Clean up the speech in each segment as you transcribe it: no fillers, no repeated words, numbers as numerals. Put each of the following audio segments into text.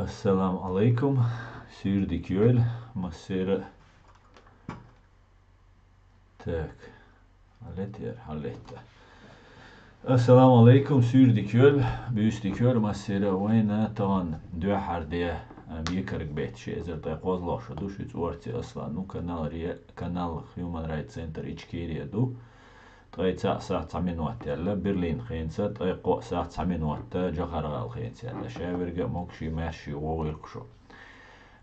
Assalamu alaikum, Sürdik yöl, masera. Так, halletti. Assalamu alaikum, Sürdik yöl, büyüstik yöl, masera. Wayna tavan döhar diye بيكرك بيت شيء زي طيق وضلوش دوش يتورتي أصلا نو канал Human Rights Center إشكيريا دو طيب ساعة 9 وقت يلا برلين خينسة طيب ساعة 9 وقت جغرغال خينسة يلا شاورجا موكشي ماشي وويلكشو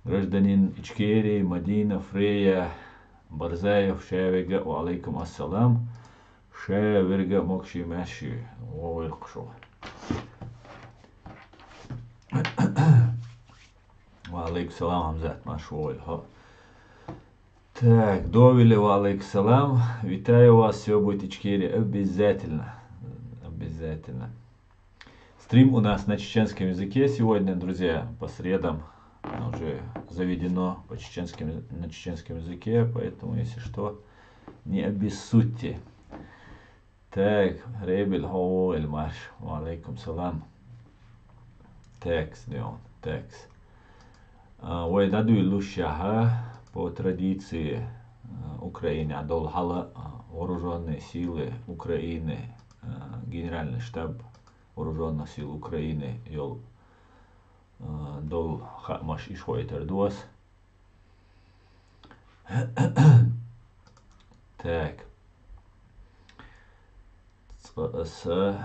гражданин Ичкерии, Мадина, Фрея, Барзаев, Шаверга, وعليكم السلام شاورجا موكشي ماشي وويلكشو وعليكم السلام Хамзат, машой, ха. Так, Довили, валейкум салам. Витаю вас, все будет Ичкерия. Обязательно. Обязательно. Стрим у нас на чеченском языке сегодня, друзья, по средам. Уже заведено на чеченском языке, поэтому, если что, не обессудьте. Так, Ребель, Хоуэль, Маш, валейкум салам. Текст, Леон, текст. Ой, даду Лущаха по традиции Украины, Адолхала, вооруженные силы Украины, генеральный штаб вооруженных сил Украины, Йол Дол Хамаш Ишхуайтер-Дуас. Так. С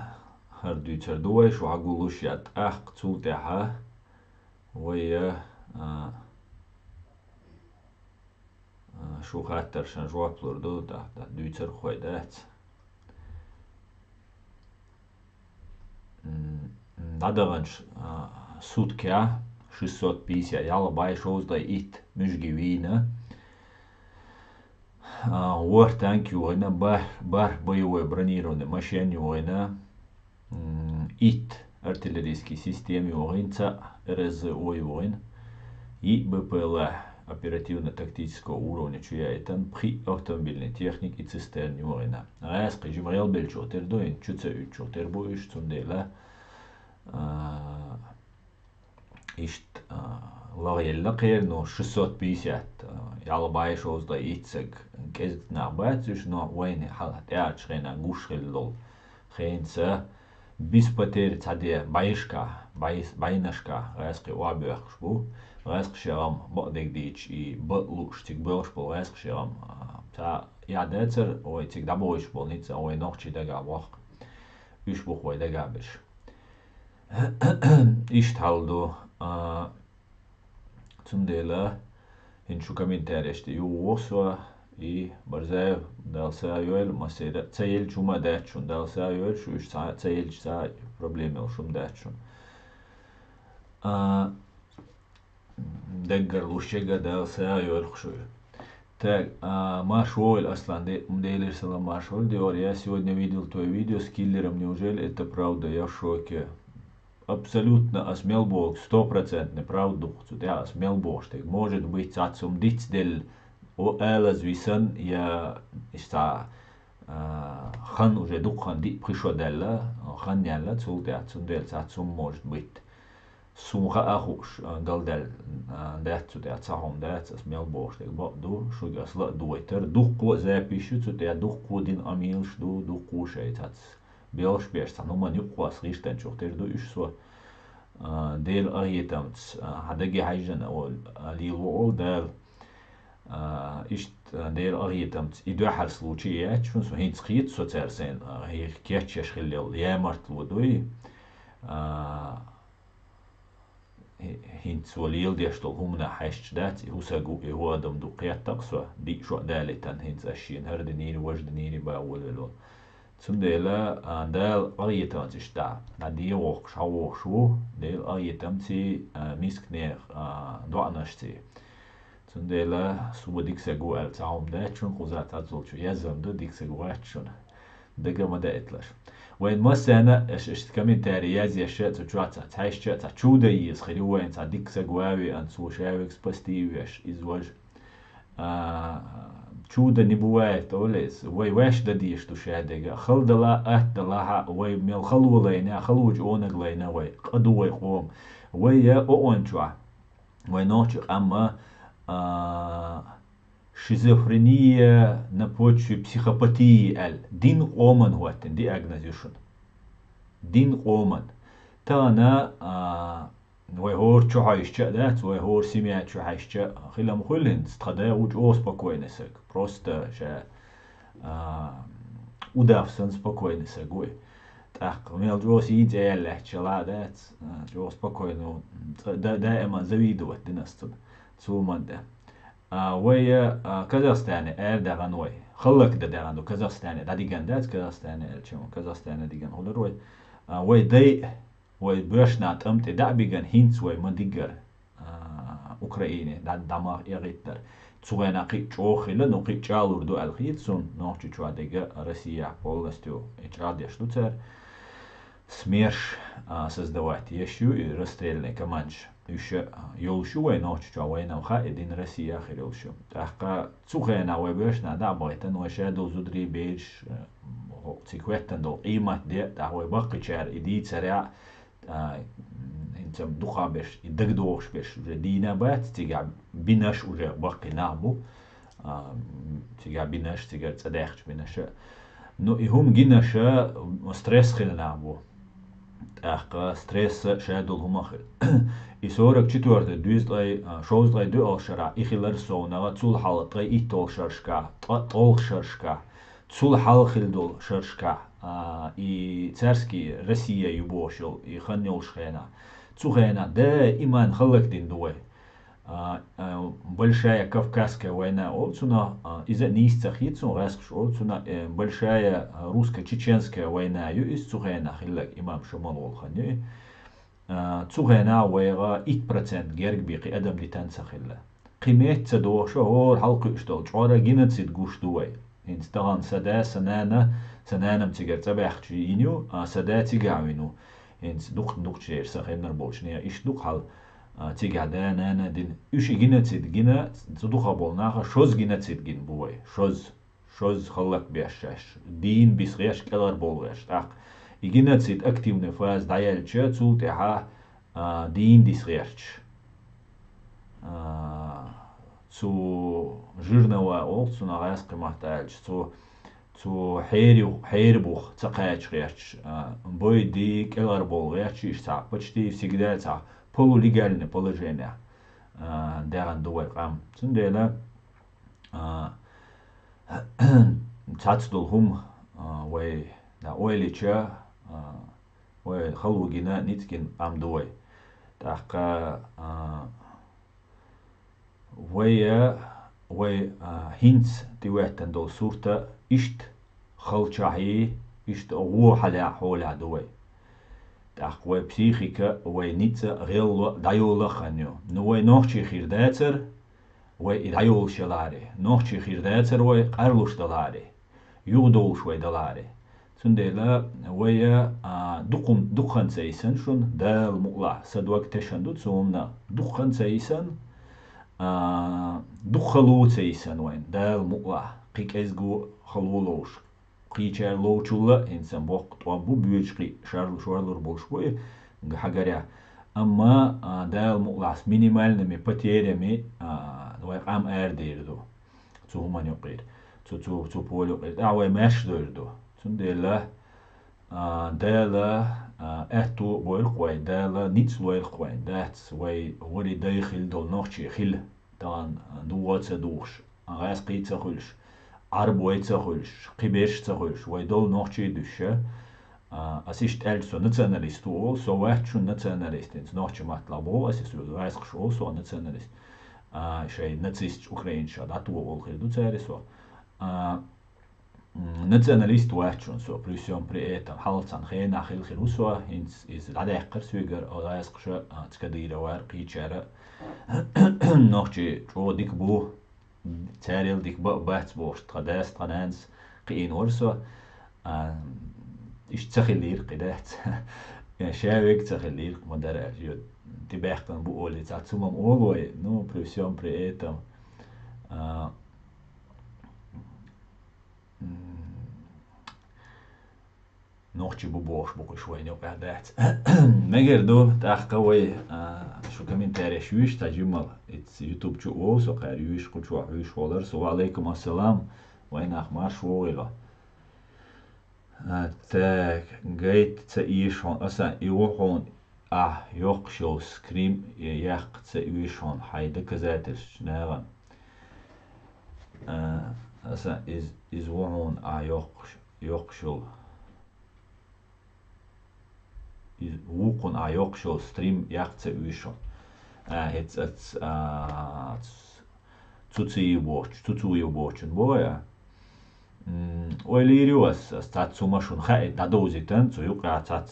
Хардючер-Дуай, Шуагулушят Ах, Цултяха, Вая شو خاطر شن جواب لردو دا دویتر خویدات надаванш суткя 650 яла байшоз да ит мужгивина war танки война бар боевой бронированной машине война ит артиллерийские системы войнца РЗО войн и БПЛА оперативно-тактического уровня, чья это при автомобильной технике цистерни война. Раз кожимрел бельчотер доин, чуцею чотер боиш цундела ишт лагелла кер, но 650 ялбайш озда ицег кезт на бацуш, но войны халат яачрена гушхеллол хейнца без потерь цаде байнашка раски уабюхшбу راسك شرام بعدك ديش إي بقلوش تك بلش بول راسك شرام تا يعدتر أو تك دبوش بول نيت أو نقشي دجا واق إيش بخوي دجا بش إيش تحلدو تندلا هنشو كمين تاريشت يو وصوا إي برزاي دال سايول مسيرة تسيل شو ما داتشون دال سايول شو إيش تسيل ساي بروبليم شو مداتشون دقر لوشيغا دال سايول خشوي так Машвойль Аслан Мдейлер Салам Машвойль Диор, я сегодня видел твое видео с киллером, неужели это правда? Я в шоке. Абсолютно осмелбог, 100% правду. Я осмелбог, что может быть отцом дицдель о элаз висан я иста хан уже дукхан ди пришел делла хан яла цулте отцом дель отцом может быть. Сумха ахуш галдел децу те цахом дец смел бош те баду шугасла дуйтер духку запишу цу те духку дин амилш духку шейтац белш бешта но man юқвас риштен чухтер ду ишсо дел агитамц хадаги хайжан ол лилу ол дел ишт дел агитамц идухал случаи чун со хинц хит соцерсен хих кетчеш хиллел ямарт лудуи هنت وليل ديشتل همنا حشت دات هوساقو هو دم دقيات تقصى دي شو دالتان هنت أشين هرد نيري وجد نيري باول ولو تندلا دال أغيتان تشتا ندي وقش هوشو دال أغيتان تي ميسك نير دوانشتي تندلا سوبا ديكساقو ألتاهم داتشون قوزات أزلتشو يزم دو ديكساقو أتشون دقا ما دايتلاش وين مثلا اشت كومنتاري يازي اشياء تجواتها تعيش تشودا يز خلي وين تعديك سجواوي ان سو شاوكس باستيوش ازواج تشودا نبوات اوليس وي واش دديش تو شاديغا خلدلا اتلا وي ميل خلو لينا خلوج اونغ لينا وي قدو وي قوم ويا أونشوا وينوش أما شيزوفرينيا نبوتش بسيخوباتي دين قومن هو دي أجنازيوشن دين قومن تانا ويهور شو هايشتا دات ويهور سمعت شو هايشتا خلهم خلين استخدام وج أو спокойнесек просто شا удавсан спокойнесек гой так мел джос идея чела дат джос спокойно دائما завидовать династон цуманда ويا كازاخستان دغن وي خلك دغن كازاخستان داديغان دات كازاخستان الچون كازاخستان ديغان هولروي وي دي وي بوشنا تمت دابيغان هينس وي مديغر اوكرايني دما يغيتر цугайна қи чохила но қи чалурду алхитсун нохчу чуадега Россия полностью ичрадеш луцер СМЕРШ создавать еще и расстрельный командж еще ёлшу вой нохчу чуайна ха един Россия хирёлшу таха цугайна вой бешна да байта но шедо зудри беш цикветтен до имат де да вой бақичар иди царя انتم دخا بش يدقدوش بش دينا بات تيجا بيناش وجا باقي نعمو تيجا بيناش تيجا تصدقش بيناش نو يهم جيناش ستريس خل نعمو اخ ستريس شادل هما خل يسورك چطور دوز لاي شوز لاي دو الشرا يخلر سونا تول حالت لاي يتول شرشكا طول شرشكا تول حال خل دول شرشكا и царский Россия юбошил и ханил шхена цухена да иман халактин дуэ большая Кавказская война олцуна из-за нисцах яцун раскш олцуна большая русско-чеченская война ю из цухена хиллак имам шамал олхани цухена вайга 1% герг бики адам дитанца хилла قيمت تدو شهور حلقة اشتغل شعورا جنتسيد قوش دوي انستغان سدا سنانا متجر تبعخ جينيو سدا تيجاوينو انس دوق شير سخين نربوشنيا ايش دوق حال تيجا دانا دين ايش جنتسيد جنا تدوخ بولناها شوز جنتسيد جن بوي شوز خلق بيشاش دين بيسغيش كلر بولغش تاق جنتسيد اكتيف نفاز دايل تشا تسولتها دين дисгерч zu жирного олцу на гайске махтач zu хейрбух цакач бой ди келар бол яч почти всегда ца полулегальное положение даган дуай кам цундела цацдул хум вай да ойлича вай халугина ницкин ам дуай така وي هينس تيوهتن دول صورتا اشت خلچاهي اشت غو حلا حولا دوي تاق وي بسيخيكا وي نيتسا غيل دايولا خانيو نو وي نوخشي خير داتر وي دايول شلاري نوخشي خير داتر وي قرلوش دلاري يغدول شوي دلاري سنديلا وي دقن سيسن شون دال مقلا سدوك تشندو تسومنا دقن سيسن دخلوتيسن وين دال مقلا قيك ازغو خلولوش قيچر لوچولا انسان بوق طوبو بيوچقي شارلور болшвой حاجاريا اما دال مقلاس минимальными потерями وي ам эрдирду цуман юқир цу полю авай мэш дөрдү цундела дала اتو بويل قوي دالا نيتس لويل قوي داتس وي وري داخل دول نوخشي خل طبعا دوات سدوش غاس قيت خلش عرب ويت خلش قبيش خلش وي دول نوخشي دوشه اسيشت السو ناتشناليست او سو واحد شو ناتشناليست نوخشي مطلبو اسيسو غاس خشو سو ناتشناليست شي ناتسيست اوكراين شاد اتو اول خل دو царисо националист واحد سو بريسيون بريتا حالتان خينا خيل خلوسوا هنس إز العداقر سويجر أو دايسقشة تكديرة وارقي تشارة نوخشي جو ديك بو تاريل ديك بات بوش تقداس تقنانس قين ورسوا إيش تخلير قدات شاويك تخلير مدار جو تباحتن بو أولي تعتمم أولوي نو بريسيون بريتا نوختي ببوش بقول شوي نوع قعدات مجردو تأخوي شو كمان تاريخ يوش تجمل اتس يوتيوب شو او سو قار يوش قل شو يوش فولر سو عليكم السلام وين أخمار شو إلا تا جيت تأيش هون أصلا يوحون يوق شو سكريم ياق تأيش هون حيدا كذاتش ناغن أصلا إز وحون يوق شو وقن يوق شو ستريم ياق تأيش هون it's tutsi bochen boya Oilirius stat sumashun khae da dozitan zu yuqa tat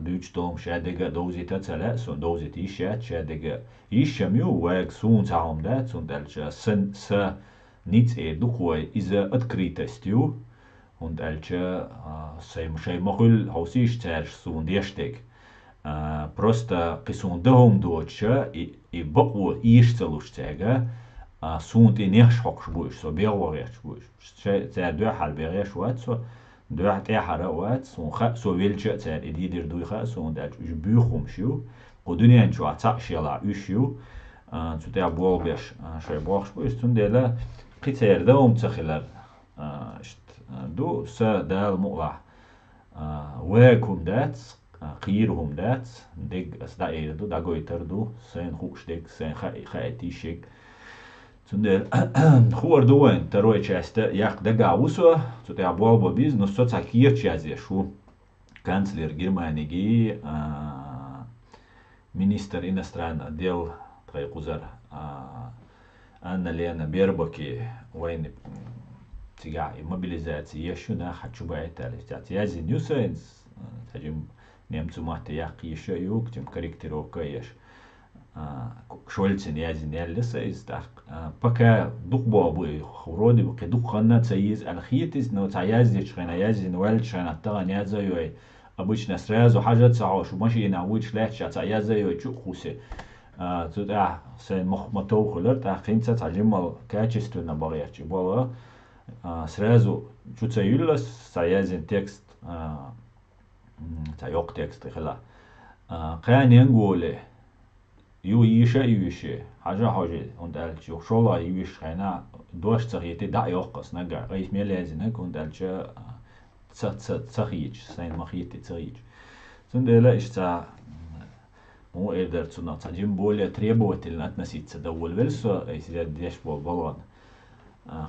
duchtom shadega dozita tala son doziti shat shadega ishamiu wag sun taum dat son dalcha sen sa niets duqoy iza открытостью und alcha сей махул хаусиш таш сун дештек просто قسون دهم دوتشا и بقو يشتلوش تاجا سونت إنيش حقش بوش سو بيغوغيش بوش تا دو حال بيغيش وات سو دو حتى حرا وات سون خا سو ويلجا تا إديدر دوي خا سون داج بيخوم شو قدنيا نشو عتاق شيلا يشيو تو تا بول بيش شي بوخش بوش تون ديلا قتير دوم تخلال دو سا دال مقلع واكم دات قيرهم دات ديك أصدا إيردو داغو يتردو سين خوش ديك سين خايتي شيك تندل خوار دوين تروي часто як дагавусо то я болбо бизнес со цакир чазе шу канцлер Германии министр иностранных дел Трайкузар Анна Лена Бербоки войны тига мобилизации еще на хочу байта летят я зинюсенс тажим немцу маты як еще юк тем корректировка еш Шольцин язин яллиса из так пока дух бабы вроде бы дух ханна цаиз алхитис но цаязич хана язин вальч хана таган язой обычно сразу хажат сауш маши науч леча цаязой чу хусе туда сен мохмато хулер та хинца таджимал качественно барячи было сразу чу цаюлас цаязин текст цайок текст хла кан янголе يوشي حاجة und الجو شولا يوش هنا دوش تغيتي دا يوقس نجار رئيس ميلازنك und الجو تغيج سين مخيتي تغيج سندلا إشتا مو إقدر تنا تجيب более требовательно относиться до вольвельса если деш болбалан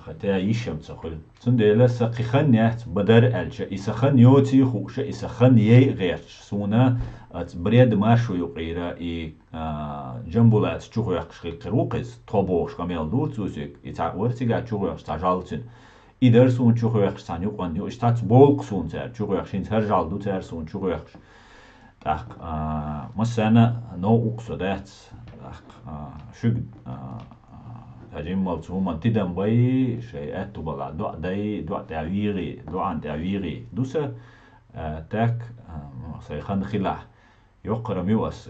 хотя ищем цахул سندلا سقيخن نحت بدر الجو إسخن يوتي خوش إسخن يغيرش سونا بريد ماشو يقيرا إي جنبولات чуху яқшқи қируқиз тобош камел дурцузик ита вертига чуху яқш тажалтин идер сун чуху яқш тан юқан ю штат болқ сун тер чуху яқшин тер жалду тер сун чуху яқш так масана но уқсодат так шуг تجمع ثم تدم باي شيء أتوبلا دو عن تعويري دوسة تاك سيخان خلا يقرأ ميوس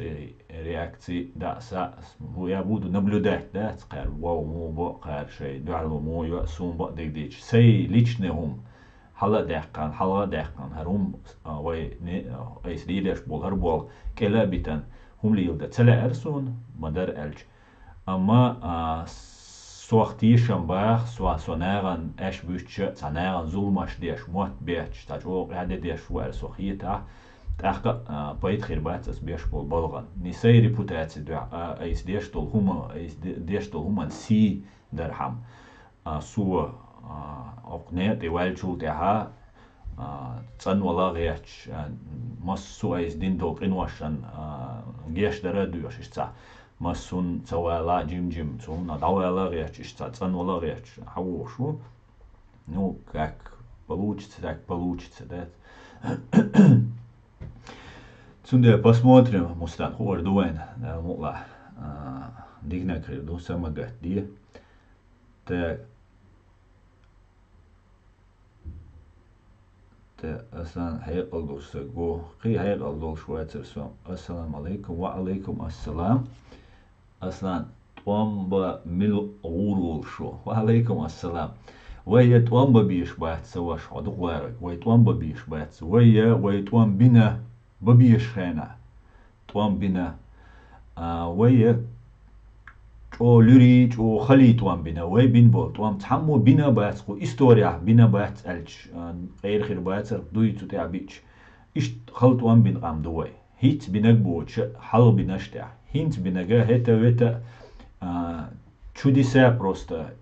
реакции да са я буду наблюдать да скар вау му бо шей дуалу му я сум бо дегдич сей личный ум хала дахкан харум вай не эс лидерш бол хар бол кела битан хум лилда цела эрсун мадар элч amma суахтишам бах суасонеран эш bütche санеран зулмаш деш мот беч тажо раде деш вар сохита تحقق بيت خربات أسبيش بالبلغن نسي ريبوتاتي دع أيس ديشتول هما سي درهم سو أقنية دوال شو تها تن ولا غيش مس سو أيس دين دوق إنواشن جيش درد يوش إشتا مسون سوالا جيم سون دوالا غيش إشتا تن ولا غيش هو شو ну как получится так получится да Сунде посмотрим, мустан хуар дуэн, мула, дигна криду самагат ди, те асан хайр алдус го, қи хайр алдул шуайцер сом, ассаламу алейкум, ва алейкум ассалам, аслан, туамба мил урул шо, ва алейкум ассалам, ويت وان ببيش بات سواش عدو غيرك ويت وان ببيش بات ويت وان بنا ببيش خينا توان بنا وي او لوري او خلي توان بنا وي بين بول توان تحمو بنا بات خو استوريا بنا بات الش غير خير بات دوي تو تاع بيتش اشت خلط وان بين قام دوي هيت بنك بوتش حل بنشتع هينت بنجا هتا وتا чудеса просто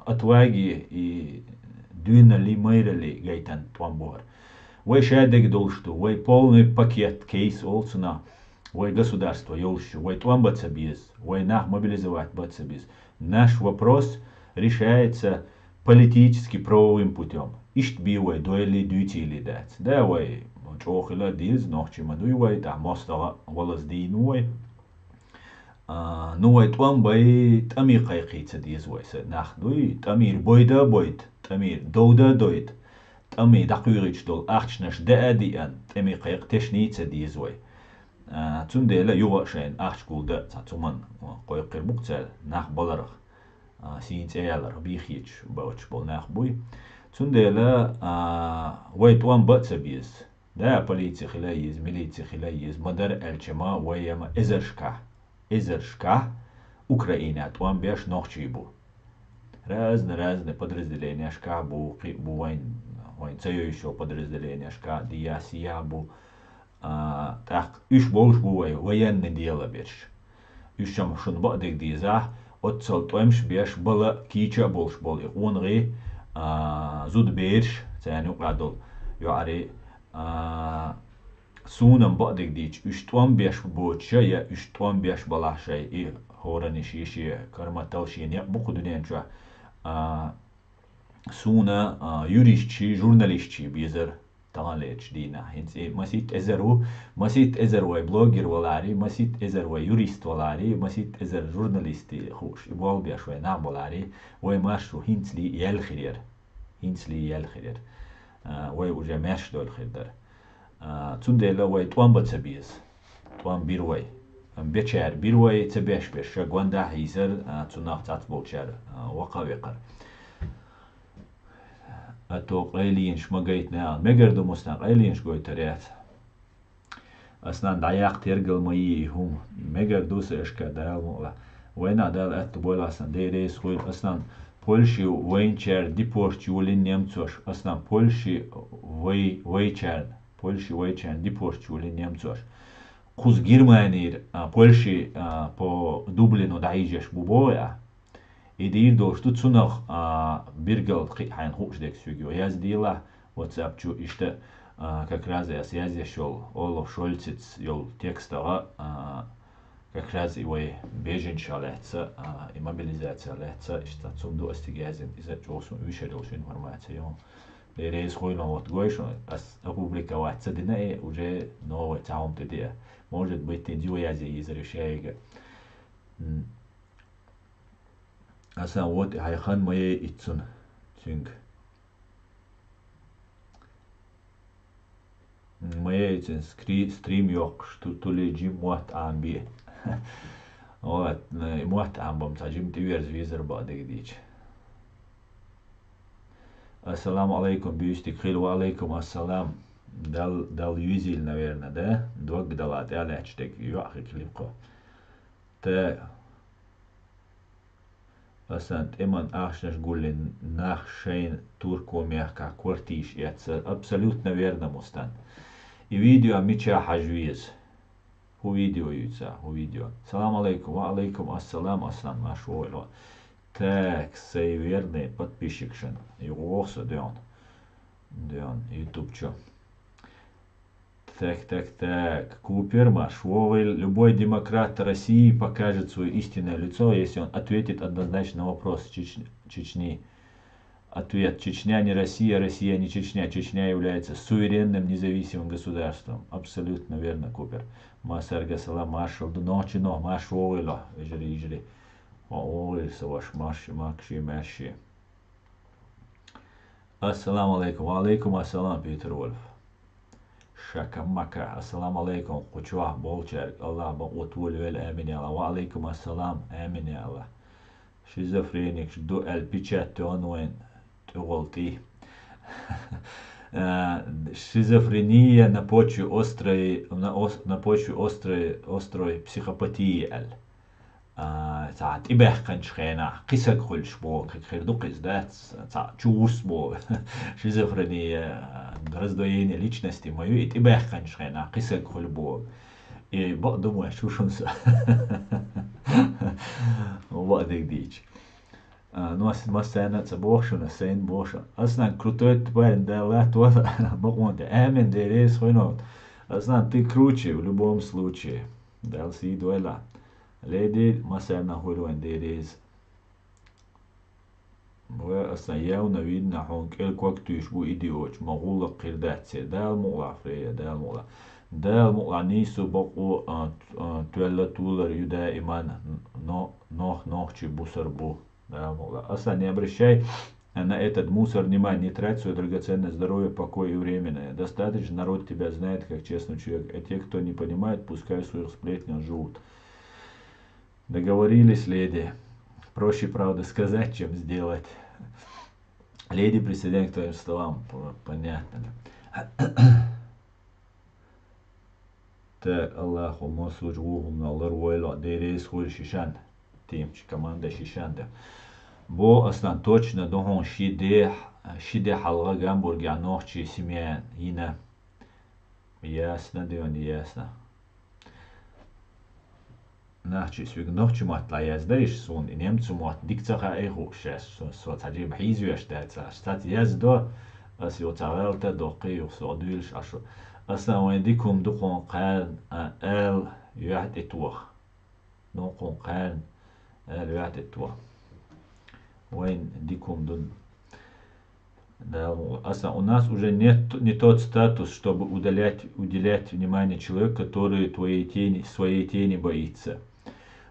отваги и дюнали мейрали гайтан твамбор. Вой шадек должту, вой полный пакет кейс олсуна, вой государство ёлщу, вой твамбаца без, вой нах мобилизовать баца без. Наш вопрос решается политически правовым путем. Ишт бивой дойли дютили дать. Да вой чохила диз нохчима дуйвой, та мостава волос динуой. نوای توام بای تامی قایقی تدیز وایس نخدوی تامیر بویدا بوید تامیر دودا دوید تامی دقیقیش دول اخشنش دادی ان تامی قایق تشنی تدیز وای تون دیلا یوغا شین اخش گولده تاتومان قایق مقتل نخ بالرخ سینت ایالر بیخیچ باوچ بول نخ بوی تون دیلا وای توام بات بیز دا پلیتی خلایز ملیتی خلایز مدر الچما وایما ازرشکه Изершка Украина, туам беш нохчибу. Разные подразделения шка бу войн еще подразделения шка диасия бу так үш болш бу военное дело беш. Үшам шун бадек диза отцал туамш беш бала кича болш бол онри зуд беш цану qadol юари سونم بعدك ديش اشتوان بيش بوتشا يا اشتوان بيش بلاحشا اي هوراني شيشي كرماتالشين يا بقدونين شا سونا يوريشتشي جورناليشتشي بيزر تغاليتش دينا هنس اي مسيت ازر واي بلوجر ولاري مسيت ازر واي يوريست ولاري مسيت ازر جورناليستي خوش يبوال بيش واي نعم ولاري واي ماشو هنسلي يالخير واي وجا ماش دول خير تندلا وای توان بات سبیز توان بیروی بچر بیروی تبیش بش گوندا هیزر تناق تات بولشر وقا اتو قیلینش مگیت نه مگردو مستن قیلینش گوی تریات اصلا دایق ترگل مایی هم مگردوس اشکا دال مولا وینا دال ات بولا اصلا دیریس خوی اصلا Польши войнчер депортюли немцош اصلا Польши войчер Польши войчен депортюли немцош куз Германии Польши по Дублину дайжеш бубоя идир дошту цунах биргал хайн хушдек сюгио яздила WhatsApp чу иште как раз я связи шел Олаф Шольциц йол текстова как раз его беженча леца и мобилизация леца ишта цум достиг язен из-за чего вышерил информацию Рейс хуйно вот гойшо, опубликовать цадина уже новый таум тедия. Может быть, ты дюязи из решения. Аса вот хайхан мои ицун цинг. Мои ицун стрим йок, что то ли джим муат амби. Вот, муат амбам таджим тивер звизер бадек дич. Ассаламу алейкум, бюстик хилу алейкум ассалам. Дал юзиль, наверное, да? Двог дала, ты алячтек, юахи клипко. Те Асант эман ахшнаш гулин нах шейн турко мягка квартиш. Это абсолютно верно, Мустан. И видео мича хажвиз. Ху видео юца, ху видео. Салам алейкум, ва алейкум ассалам, ассалам, машуэло. Так, сей верный подписчик шен. Его дён. YouTube чё. Так. Купер Машвовый. Любой демократ России покажет свое истинное лицо, если он ответит однозначно на вопрос Чечни. Ответ. Чечня не Россия, Россия не Чечня. Чечня является суверенным независимым государством. Абсолютно верно, Купер. Масарга сала маршал до ночи, но Машвовый ло. Ижри. Ой, саваш маши. Ассаламу алейкум. Алейкум ассалам, Питер Вольф. Шакамака. Ассаламу алейкум. Кучуах болчар. Аллах ба утвуль вел амин я Аллах. Ва алейкум ассалам. Амин я Аллах. Шизофреник. Ду эль печат онуэн. уголти. Шизофрения на почве острой психопатии. ساعات إبه كان شخينا قيسك خل شبو خير دو قيس دات ساعات чувс бо шизофрения раздвоение личности мою и إبه كان شخينا قيسك خل бо и бо думаю шушунса وبعدك ديش ну مثلا تبوخشون سين بوش أصلا крутой парень да لا توصل بقول ده آمن دريس خينات أصلا ты круче в любом случае дал си дуэла Lady مثلا هولوين ديريز وأصلا ياونا ويدنا حونك الكوكتوش بو إيديوش مغولة قردات دال مغلا فريا دال مغلا نيسو بقو تولا تولر ю دائما нохчи бусар бу дал мغلا أصلا не обращай на этот мусор внимания, не трать свое драгоценное здоровье, покой и временное. Достаточно народ тебя знает как честный человек, а те, кто не понимает, пускай в своих сплетнях живут. Договорились, леди. Проще, правда, сказать, чем сделать. Леди, присоединяй к твоим словам. Понятно. Так, Аллаху масуж гухум налар войла дерейс хуй шишан. Тимч, команда шишанда. Бо аслан точно дохон шиде халга гамбурги анохчи семья ина. Ясно, Дион, ясно. نحكي سويق نحكي ما تلاقيز دايش سون إنهم تسموات ديك تخا إيخو شاس سو تجيب حيزو يشتات اشتات يزدو أسيو تعالتا دوقي وصعدويلش عشو أصلا وين ديكم دقون قان آل يعد إتوخ نقون قان آل يعد إتوخ وين диком да, оса у нас уже нет не тот статус, чтобы уделять внимание человеку, который своей тени боится.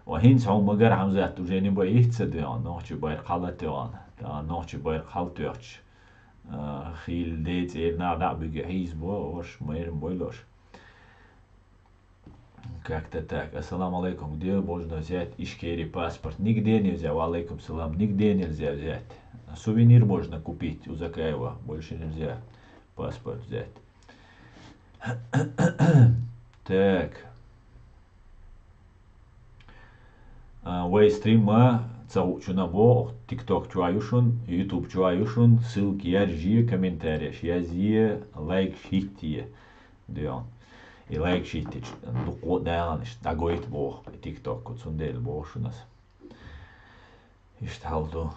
وهينس هم مجر حمزات уже не боится да, ночью байр халат да, ночью байр халтёч. Хил дейт на беге хизбо, ош мэйрм бойлош. Как-то так. Ассаламу алейкум. Где можно взять ишкери паспорт? Нигде нельзя. Алейкум салам. Нигде нельзя взять. Сувенир можно купить у Закаева. Больше нельзя паспорт взять. Так. Вейстрима чунабо, тикток чуаюшун, ютуб чуаюшун, ссылки яржи, комментарии. Язие, лайк, шиттие. Дион. И лайк шиттич. Дуко дайланиш. Дагоит бог. Тикток. Куцундел бог шунас. Ишталду.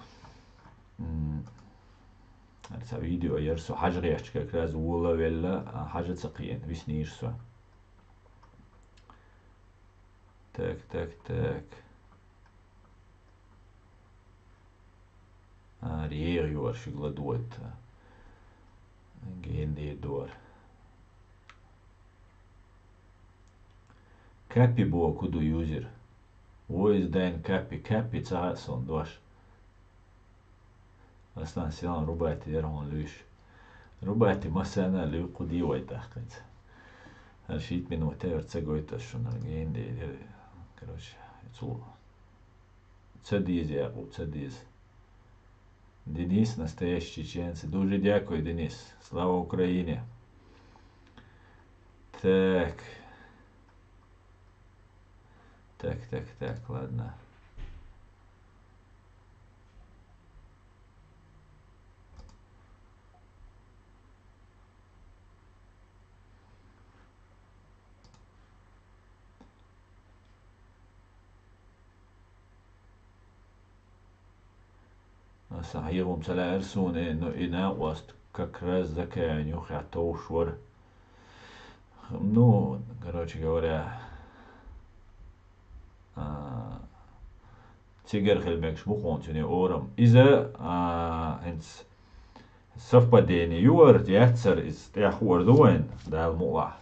Это видео ярсу хажриач как раз ула велла хажа цакиен. Виснишсу. Так. Реагиор шигладует. Гендедор. Капи бо куду юзер. Воис дайн капи цаасон дош. Aslan silloin rupeatti Erhon lyys. Rupeatti masana lyy kudi oitahkat. Här shit minua teort segoitas shun генди. Короче, цадиз я цадиз. Денис, настоящий чеченцы. Дуже дякую, Денис. Слава Украине. Так, ладно. صحيح سلا أرسون إنه إنا وست كراز ذكاء يخي عطوشور ну, короче говоря, Тигер Хельбек Шмухонтюне Орам. Из-за совпадения юар яцер из яхуардуэн дал мула.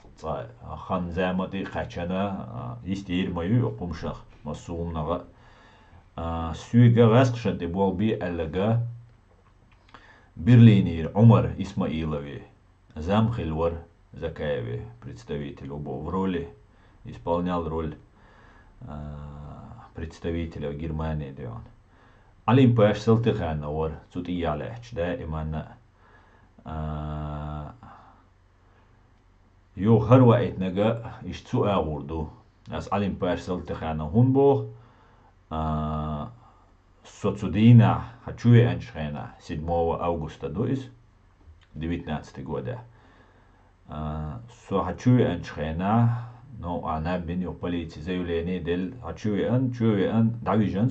Хан замати хачана истир мою кумшах масумнага. Сүйга гасқшан те болби аллага Берлинер Умар Исмаилови Замхилвар Закаеве, представитель в роли, исполнял роль представителя в Германии, да он. علم باش سلتي خان اور تut ialech دائما يو هروا اتنجا اشتسو اغوردو as علم باش سلتي خان هونبو Соцудина Хачуе Эншхена 7 августа 2019 года. Хачуе Эншхена, но она беню полиции заявление del Хачуе Эн Давижен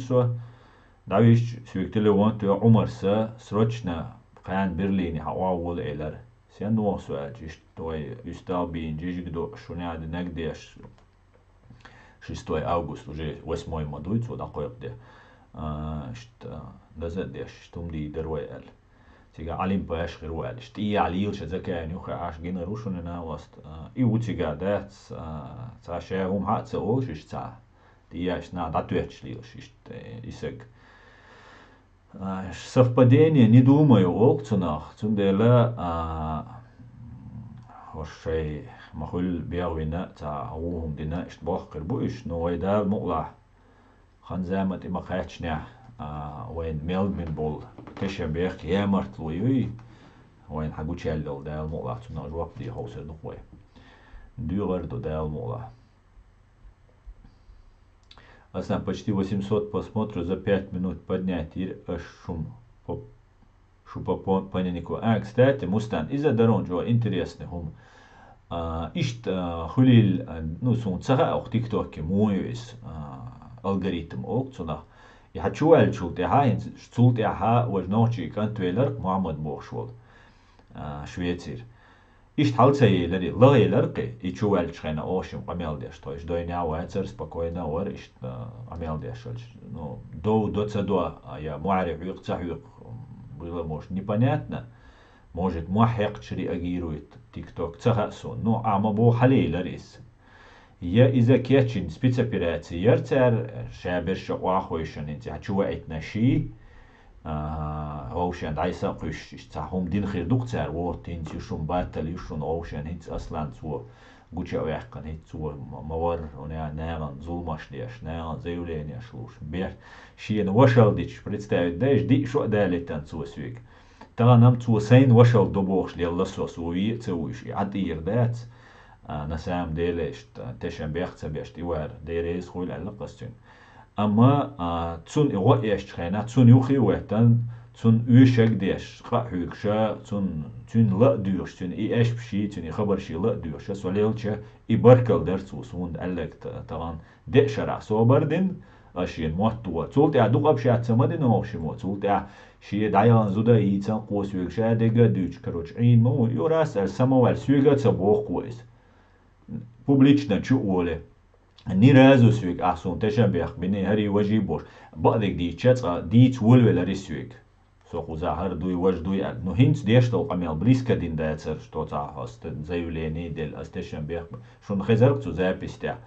Давиж свектили он то умерса срочно в Берлине Хауал Эйлер. Сен носуэль что устал бин жижгдо шуняды нагдеш 6 август уже 8 мадуй сюда койде. دزدش تمدي دروال تيجا علم باش غيروال شتي عليل شزكا نيوخا عاش جينا روشون انا وست ايو تيجا دات تاشا هم هات سو شش تا دياش نا датуэч лилш исек совпадение не думаю олцунах цундела хошей махул биавина та аухум дина штбахкер буиш но айда мула خنزامت إما خاتشنا وين ميلد من بول تشبيخ يامرت لويوي وين حقو تشالل دا المولا تنا جواب دي هوسر نقوي ديغر до да المولا أصلا почти 800 просмотров за 5 минут поднять шум по панику. Кстати, Мустан, из-за дорон джо интересный хум ишт хулил ну сон цага ох тикток моюис алгоритм олцуна я хочу элчул те ха штул те ха важночи контроллер Мухаммад Бошвол Швейцар ишт халцейлери лагейлерки и чуэлч хена ошим амелдеш то есть дойня уэцер спокойно ор ишт амелдеш ну до цадо я муариф юцахюк было может непонятно может мухек реагирует тикток цахасон ну ама бо халейлерис я إذا كاتشين спецоперации يرتر شابر شواخويشن انت هتشوا اتناشي اوشن دايسا قش تاهم دين خير دكتور وقتين تشون باتل يشون اوشن هيت اصلا تو گوچه وقت هيت تو موار ونا ناغن ظلمش ديش ناغن زيولين يشلوش بير شي وشل ديش представить داش دي شو دالتن تو سويك ترى نم تو سين وشل دوبوش ليلا سوسوي تسويش عدير دات на самом деле тешен бехца бешти вар дерез хуйл аллақастин amma цун его эшчхена цун юхи вэтан цун үйшек деш қахюкша цун ла дюш цун и эшпши цун и хабарши ла дюш солелча и баркал дерцусун аллек таган дешара собардин ашин моттуа цулт я дук абшат самадин ошимо цулт я شيء دايان زودا يتسان قوس ويكشا دقا دوش كروش عين مو يوراس السماوال سويقات سبوخ قوس публично чуоле ни разу свик асон тешабех бини хари важи бош бадек ди чаца ди чуолвела рисвик сохуза хар дуй важ дуй ал но хинц дештол камел близко дин дацер что за хаст заявление дел астешабех шон хезарк цу запистя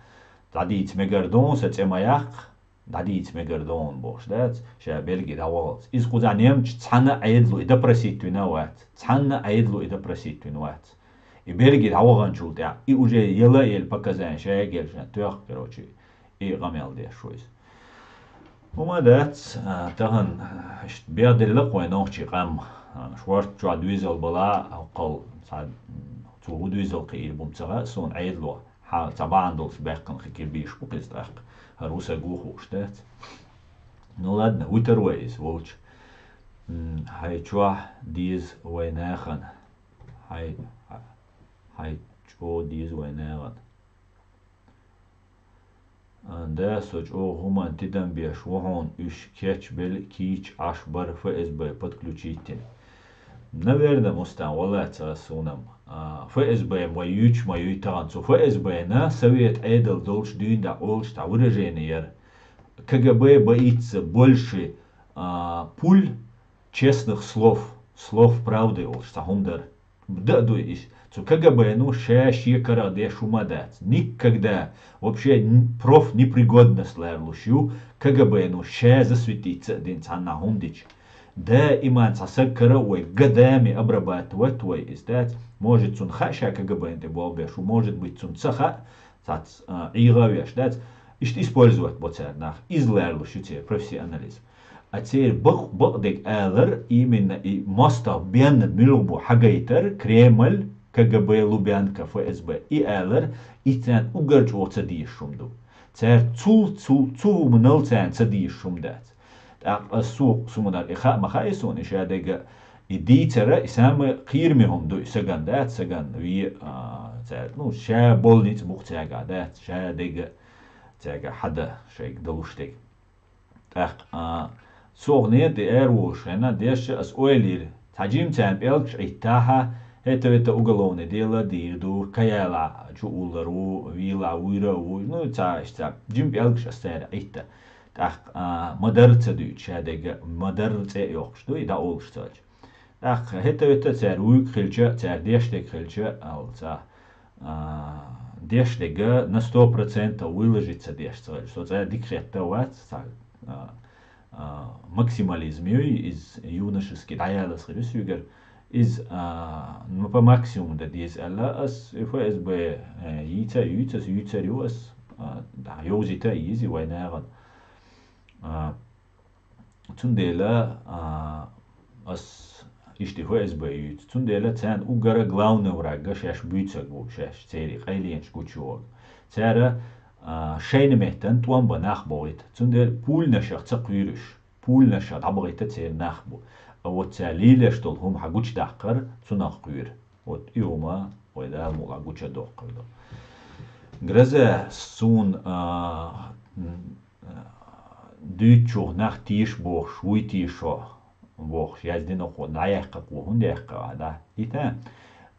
дадиц мегардон сецемаях дадиц мегардон бош дац ша белги давалс из хуза немч цана айдлу ида проситвинават цана айдлу ида проситвинават и береги даваган чултя и уже ела ел показан шагел тох короче и гамел де шойс ومدات تهن بيادر لقوي نوخشي قام شوارت جو دويزل بلا قل تو دويزل قيل بمتغا سون عيدلو ها طبعا دول باقن خكير بيش بقيستاق هروسا جوخو شتات ну ладно утервейс волч هاي чуа диз ويناخن هاي чо диз ويناخن да соч о гуман тидан беш вон үш кетч бел кич аш бар ФСБ подключите наверное мустан вала цасунам ФСБ моюч мою танцу ФСБ на совет эдл долж дюн да олж та выражение КГБ боится больше пуль честных слов правды олж тахумдар да дуиш КГБ, ну, шесть кара де шумадат. Никогда вообще проф непригодно слэрлущу. КГБ, ну, ше засветиться дин цанна хундич. Да иман цасакара ой годами обрабатывать твой издать. Может цун хаша КГБ не болбешу, может быть цун цаха цац игавеш, дать. Ишт использовать боцернах, излэрлущу те профессионализм. أتصير بقدك آلر إيمن ماستا بين ملوبو حاجيتر كريمل كجبيلو بين كفاز با آلر إتان أجرج وتصديش شمدو تار تول منال تان تصديش شمدات السوق سمنار إخاء مخايسون إشادة إديتر إسام قيرمهم دو سجندات سجن وي تار نو شا بولنيت مختاجة دات شا ديجا تاجا حدا شيء دلوشتك صغنية دي اروش هنا ديش اس اويلير تاجيم تان بيلكش ايتاها هتا اوغلونة ديلا ديردو كيالا جو اولرو ويلا ويرو نو تاش تا جيم بيلكش استير ايتا تاخ مدرت دوش هاديغ مدرت يوكش دو ايدا اولش تاج تاخ هتا تار ويك خلچا تار ديشتك خلچا او تا ديشتك на 100% выложится дешт, что это дикретовать максимализм из юношеский даяла схрюсюгер из ну по максимум да диз алла ас фэс б юица рюас да юзита изи вайнаган тундела ас ишти фэс б юиц тундела цан угара главный враг шаш бюцаг бу шаш цери қайлиенш гучуог цара شينمهتن توان بناخ بويت تندل بول نشا تقويرش بول نشا دبغيت تير ناخبو او تاليلش دول هم حقوش داقر تناخ قوير وت يوما ويدا مولا قوش دوقر دو غرزة سون دوتشو ناخ تيش بوخ شوي تيشو بوخ يازدين خو نايق قو هنديق هذا إيتا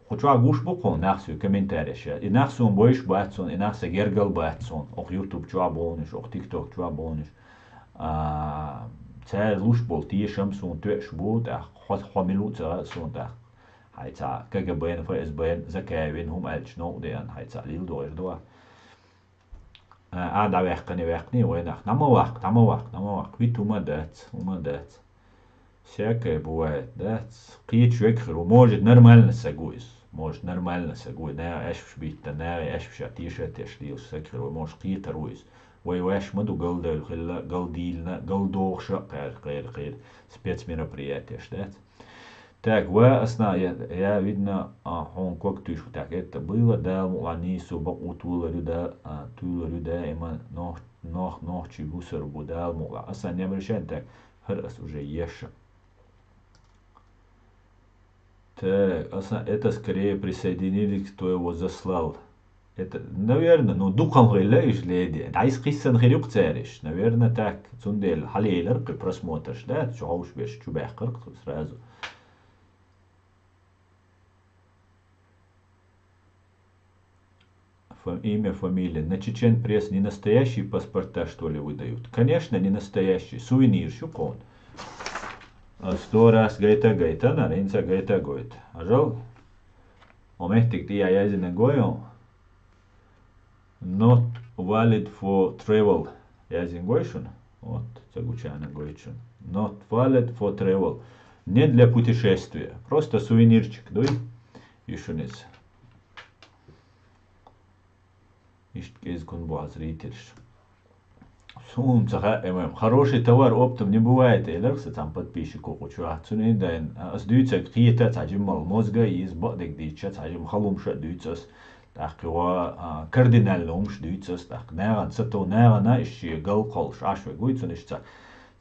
خودشوا گوش بکن نخسو کامنتارشه این نخسون بایش باید این نخس گرگل باید اخ یوتیوب چوا بونش اخ تیک توک چوا بونش تر لوش بول تیشم سون توش بود خود خاملو تر سون تر هاي تا كجا بين فايز بين زكاوين هم ألشنو ديان هاي تا ليل دور دوا عاد وقني وين نما وقت ويت وما دات всякое бывает, да, قيت شوكر وموجد نرمال نساقويس موجد نرمال نساقوي نا اش بيتا نا اش بشاتيشة تشليل سكر وموج قيت رويس واش مدو قلد الخلا قلديلنا قلدوخ غير спец мероприятия, да. Так, я видно, Хонконг тюш, так, это было, да, они собак утуларю, да, има ночи бусер будал, мула, аса не обращаем, так, раз уже еша. Так, это скорее присоединились, кто его заслал. Это, наверное, ну, духом греешь, леди. Да, из киссан грюк царишь. Наверное, так, цундель, халейлер, ты просмотришь, да, чугауш беш, чубехкар, сразу. Имя, фамилия. На Чечен пресс не настоящие паспорта, что ли, выдают? Конечно, не настоящие. Сувенир, щукон. 100 раз гайта, наринца гайта гойт. Ажал? Омехтик ти язine goyon. Not valid for travel. Язин гойшун. Вот, загучана гойшун. Not valid for travel. Не для путешествия. Просто сувенирчик. Дуй. Ишунец. Ишткез кунбуаз ритирш. Хороший товар оптом не бывает, элеркса там подписчику кучу. Цунин дайн сдуется какие-то тажим мозга из бодек дича тажим халумша дуйцас. Так его кардинально умш дуйцас. Так неран сато нерана ищи галкол шашве гуйцун ища.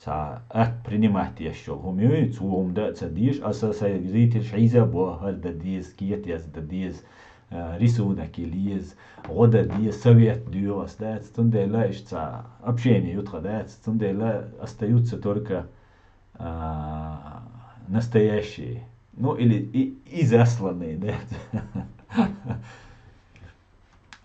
Та принимать еще. Хумюй цуумда цадиш асаса ритирш иза бо харда диз киет яз да диз. рисунок или из года дни совет дюрас, да, стундела ища общение утро, да, стундела остаются только настоящие, ну или и засланные, да.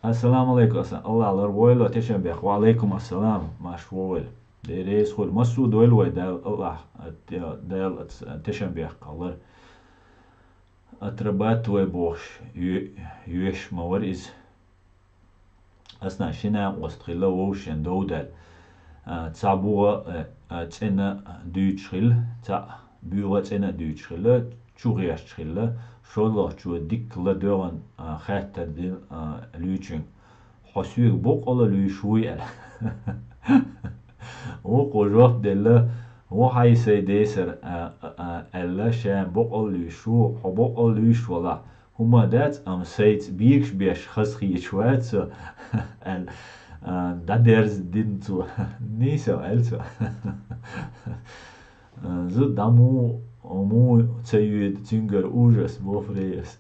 Ассаламу алейкум, Аллах войло тешембех, ва алейкум ассалам, маш войл. Дерейс хул масу дойлвай дал Аллах, дал тешембех, Аллах. Отрабатывай борщ, юеш мавар из Аснашина остхила воушен доудал. Цабуа цена дючхил, ца бюра цена дючхила, чуриашхила, шолла чуа дикла дөран хаттер дин лючен. Хосуик бок ола лючуй эл. О кожоф делла وهاي سيديسر ألا شام بقول ليشو حبقول ليش ولا هما دات سيت بيش خسخي شوات dat ders didn't so niet zo also so damu omu tsayu tünger ujas bofrees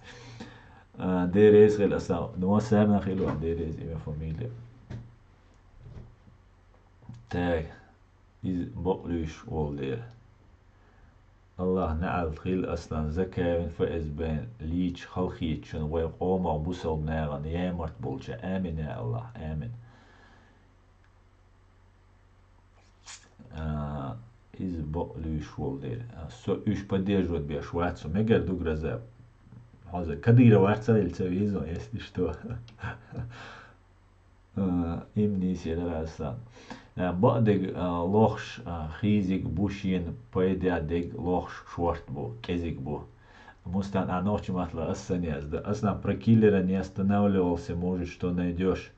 der is relasa no serna khilo der is in familie tag is boklush all der الله نعل خيل أصلا زكاة فإز بين ليش خلقيت شن ويقوم وبوصل ناغن يامرت بولجا آمين يا الله آمين из بقلوش والدير سو ايش поддерживать беш ватсу мегер дуграза هذا كدير واتسا التويزو если что им не сидра أصلا بعدك لوخش خيزك بوشين поедядек лохш шорт бу кезик бу мустан ночью матла ассаняз да أصلا про киллера не останавливался может что найдешь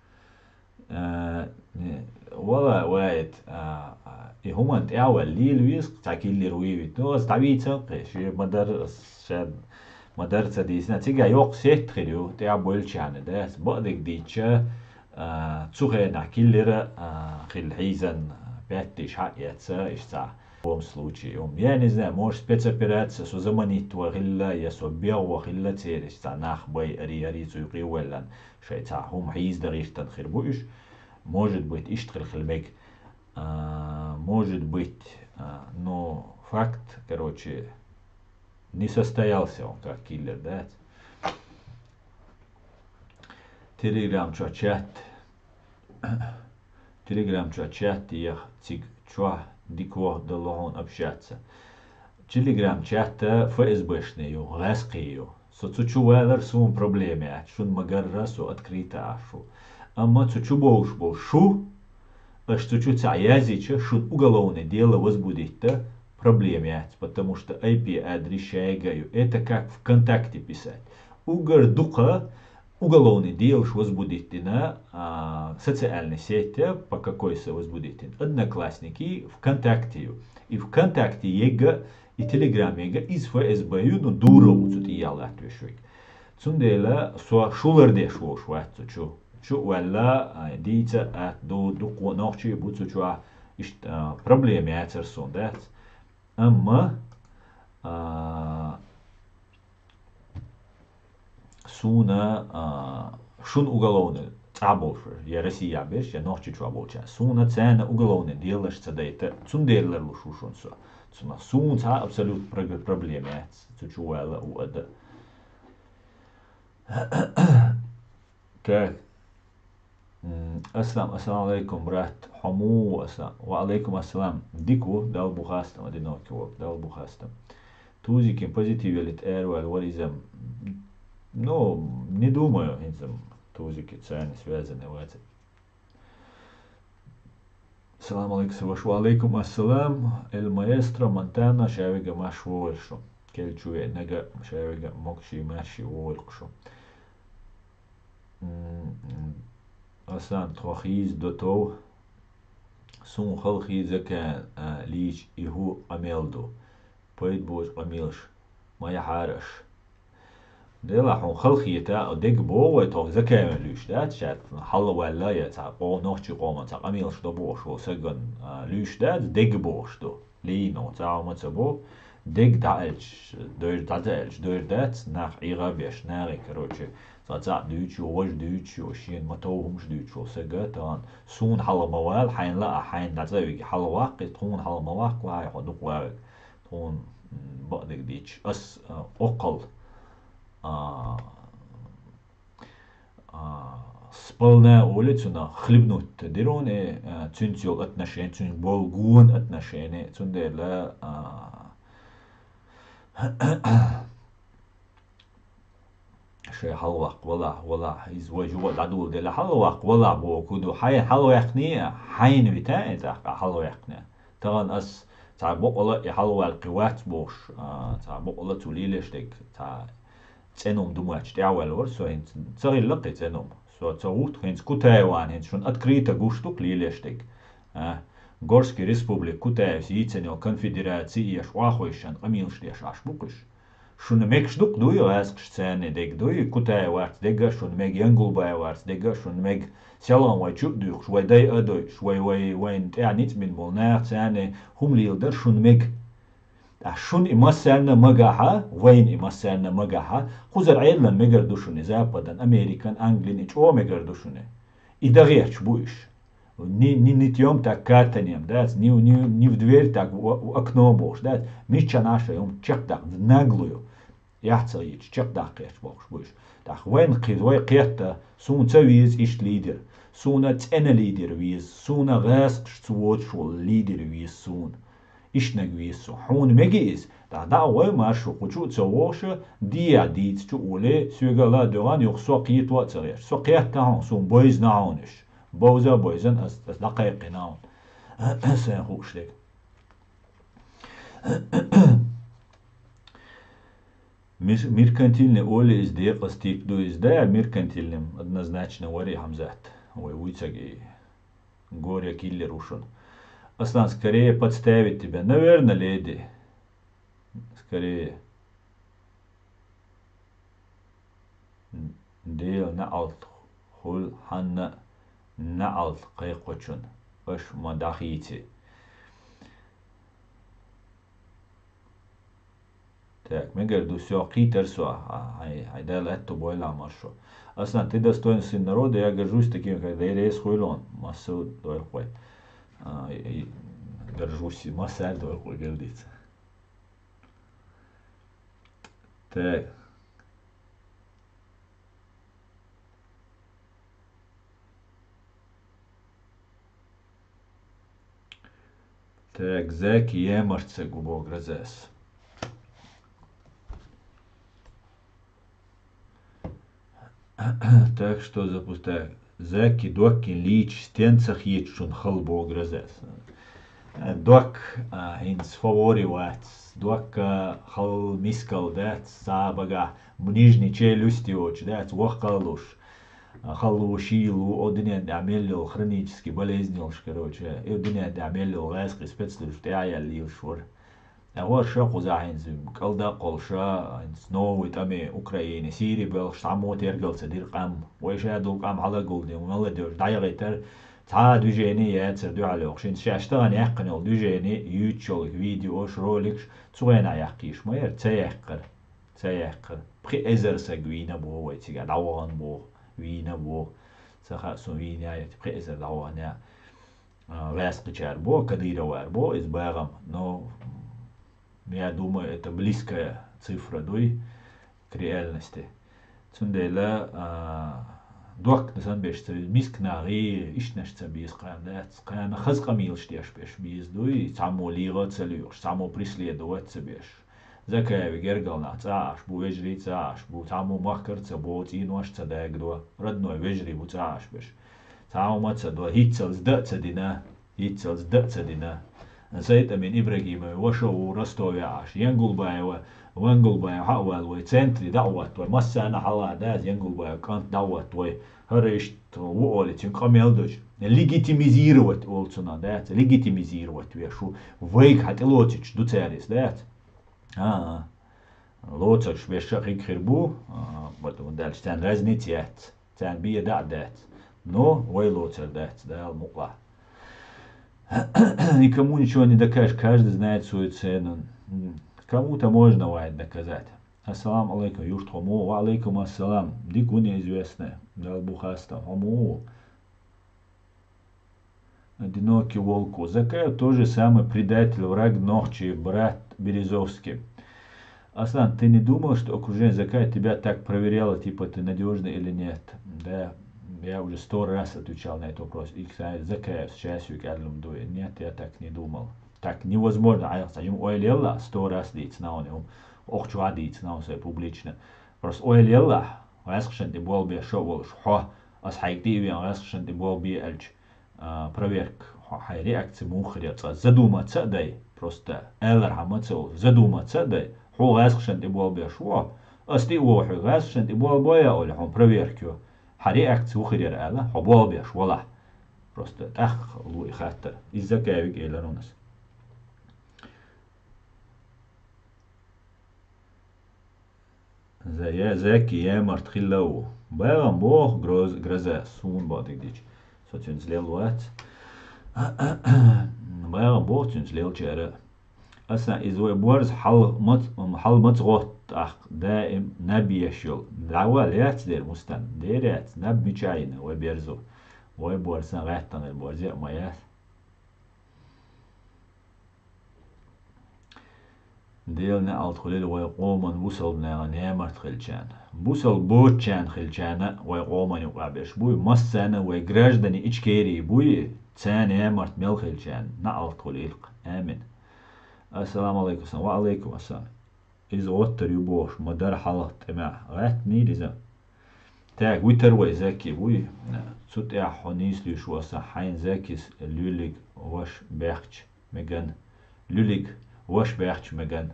ولا وايد هم انت اول لي لويس تاكل لي رويت نو استعبيت شي مدرسة دي سنة تيجا يوق سيت خيرو تيا بولشان ده بعدك ديتشا تسوخنا كيلر خيل حيزن بيتش حقيتسا اشتا в случае я не знаю может спецоперация со заманит وغلا я со бег وغلا تيرش تا нах бай ари цуйقيولن شيتا هم حيز دريشتن خيربوش может быть иштрил хилмек может быть но факт короче не состоялся он как киллер да телеграм чат я тик чё дикво долон общаться телеграм чата фсбшнею раскию соцучувалер сум проблеме шун магаррасу открыто ашу أما تشوبوش шо что цаязи шун уголовное дело возбудить-то проблеме, потому что IP-адрес шайгаю, это как ВКонтакте писать. Угар духа уголовное дело возбудить на социальной сети, по какой се возбудить. Одноклассники ВКонтакте. И ВКонтакте ега и Телеграм ега из ФСБ, ну дурову тут и я латвишвик. Цундела шулерде шватцу чу. شو ولا ديتا دو نوعشي بوتسو شو إيش проблем يعترسون ده أما سونا شون уголовный تعبوشر يا Россия беш я ночи чуаболча суна цена уголовный делаешь цадейта цундерлер лушушун со суна сун ца абсолют проблем яц чуала уада так السلام عليكم برات حمو وعليكم السلام ديكو دال بوخاستم одинокого дал бухастам тузики позитивилит эрвал варизм ну не думаю этим тузики цены связаны в этом السلام عليكم وعليكم السلام المايستро Монтана шавига машвольшо келчуе нега шавига мокши маши волкшо أصلا تخيز دوتو سون خلقي زكا ليش إهو أميلدو بيد بوش أميلش ما يحارش ديلا حون خلقي تا ديك بو ويتوخ زكا ملوش دات شات حل ولا يتا قو نوشي قوما تا أميلش دو بوش وسجن لوش دات ديك بوش دو لينو تا متبو ديك دالش دور دات ناخ إيغا بيش ناري كروتشي صار دوتشو وش دوتشو شين متوهمش دوتشو سجتان سون حلا موال حين لا حين دعوي حلا واقع تون حلا مواقع وهاي حدوق واقع تون بعدك ديتش أس أقل спалная улицуна хлебнуть дыроне цунтил отношения цун болгун отношения цундерла شيء حلوق ولا يزوج ودعدول ده حلوق ولا بو كدو حي حلوقني حين بتاعي تاع حلوقني طبعا اس تاع بقول يحلو القوات بوش تاع بقول توليلش ديك تاع تنوم دمواتش تعول ورسو انت صغي لقي تنوم سو تصوت هنس كوتايوان هنس شون اتكريتا غوشتوك ليلش ديك Горский республик кутаевс яйценел конфедерации еш уахойшан амилштеш ашбукыш. Шуны мек штук дуй ласкш цены дег дуй кутая варц дега шуны мек янгулбая варц дега шуны мек селам вай чук дуй швай дай адой швай вайн тяниц мин волнах цены хумлил дар шуны мек شون إمسالنا مجاها وين إمسالنا مجاها خزر عيلنا مجردوشونه زابدن أمريكان أنجلين إيش أو مجردوشونه إذا غير شبويش ни нитьем так катанием, да, ни в дверь так в окно бош, да, мича наша им чек так в наглую, яхцаич чек так кеш бош буш, так вен кидвой кета сунца виз иш лидер, суна цена лидер виз, суна гас штвот шул лидер виз сун. إشنا جويسو حون مجيز دا وين ماشو قشو تسووش ديا ديت تقولي سوغلا دوغان يخسو قيت واتسغير سو قيت تاهون سون بويز ناونش بوزا بويزن أس دقيق ناون سين خوش لك Меркантильный оли из дек стик до изда меркантильным однозначно вари хамзат. Ой, уйцаги горе киллер ушон. Аслан, скорее подставить тебя. Наверное, леди. Скорее. Дейл на алт. Хул ханна на алт. Кайкочун. Аш мадахити. Так, мы говорим, все, китерсо. Ай, да, лето бойла машу. Аслан, ты достоин сын народа, я горжусь таким, как Дейрейс Хуйлон. Массу дойхой. Горжусь, масаль дойхой гордится. Так. Так, зеки емарце губо грозес. Так что запускай. Зеки докин лич стенцах ечун халбо грозес. Док инс фавори вац. Док хал мискал дат сабага нижней челюсти оч дат вахкалуш. Халушилу однен амелил хронический болезнь, короче. И однен амелил ласки спецслужб тяя лилшвор. هو شاقو زاهنز قلدا قلشا سنو تامي اوكرايني سيري بل شامو تيرجل سدير قام ويشا دول قام على قولدي ومالا دور دايغيتر تا دوجيني ياتر دو على وخشين شاشتغن يحقن دوجيني يوتشول فيديو اش روليكش تسوينا يحقيش ما ير تيحقر بخي ازر ساقوينا بو ويتيغا داوان بو وينا بو سخا سوينا يت بخي ازر داوانا لاسقچار بو كديرا وار بو избагам но я думаю, это близкая цифра дуй к реальности. Цундейла дуак на санбешца миск нари ишнашца биз қанда қана хазқа милштеш беш биз дуй само лига целюш само преследовать беш. Закаеви гергална цааш бу вежри цааш бу само махкарца бу тинуашца дагдо родной вежри бу цааш беш. Само маца до хитцел сдаться дина زيت من إبراهيم وشو رستوي عاش ينقل باي حوال ويتنتري دعوت ومسانا حلا داز ينقل باي كانت دعوت وهرشت وقولت ينقام يلدوش ليجيتيميزيروت أولتنا دات ليجيتيميزيروت ويشو ويك حتى لوتش دو تاريس دات لوتش بيشاقي خربو بدون دالش تان رزنيتيات تان بيه دات но ويلوتر دات دا المقلع Никому ничего не докажешь, каждый знает свою цену. Кому-то можно вайт доказать. Ассалам алейкум, юшт хому, ва алейкум ассалам. Дику неизвестное, далбухаста, хому. Одинокий волку. Закаев тоже самый предатель, враг ночи, брат Березовский. Аслан, ты не думал, что окружение Закая тебя так проверяло, типа ты надежный или нет? Да. Я уже 100 раз отвечал на этот вопрос. И, кстати, Закаев с частью карлом дует. Нет, я так не думал. Так невозможно. А я, кстати, ойлелла 100 раз дить на он. Охчуа дить на он публично. Просто ойлелла. Раскшен ты был бы шоу шо. Асхайктиви, раскшен ты был бы эльч. Проверка. Хай реакции мухрятся. Задуматься дай. Просто эллар хамацел. Задуматься дай. Хо раскшен ты был бы шо. Асти оху. Раскшен ты был бы я оль. Проверку. حريقك تسوخر يا رألا حبوب يا شولا Просто луи хата. Из-за кавик эларонас. Зеки емарт хиллау. Бэгам бог грозе сун бадик дич. Сотюнс лел ват. Бэгам бог тюнс лел чера. أصلا إذا بورز حل متغط دائم نبي يشيل دعوة ليات دير مستن ديرات نب مشاين وبيرزو وبورز غاتن البورز مايات ديلنا الخليل ويقومن بوصل بنا نعمت خلشان بوصل بوتشان خلشان ويقومن يقابش بوي مسانة ويجراجدني إشكيري بوي تسان نعمت مل خلشان نا الخليل آمين السلام عليكم وعليكم السلام إذا وتر يبوش مدار حلقة مع غات نيرزا تاج وتر وزاكي بوي صوت يا حنيس لي شو صحين زاكيس لوليك واش بيحكش مجان لوليك واش بيحكش مجان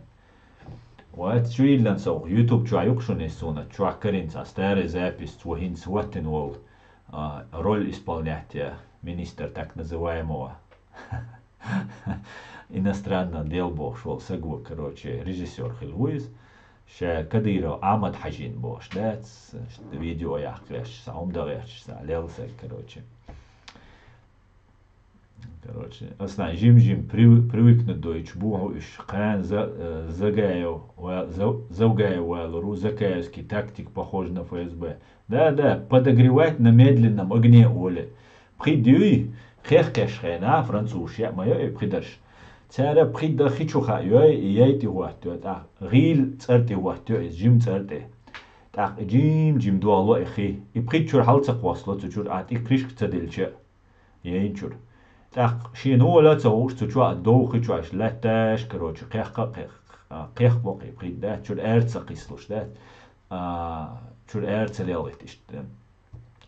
وات شوي لان سوق يوتيوب شو عيوكشون السونا شو كرين ستار زابيس توهين سواتن وول роль исполнять министр так называемого иностранно дел бог шел сагу, короче, режиссер Хилвуиз, ша кадиро Амад Хажин бош, да, видео я креш, саум дареш, лелся, короче, основа жим привыкнуть до ичбугу иш кан загаю валру закаевский тактик похож на ФСБ, да, подогревать на медленном огне оли, придюй хехкешхена француз я мое придаш ترى بخيت دخي شو يايتي واتو تا غيل ترتي واتو جيم ترتي تا جيم دو الله اخي يبخيت شو حال تقواصلو تشور اتي كريشك تدلش ينشور تا شين هو لا تسوش تشوا دو خي شو لا تاش كروش قيخ بقي بخيت ده شو ارت سقيسلوش ده شو ارت ليلتش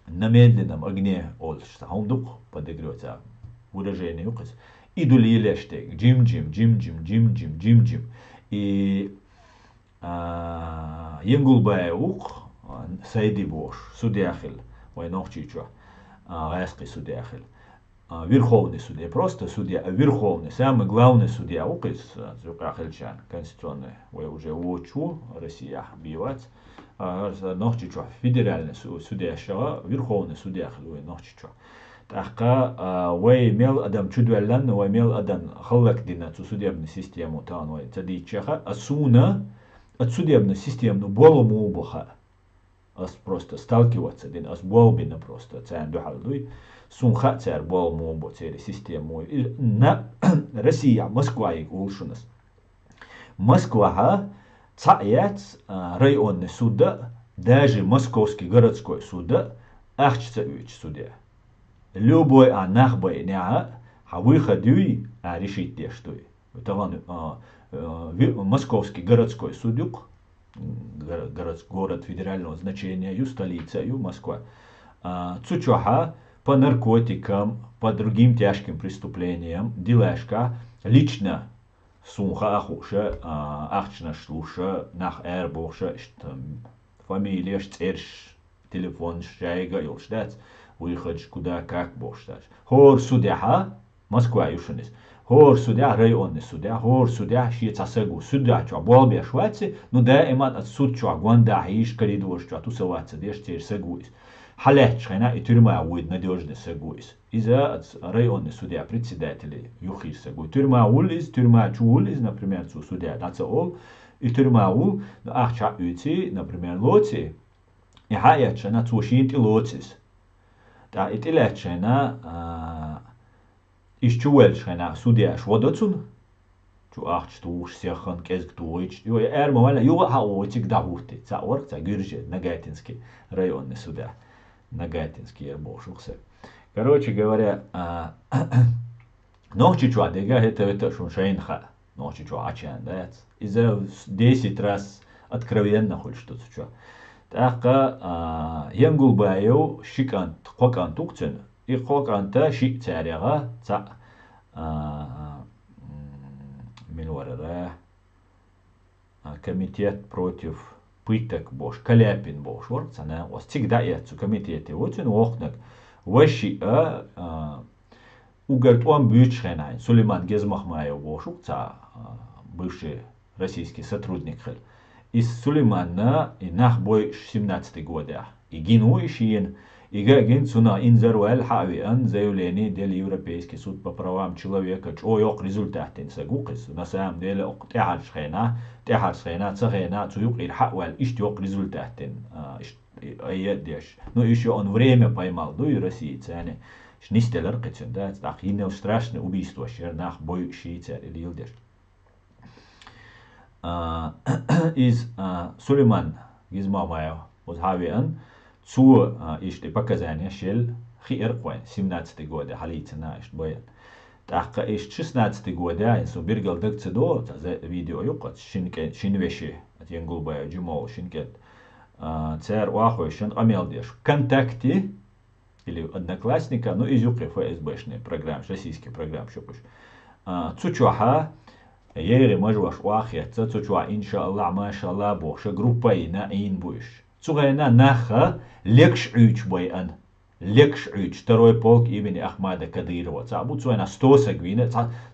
намедленном огне олш هم دوق подогревать выражение юкас иду ли лештег джим и янгулбай ук сайди бош судьяхил ой нохчичо гайски судьяхил верховный судья просто судья верховный самый главный судья укис зукахилчан конституционный ой уже учу Россия бивать нохчичо федеральный судья шага верховный судья хил ой нохчичо تحقا ويميل أدم تدولن ويميل أدم خلق دينا تسوديابن سيستيمو تان وي تديتشخا أسونا отсудебный системну болому убоха ас просто сталкиваться дин ас болбина просто цен духалдуй сунха цер болому убо цери систему на Россия Москва и улшунас Москва цаят районный суда даже Московский городской суда ахчца уч судья любой нахбой неа выходюй решить те что Московский городской судюк город федерального значения ю столица ю Москва цучоха по наркотикам по другим тяжким преступлениям делашка лично сунха ахуша ахчна шлуша нах эрбоша фамилия церш телефон шайга юлштац выходишь куда как бошташ хор судья Москва юшунис хор судья районный судья хор судья шиец асагу судья чё болбе шваце ну да эмат от суд чё гванда хиш коридор чё тусоваться деш теперь сагуис халет шхена и тюрьма будет надежный сагуис из-за районный судья председателей юхиш сагу тюрьма улиз тюрьма чулиз например судья таца ол и тюрьма ул ахча уйти например лоти и хаяча на цушинти лотис და იტილეჩენა ის ჩუელჩენა სუდია შვოდოცუნ ჩუ ახჩ დუშ სიხან კეზგ დუიჩ იო ერ მომალა იო ჰაუჩიგ დაჰურტი ცა ორცა გირჟე нагатинский районный суда нагатинский ербошуксе короче говоря ночи чуа дега это шун шейнха ночи чуа ачан да из-за 10 раз откровенно хоть что-то чуа تاقا ينقل بايو شيكان قوكان توكتن и قوكان تا شي تاريغا تا من ورا комитет против пыток бош каляпин бош ворцана вас всегда я цу комитете вот он охнак ващи угорт он бючхенайн. Сулейман Гезмахмаев бошукца, бывший российский сотрудник. Из Сулеймана и нах бой 17 года. И гинующий и гагин цуна инзаруэль хавиан заявление del Европейский суд по правам человека. Ой, ок результатин сагукис. На самом деле ок техаршхена цахена цуюк ирхауэль иштёк результатин. Ну еще он время поймал, ну и России цены. Шнистелер кицен, да, так инел страшное убийство, нах бой шиица или илдеш. Из Сулейман Гизмамаев Узхавиан цу ишти показания шел хиерквайн 17 года халицена ишт боян. Так ишт 16 года инсу биргал дакцедо за видео юкат шинвеши от янгулбая джумол шинкет цер уахой шин амелдеш ВКонтакте или одноклассника, ну из юкры ФСБшные программы, российские программы, что пусть. Цучуаха Ейре мажваш уахьется, цучуа иншаллах, машаллах, боша группа ина ин будешь. Цугайна наха лекш уч бойан. Лекш уч, второй полк имени Ахмада Кадырова. Цабу цугайна стосак вина,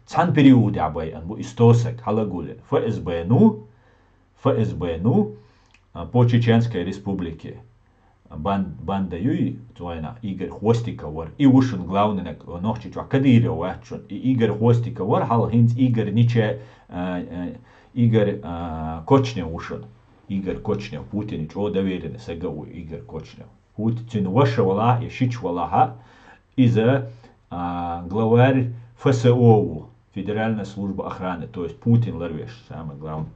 цан период бойан, бу истосак, халагулин. ФСБ, по Чеченской республике. Банда юй, цугайна Игорь Хвостиковар, и ушен главный нохчи чуа Кадырова, и Игорь Хвостиковар, хал хинц Игорь Ниче, Игорь Кочнев ушен. Игорь Кочнев, Путин, чего доверенный сагау Игорь Кочнев. Путин вашевала и шичвалаха из-за главарь ФСО, Федеральная служба охраны, то есть Путин ларвеш, самый главный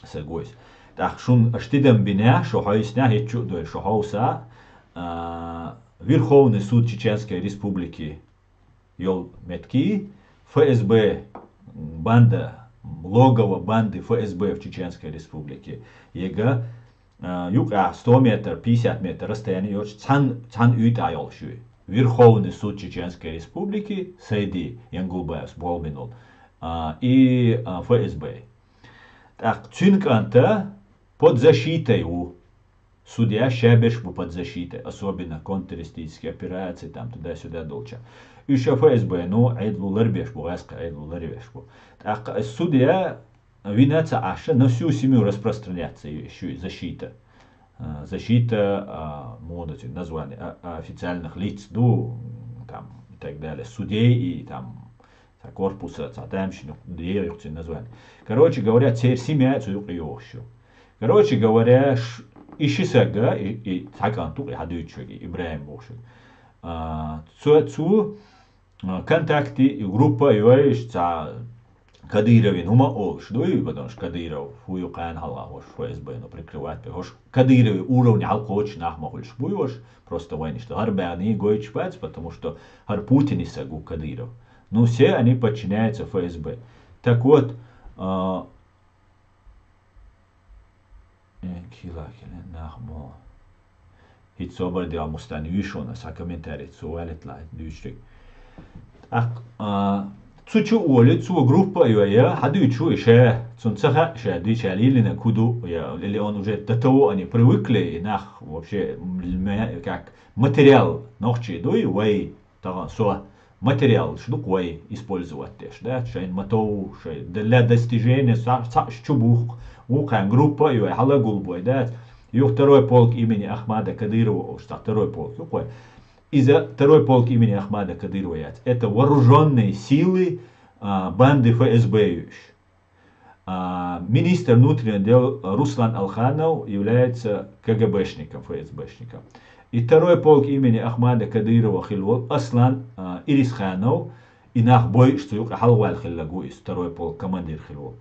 сагойс. Так шун аштидам биня, что хайсня хечу дой, что хауса Верховный суд Чеченской Республики Йол Метки, ФСБ, банда, логово банды ФСБ в Чеченской Республике. Ега юга 100 метров, 50 метров расстояние йоч цан уйта йолшуй. Верховный суд Чеченской Республики, Сейди Янгулбаев Болбинул, и ФСБ. Так, цинканта под защитой у судья Шебеш под защитой, особенно контртеррористические операции, там туда-сюда долча. Еще ФСБ, ну, айдлу ларбеш бу, аска айдлу ларбеш бу. Так, судья винается аша на всю семью распространяться еще и защита. Защита, модути, название официальных лиц, ну, там, и так далее, судей и там, корпуса, цатамщину, деревьев, название. Короче говоря, теперь семья цуюк. Короче говоря, ишисага и такантук и хадуичуги, Ибраим Боши. Цу контакты и группа юаиш ца Кадыровин ума олш, дуй, потому что Кадыров хуюкан хала хош ФСБ, но прикрывать хош Кадыровый уровень алкоч нахмахульш буйош, просто войны, что харбяни гойч пац, потому что хар Путин исагу Кадыров. Ну все они подчиняются ФСБ. Так вот, Килакелен нахмо. Hit sober de mustan yishona sa комментарий цуалет ла дюшрик. Ак цучу оле цу группа я хадючу еще цунцаха ше дичалилина куду я или он уже до того они привыкли нах вообще как материал нохчи дуй вай та со материал штук вай использовать też, да, шайн матоу шай для достижения са чубух Ухан группа и халагул бой, да. И второй полк имени Ахмада Кадырова, что второй полк, из-за второй полк имени Ахмада Кадырова, это вооруженные силы банды ФСБ. Министр внутренних дел Руслан Алханов является КГБшником, ФСБшником. И второй полк имени Ахмада Кадырова Хилвол Аслан Ирисханов и нах бой, что юг Халваль Хиллагу, второй полк командир Хилвол.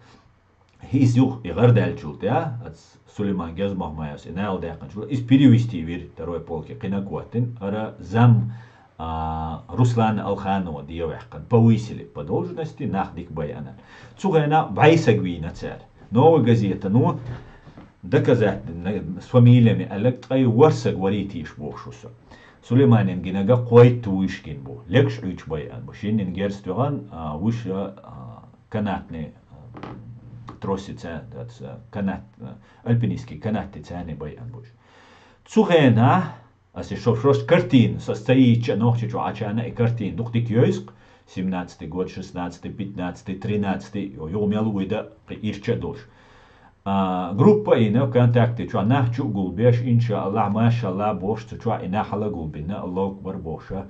Из юг и Гардальчул, да, от Сулейман Гезмахмаевс и Найл Дяканчул, из перевести вир второй полки Кинакуатин, ара зам Руслана Алханова диевахкан повысили по должности нахдик баяна. Цугайна байсагвина царь. Новая газета, ну, доказать с фамилиями, аллакай варса говорит иш бошуса. Сулейманин гинага кой туишкин бу, лекш уч баян бу, шинин герствиган выше канатный тросица, канат, альпинистский канат тяне баян буш. Цугайна Asi šos kартин состоит, ногти, что ачана и картин. Дух ты кьёйск, 17 год, 16, 15, 13, йомел уйда ирча дош. Группа ина в контакте, что нахчу гулбеш, иншаллах, машаллах, бош, что ина хала гулбина, Аллах акбар боша,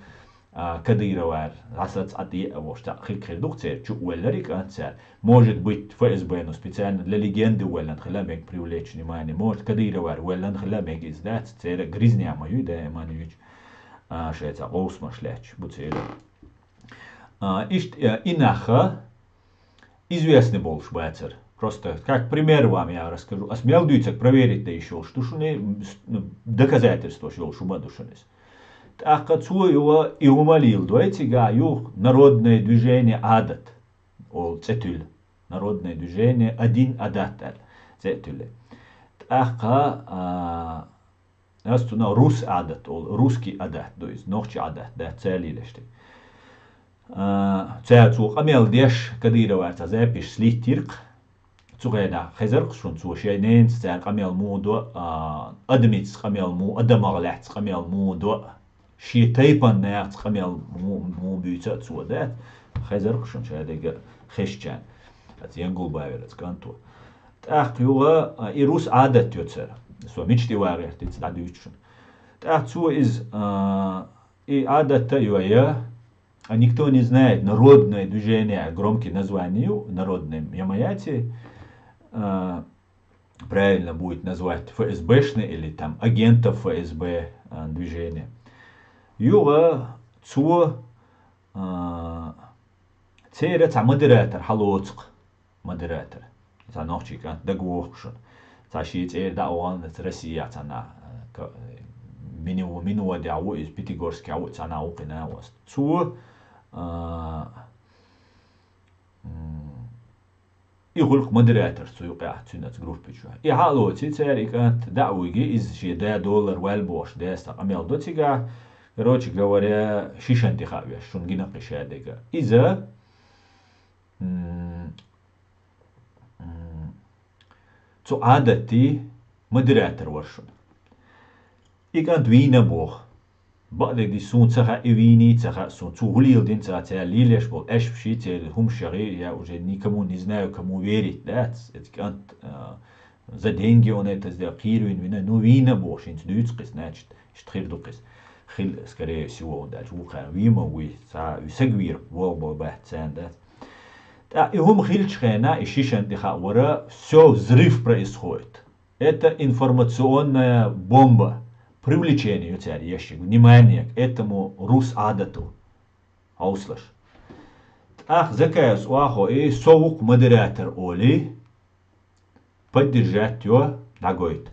кадыровар, асац ати бош, так хикхир дух цер, что уэлларик анцер. Может быть ФСБ, но специально для легенды уэллан хламек привлечь внимание, может кадыровар уэллан хламек издать, цер гризня мою, да, Эманович, шеца, осма шляч, буцер. Инаха известный был швейцар. Просто как пример вам я расскажу. А смелдуется проверить-то еще, что доказательство, что шумадушенес. Так отцу его и умолил, давайте гаю народное движение адат. Ол цетюль. Народное движение один адат. Цетюль. Так астуна рус адат, ол русский адат, то есть ногчи адат, да, целилешти. Цецу амел деш кадыроварца запиш слитирк. Цугайда хезерк шун цу шейнен цер камел мудо адмиц камел му адамаглац камел мудо ши тайпан нац камел му бюца цу да хезерк шун шейдега хешчан ат янгул баверц канту так юга ирус адат юцер со мичти варерт ц адючун так цу из и адат юя. А никто не знает народное движение, громкие названия народной ямаяти, правильно будет назвать ФСБшный или там агентов ФСБ движение. Юга цу церец модератор, халоцк модератор. За ночика дагуохшун. Цаши цер да он Россия цана минуа дяу из Пятигорска ау цана укина was. Цу يقولك مودراتور سوق عتونات جروب بيجوا يحالو تيتاري كانت دعويجي إز شي $1 والبوش ده استقامل دوتيجا روتش جواري شيش انتخابي شون جينا قشاديجا إذا تو عادتي مودراتور ورشون إيكانت وينا بوخ بعد دي سون تسخا إيويني تسخا سون توليل دين تسخا تسخا ليلش بول أش بشي تسخا هم شغي يا وجدني كمو نزناو كمو ويري داتس إتكانت زدينجي ونيت تزدي قيروين وينا نو وينا بوش انت دوتس قس ناتشت اشتخير دو قس خيل اسكاري سيوو دات وقا ويما وي سا يساقوير بول بحت سان دات هم خيل شخينا إشيشان دي ورا سو زريف происходит. Это информационная бомба. Привлечение внимание к этому рус-адату. Ауслаш. Ах, заказ уахо и соук модератор Оли поддержать его дагоит.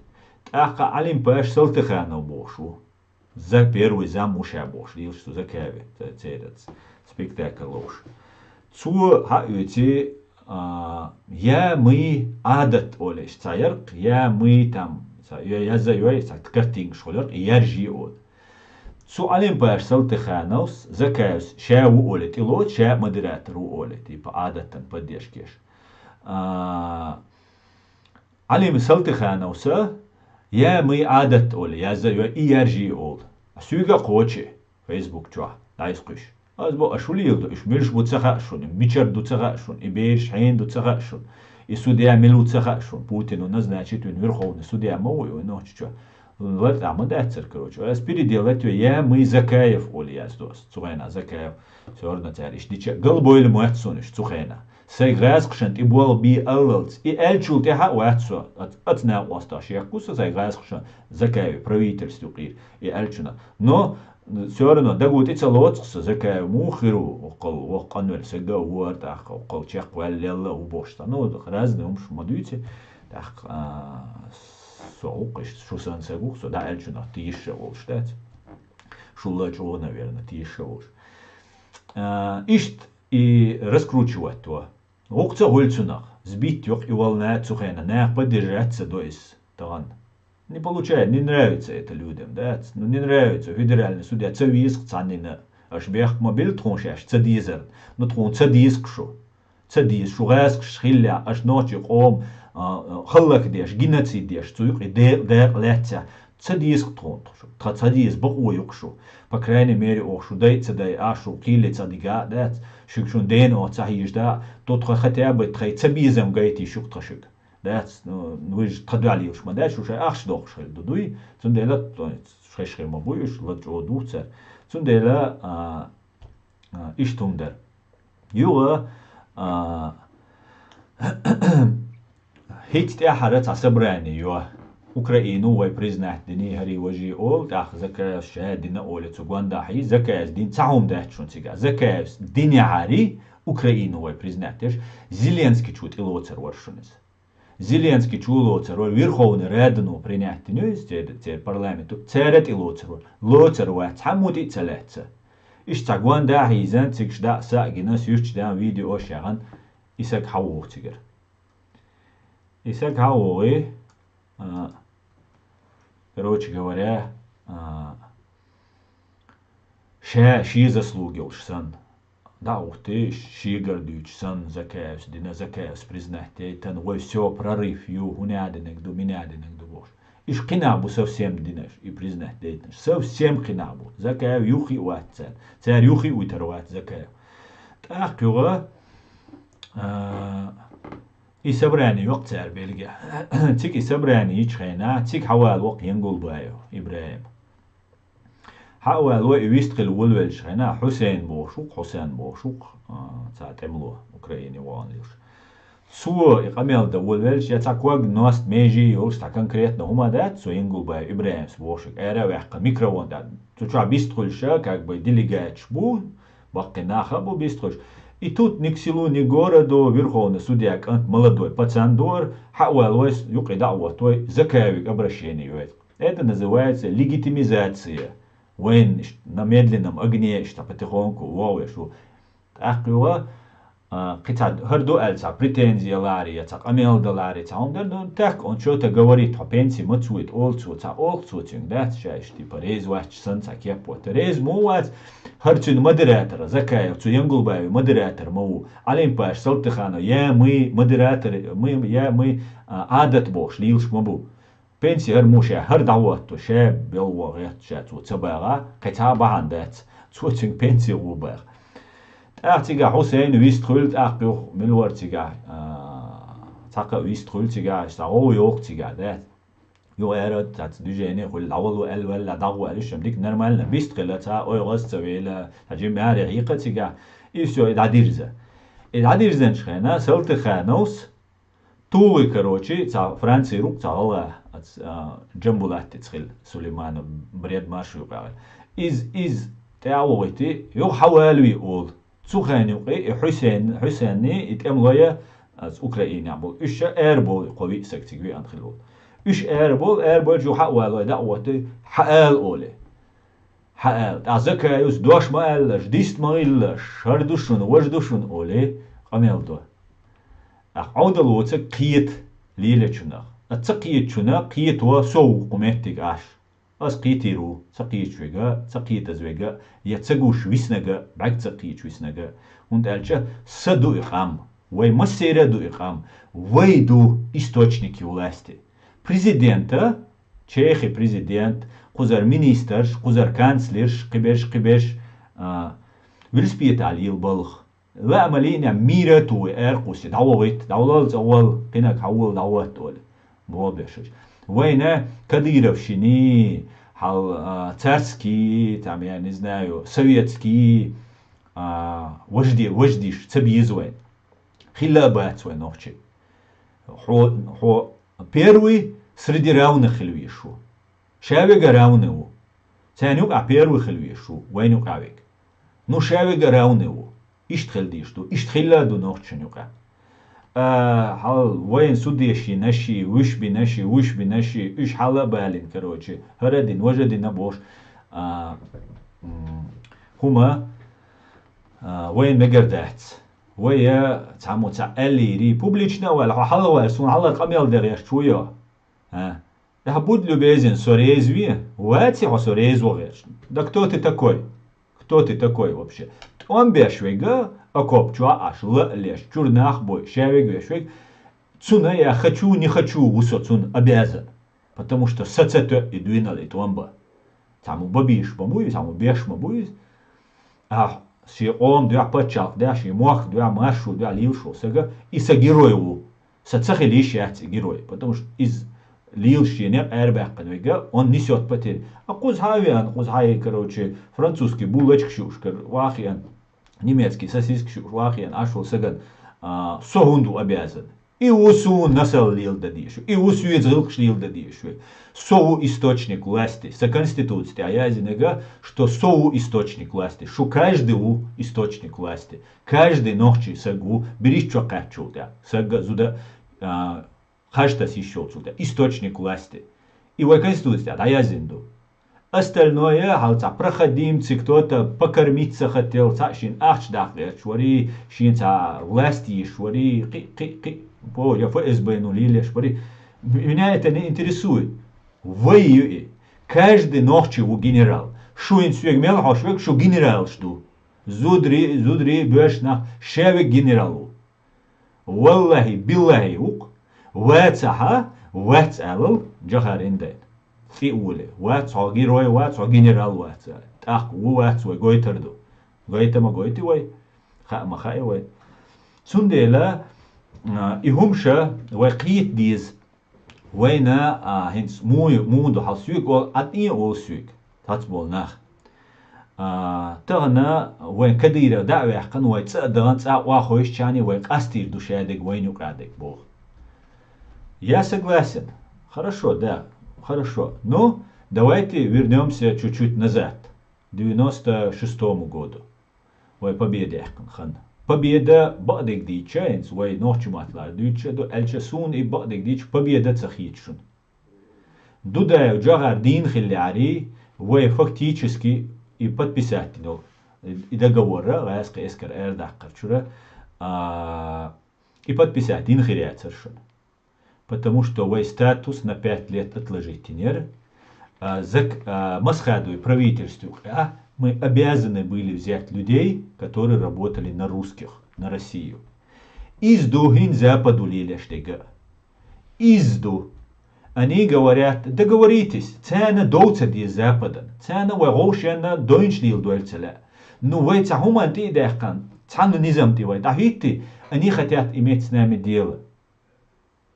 Ах, алим паш салтыханов бошу. За первый замуша бош. Лил что закави. Церец. Спектакль ложь. Цу хаюти я мы адат Олеш. Цаярк я мы там. Я за картинг шолер яржи от. Суалим паш салтыханос закаус шау олет илот ша модератору олет типа адатан поддержкиш. Алим салтыханоса я мы адат оле я за яржи ол. Сюга коче Facebook чва дайскуш. Азбо ашулил до ишмирш буцаха шун мичар дуцаха шун ибеш хайн дуцаха шун. И судья милуцаха шун Путину назначит верховный судья мою ночь что вот там дацер короче а переделать я мы закаев олияс дос цугайна закаев сёрна цариш диче голбойл муатсуниш цугайна сайграс кшант и бол би аллс и элчул те ха уатсо атна осташ якуса сайграс кшан закаев правительству и элчуна но все равно дагут и целоцс закаев мухиру окол оканвер сега уарт ах окол чек валлелла убошта ну разные умш модуйте так соук шусан сегух со да элчуна тише волштат шулачо наверное тише волш ишт и раскручивать то окца гольцунах сбить ёх и волна цухена нах поддержаться то есть таган не получает, не нравится это людям, да, ну не нравится, федеральный судья, цависк цанина, аж бех мобиль троншаш, цадизер, но трон цадиск шо, цадис, шугаск шхилля, аж ночи ом, халлак деш, геноцид деш, цуюк и дер летца, цадиск тонтшу, цадис бакуюкшу, по крайней мере, охшу дай ашу кили цадига, да, шукшун ден о цахиш, да, тот хотя бы трей цабизем гайти шукташик, да, ну ж тадали уж мадаш уж ахш дохшел, дудуй, цундела, шешхер мабуюш, лач одуцер, цундела иштундер. Юга هيت تأحرت عصبراني يو أوكرانيا وي بريزنات ديني هري وجي أول تأخ زكاة الشهاد دينا أول تسوغوان داحي زكاة دين تعهم داحت شون تيجا زكاة ديني عاري أوكرانيا وي بريزناتش زيلينسكي تشوت إلوتر ورشونس زيلينسكي تشولوتر ويرخون رادنو بريناتينوز تير برلامنتو تيرت إلوتر لوتر وات حمودي تلاتة إيش تاغوان داحي زان تيكش دا ساقيناس يوش دان فيديو أوشيغان إساق حووه تيجر Исак Хауи, короче говоря, ши заслугил сан. Да, ух ты, ши гордюч сан закаевс, дина закаевс признать, тан ой все прорыв ю, уняденек ду, миняденек ду бош. Иш кинабу совсем динаш и признать дейтнаш, совсем кинабу. Закаев юхи уатцен, царь юхи уйтеруат закаев. Так, юга, и собрание وقت صار بيلقى تيك собрание يشخينا تيك حوال وق ينقول بايو إبراهيم حوال ويستقل ولول شخينا حسين بوشوق تعتملوه أوكراني وانليش سو يقامل ده ولولش يتاكوغ ناست ميجي يولش تا конкретно هما دات سو ينقول بايو إبراهيم بوشوق إيرا ويحقا ميكروفون دات تشوع بيستقل شا как бы делегат шбу باقي нахабу بيستقلش. И тут ни к селу, ни к городу верховный судья, молодой пацандор, хауэлвойс, юки дауатой, закаевик обращение. Это называется легитимизация. Войн на медленном огне, что потихоньку, вовешу. Так его, китад, харду эльца, претензия лария, так амелда лария, он так, он что-то говорит, о пенсии мацует, олцу, да, сейчас, типа, рейз вач, санца, кепот, рейз мувать, هرچن مدراتر زكاة تو ينقل باي مدراتر مو عليم باش سلطخانو يا مي مدراتر يا مي عادت بوش ليلش مبو بنسي هر موشا هر دعواتو شاب بيلوغيت شاتو تباغا قتابا عندات توتشن بنسي غوباغ تاعتيغا حسين ويستخلت اقبيو ملور تيغا تاقا ويستخلت تيغا اشتاغو يوق تيغا دات يو ارد تات ديجيني خل اول وال ولا دغوا ليش مديك نورمال بيستقلتا او غست ويلا تجي ماري حقيقتيغا يسو داديرزا العديرزن شخنا سلت خانوس توي كروچي تا فرنسي روك تا الله جنبولات تخيل سليمان بريد ماشو قال از تاويتي يو حوالي اول تسخانيقي حسيني اتمغيا از اوكرانيا بو ايش ايربول قوي سكتيغي انخلو إيش إيربول جو حقوال دعوته حقال أولي حقال أزكى يوس دوش ما إلش ديست ما إلش هردوشون وجدوشون أولي قميل دو عود الوتس قيت ليلة شنا التقيت شنا قيت وسو قمتك عش أس قيتيرو تقيت شويجا تقيت أزويجا يتسقوش ويسنجا بعد تقيت ويسنجا und эльча саду إقام وي مسيرة إقام وي دو источники власти президента, чехи президент, кузар министр, кузар канцлер, قبش вилспиет алил балх. لا مالينا ميرتو ارقوس دعوت دولال اول قناك حول دعوت دول بوبشش وين كديرов شني حال царский там я не знаю советский وجديش تبيزوين خلابات وين نوچي хо первый среди равных хлвишу. Шавега равневу. Цянюк а первый хлвишу. Войнюк авик. Ну шавега равневу. Ишт хлдишту. Ишт хилладу нохченюка. Хал войн судеши наши, вишби наши, иш хала балин, короче. Харадин, вожадин набош. Хума войн мегардats. ويا تعمو تعالي بوبليشنا ولا حلوة سون حلا قميل دغيش شوية ها ده بود بيزن سوريزوي واتي هو سوريز وغيرش да кто ты такой вообще он бешвега окоп чуа аш леш чурнах бой шевег бешвег цуна я хочу не хочу высо цун обязан Потому что сацето и дуинали томба. Саму бабиш бамуи, саму беш мабуи. А си ом дуа пачал, да си мох, дуа машу, дуа лившу, сага и са героеву. Сацахи лишь герой, потому что из лилщине эрбэкканвега он несет потери. А кузхавиан, кузхай, короче, французский булочек шушкар, вахиан, немецкий сосиски шуш, вахиан, ашул саган, согунду обязан. И усу насал лил дадишу, и усу изгилкш лил дадишу. Соу источник власти, со конституции, а я зинега, что соу источник власти, что каждый источник власти, каждый ночи сагу, берись что качу, да, сага зуда, хаштас еще сюда, источник власти. И в конституции, а я зинду. Остальное, халца, проходимцы, кто-то покормиться хотел, шин ахчдахле, швари, шин власти, швари, по я ФСБ нулили, швари. Меня это не интересует. Вы каждый ночь у генерал. Шо инсуег мел хашвек, шо генерал что? Зудри беш на шевек генералу. Валлахи биллахи ук. Вацаха, вацалл джахаринден. في أولى واتس عاجي روي واتس عاجي جنرال واتس أخ واتس وجوي تردو جوي تما جوي تي خا ما خا وي سندلا يهمشة وقيت ديز وينا هنس مو دو حسوك أو أتني أو سوك تاتبول نخ تغنا وين كديرة دعوة حقن وين تصدقن تصع واخويش شاني وين قستير دو شادك وين يقعدك بوخ я согласен хорошо да Хорошо, но давайте вернемся чуть-чуть назад, к 96-му году. Вой победа хан. Победа бадек дичаинс, вой ночматлар дича до эльчасун и бадек дич победа цахичун. Дуда джагар дин хилляри, вой фактически и подписательно и договора, ласка эскер эрдахкар чура, и подписать дин хилляцершун. Потому что вой статус на 5 лет отложительный. Масхаду и правительству мы обязаны были взять людей, которые работали на русских, на Россию. Изду гин западу лилештега. Изду. Они говорят, договоритесь, цена доуца ди запада, цена вагошена дойншлил дуэльцеля. Ну вы цахуман ти дахкан, цану низам ти вай, дахити, они хотят иметь с нами дело.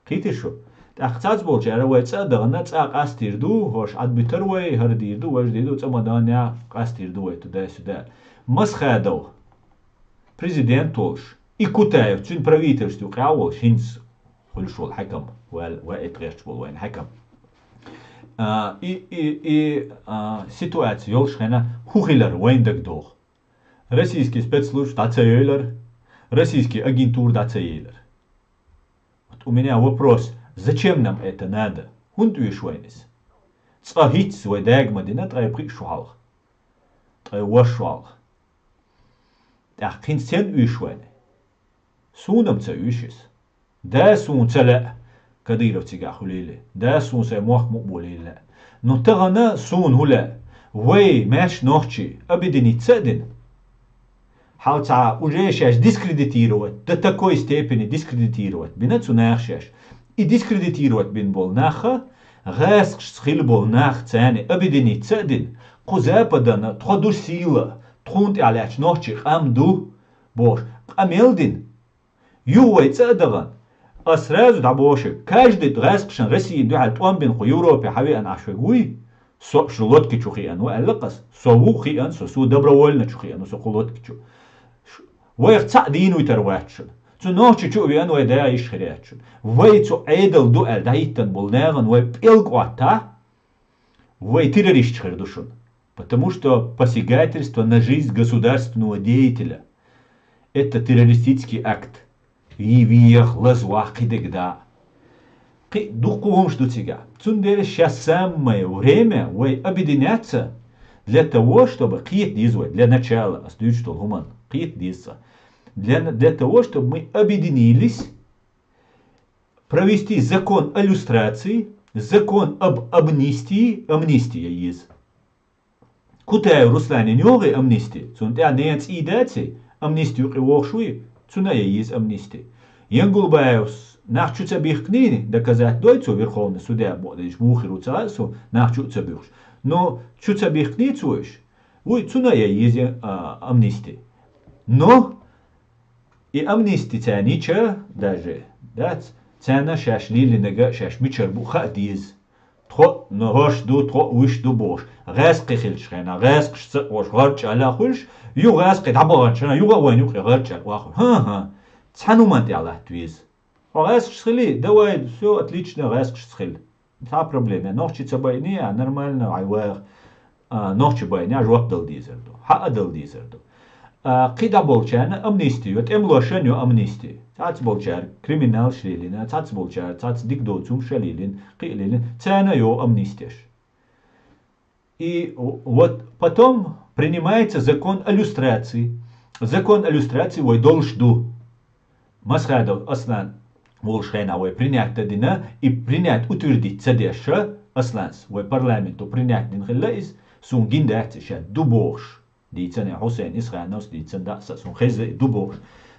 خيتشو تأخذت بولشة روي تصدقنا تأق أستيردو هوش عد بتروي هرديردو وجديدو تمدانيا أستيردو تدا سدا مسخادو президент толш и Кутаев цун правительству кавол шинц хулшол хакам وإتغيرش بول وين حكم и ситуация ёлшхена хухилер وين дагдох российский спецслужб дацейлер российский агентур дацейлер. У меня вопрос, зачем нам это надо? Хунтуишвайнис. Цахит свой дагмадина трай пришвал. Трай вошвал. Ах, кинсен уишвайне. Сунам ца уишис. Да сун цала кадиров тига хулиле. Да сун ца мох мукбулиле. Но тагана сун хула. Вей маш нохчи. Абидини цадин. Халца уже сейчас дискредитировать, до такой степени дискредитировать, бинацу нахшаш. И дискредитировать бин бол наха, гаск схил бол нах цане, обедини цадин, кузападана, тходу сила, тхунт аляч нохчих амду, бош, амелдин, ювай цадаган. А сразу да боши, каждый гаскшан России дуаль туамбин ху Европе хави ан ашвегуй, со шулотки чухиан, ва аллакас, сову хиан, сосу добровольно чухиан, со хулотки чу. ويقطع دينو يترواتشن تو نوچ چو بيان وي دا ايش خرياتشن وي تو ايدل دوال دايتن болнаган وي пилквата وي террорист хердушун потому что посягательство на жизнь государственного деятеля это террористический акт и виях лазвах идегда ки духовом что тига цундер сейчас самое время вой объединяться для того чтобы киет дизвой для начала остаются гуман киет диза для того, чтобы мы объединились, провести закон о люстрации, закон об амнистии, амнистия есть. Кутая в Руслане не амнистия, цунтя не идете, амнистию кривошуи, цуная есть амнистия. Янгулбаевс нахчуца бихкнини доказать дойцу Верховный судья бодыч мухиру цаасу нахчуца бихш. Но чуца бихкницуешь, уй цуна я ези амнистии. Но и амнистия тянича даже, да, цена шаш лили нега шаш мичер буха диз. Тхо ногош ду тхо уиш ду бош. Газ кихилшхена, газ кшца ош гарч аля хулш, ю газ китабанчана, ю гавань ю гарч алаху. Ха. Цанумант яла твиз. Газ кшхили, давай, все отлично, газ кшхили. Та проблема. Нохчи цабайни, нормально, айвар. Нохчи байни, ажвак дал дизерду. Ха дал дизерду. Қида болчана амнистию, эмлошеню амнистии. Цац болчар криминал шрилина, цац болчар, цац дикдоцум шалилин, қилилин, цана йо амнистиш. И вот потом принимается закон о люстрации. Закон о люстрации вой должду. Масхадов аслан волшхена вой принять тадина и принять утвердить цадеша асланс вой парламенту принять динхилла из сунгин датиша дубош. Дицане Хусейн Исханос дицан да сун хиз дубош.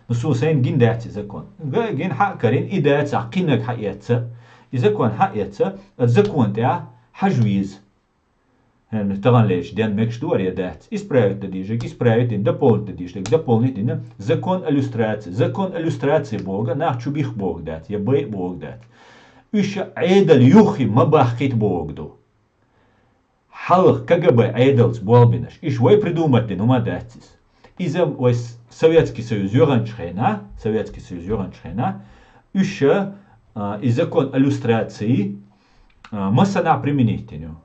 نسو سين جين دات إذا كون جين حق كرين إذا تعقينك حقيقته إذا كون حقيقته إذا كون تاع حجويز يعني طبعا ليش دين مكش دور يا دات إسبرايت ديجك إسبرايت إن دبولت ديجك دبولت إن إذا كون إلستراتي إذا كون إلستراتي بوجا نحشو بيخ بوج دات يبي بوج دات إيش عيدل يوخي ما بحكيت بوجدو حلق كجبا عيدلز بوالبينش إيش وي придумать نوما داتس إذا ويس Советский Союз Юранчхена, еще и закон иллюстрации масана применительно.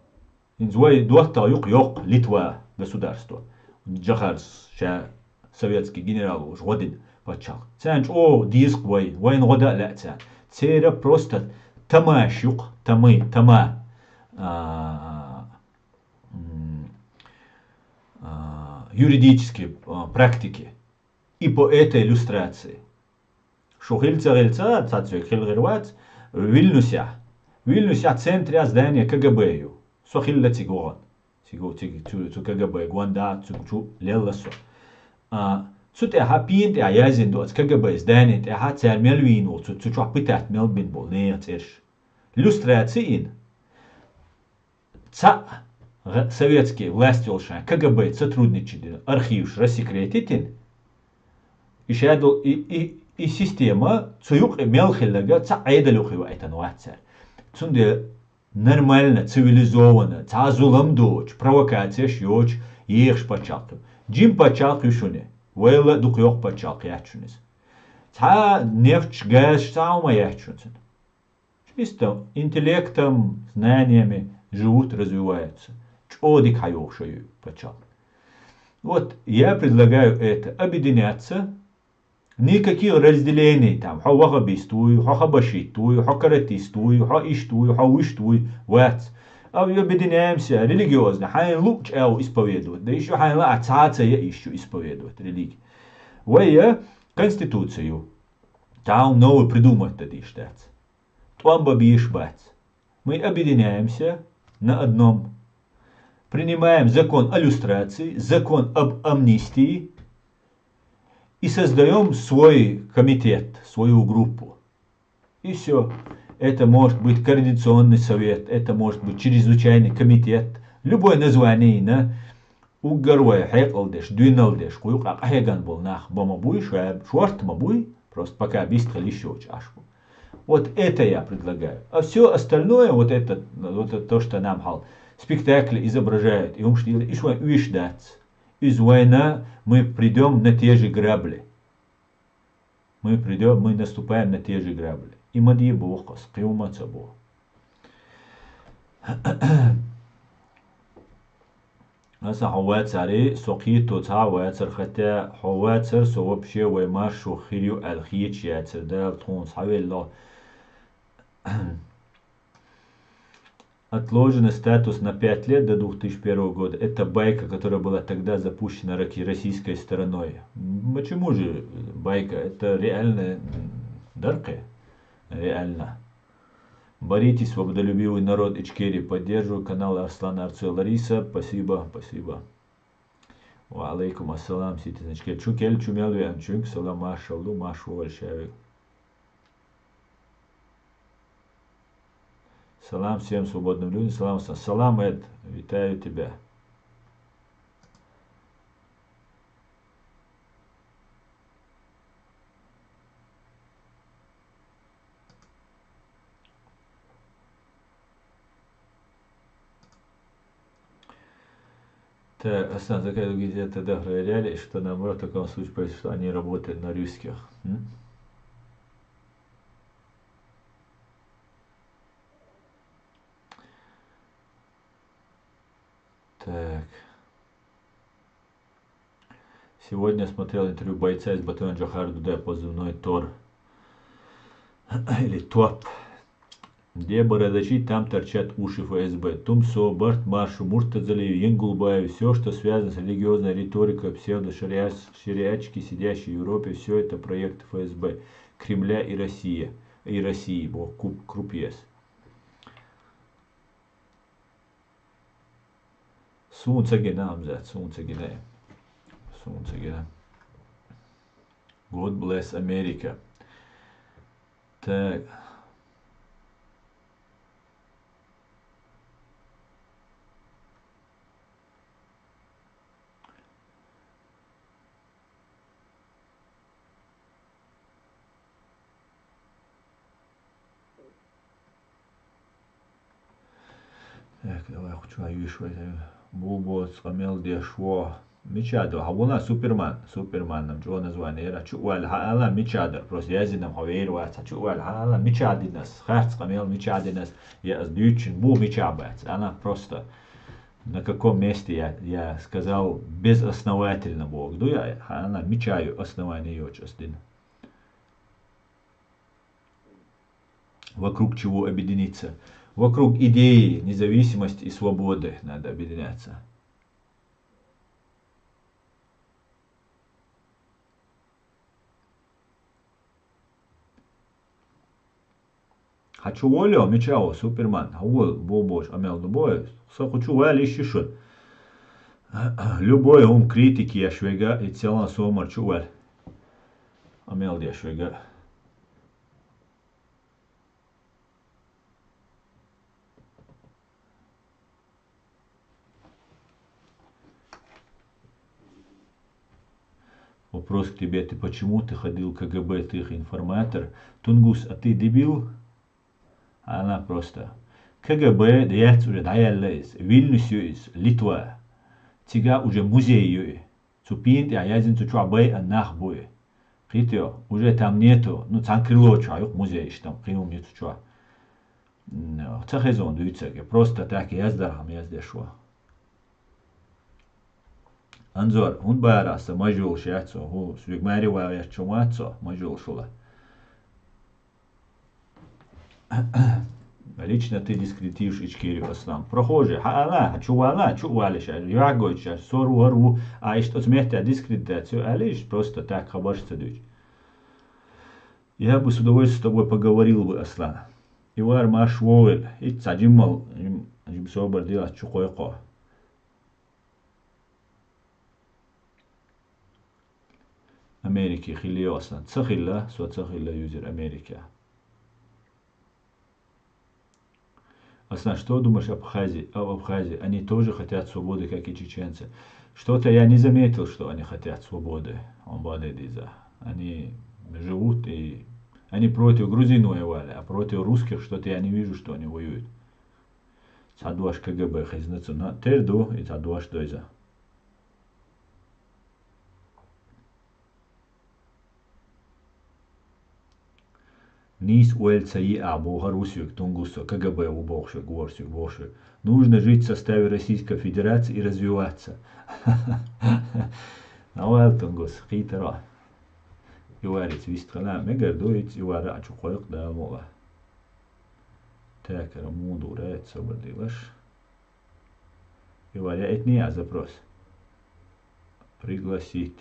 Инзвай дуахта юк Литва государство. Джахарс ша советский генерал уж годин почал. Цянч о диск войн года ля цян. Цера просто тамашюк, тама юридические практики. И по этой иллюстрации. Шухильца, цацуек хилгервац, Вильнюся в центре здания КГБ. Сохилла цигон. Цу КГБ, Гуанда, цу лелласо. Цуте хапин те аязин до КГБ здание те ха цер мелвин, цу чуа питат мелбин бол, не церш. Иллюстрации ца советские власти волшан, КГБ сотрудничали, архив рассекретитен. И система цуюк мелхиллага ца айдалюхи вайтан ватсар. Цунде нормально, цивилизованно, ца зулам доч, провокация шьоч, ехш пачалкы. Джим пачалкы шуне, вейла духёк пачалкы ячунис. Ца нефть, газ, ца ума ячунсен. Чисто интеллектом, знаниями живут, развиваются. Чодик хайохшаю пачал. Вот я предлагаю это объединяться. Никаких разделений там, хо вахабистуй, хо хабашитуй, хо каратистуй, хо иштуй, хо уиштуй, вац. А объединяемся религиозно, хайн луч исповедовать, да еще хайн ла ацаца я ищу исповедовать религию. Вая конституцию, там новый придумать тогда штат. Там бабиш бац. Мы объединяемся на одном. Принимаем закон о люстрации, закон об амнистии, и создаем свой комитет, свою группу. И все. Это может быть координационный совет, это может быть чрезвычайный комитет. Любое название на угорвая хайкалдеш, дуиналдеш, куюк ахеган был нах бомабуй, шуарт мабуй, просто пока бистро еще чашку. Вот это я предлагаю. А все остальное, вот это то, что нам хал спектакль изображает, и умштили, и швай уишдать. Из войны мы придем на те же грабли. Мы наступаем на те же грабли. И мадьи бог, скиуматься бог. Аса хавацари сокито ца вацар хотя хавацар со вообще ваймаш шухирю алхич яцер да тон савелло. Отложенный статус на 5 лет до 2001 года. Это байка, которая была тогда запущена российской стороной. Почему же байка? Это реальная дарка. Реально. Боритесь, свободолюбивый народ Ичкерии. Поддерживаю канал Арслана Арцуя Лариса. Спасибо. Ва алейкум ассалам. Ситин Ичкер. Чукель чумел вянчук. Салам машаллу машу вальшавик. Салам всем свободным людям. Салам, салам, Эд. Витаю тебя. Так, Асан, заказ где-то проверяли, что наоборот в таком случае происходит, что они работают на русских. Так. Сегодня смотрел интервью бойца из батальона Джохар Дудай, позывной Тор. Или ТОП. Где бородачи, там торчат уши ФСБ. Тумсо, Барт Маршу, Муртазалиев, Янгулбаев, все, что связано с религиозной риторикой, псевдо-шариатчики, сидящие в Европе, все это проект ФСБ, Кремля и России, крупьес. Sunca Amzat, Sunca. God bless America. Так. Так, давай хочу ayushwa. Бубо скамел дешво. Мичадо, хавуна Суперманом, Джона Званера, чуал хаала мичадер, просто язином хаверуац, чуал хаала мичадинас, харц камел мичадинас, я с дючин бу мичабац, она просто на каком месте я сказал безосновательно Бог, я она мичаю основание ее частин. Вокруг чего объединиться? Вокруг идеи независимости и свободы надо объединяться. Хочу волю, мечао, Суперман, хавол, бобош, амел любой, хочу вали шишут. Любой ум критики я швега и целан сомар чувал. Амел я швега. Вопрос к тебе, ты почему ты ходил в КГБ, ты их информатор? Тунгус, а ты дебил? А она просто. КГБ, дяц уже даяллес, Вильнюс юис, Литва. Тига уже музей юи. Цупинт я язин цучуабай анах буи. Хитио, уже там нету, ну цанкрило чаюк музей, что там прием не цучуа. Цахезон дуйцеге, просто так яздархам яздешуа. Анзор, он бараса, мажул шяцо, ху, свигмари вая чумацо, мажул шула. Лично ты дискредитируешь Ичкерию Аслам. Прохожий, хаала, чували шар, ягой шар, сору, а что смерть, дискредитацию, а лишь просто так хабаршится дуть. Я бы с удовольствием с тобой поговорил бы, Аслан. Ивар маш войл, и цаджимал, жим собор делать чукойко. Америки хилиосан. Цахилла, цахилла юзер Америка. Аслан, что думаешь об Абхазии? Они тоже хотят свободы, как и чеченцы. Что-то я не заметил, что они хотят свободы. Они живут и они против грузин воевали, а против русских что-то я не вижу, что они воюют. Цадуаш КГБ, хизнецу на терду и цадуаш дойза. Низ УЛЦИ Бога Русик, Тунгусо, КГБ убогшик, горшик. Нужно жить в составе Российской Федерации и развиваться. Навал Тунгус, хитро. Иварец вистрана, мегар дует, ивара ачукойк да мола. Так, рамуду рает сободилаш. Иваря этния запрос. Пригласить.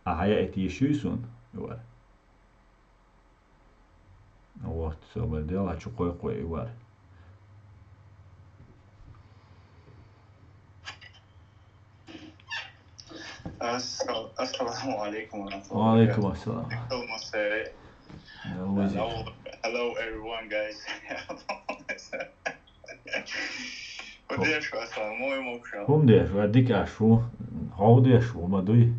А я это еще и сун, ивар. Вот, сободил, ачукойк ивар. Assalamu alaikum. Wa alaikum assalam. Hello everyone, guys. وديش أصلا مو مبشر. هم ديش وديك عشو هاو ديش وما دوي.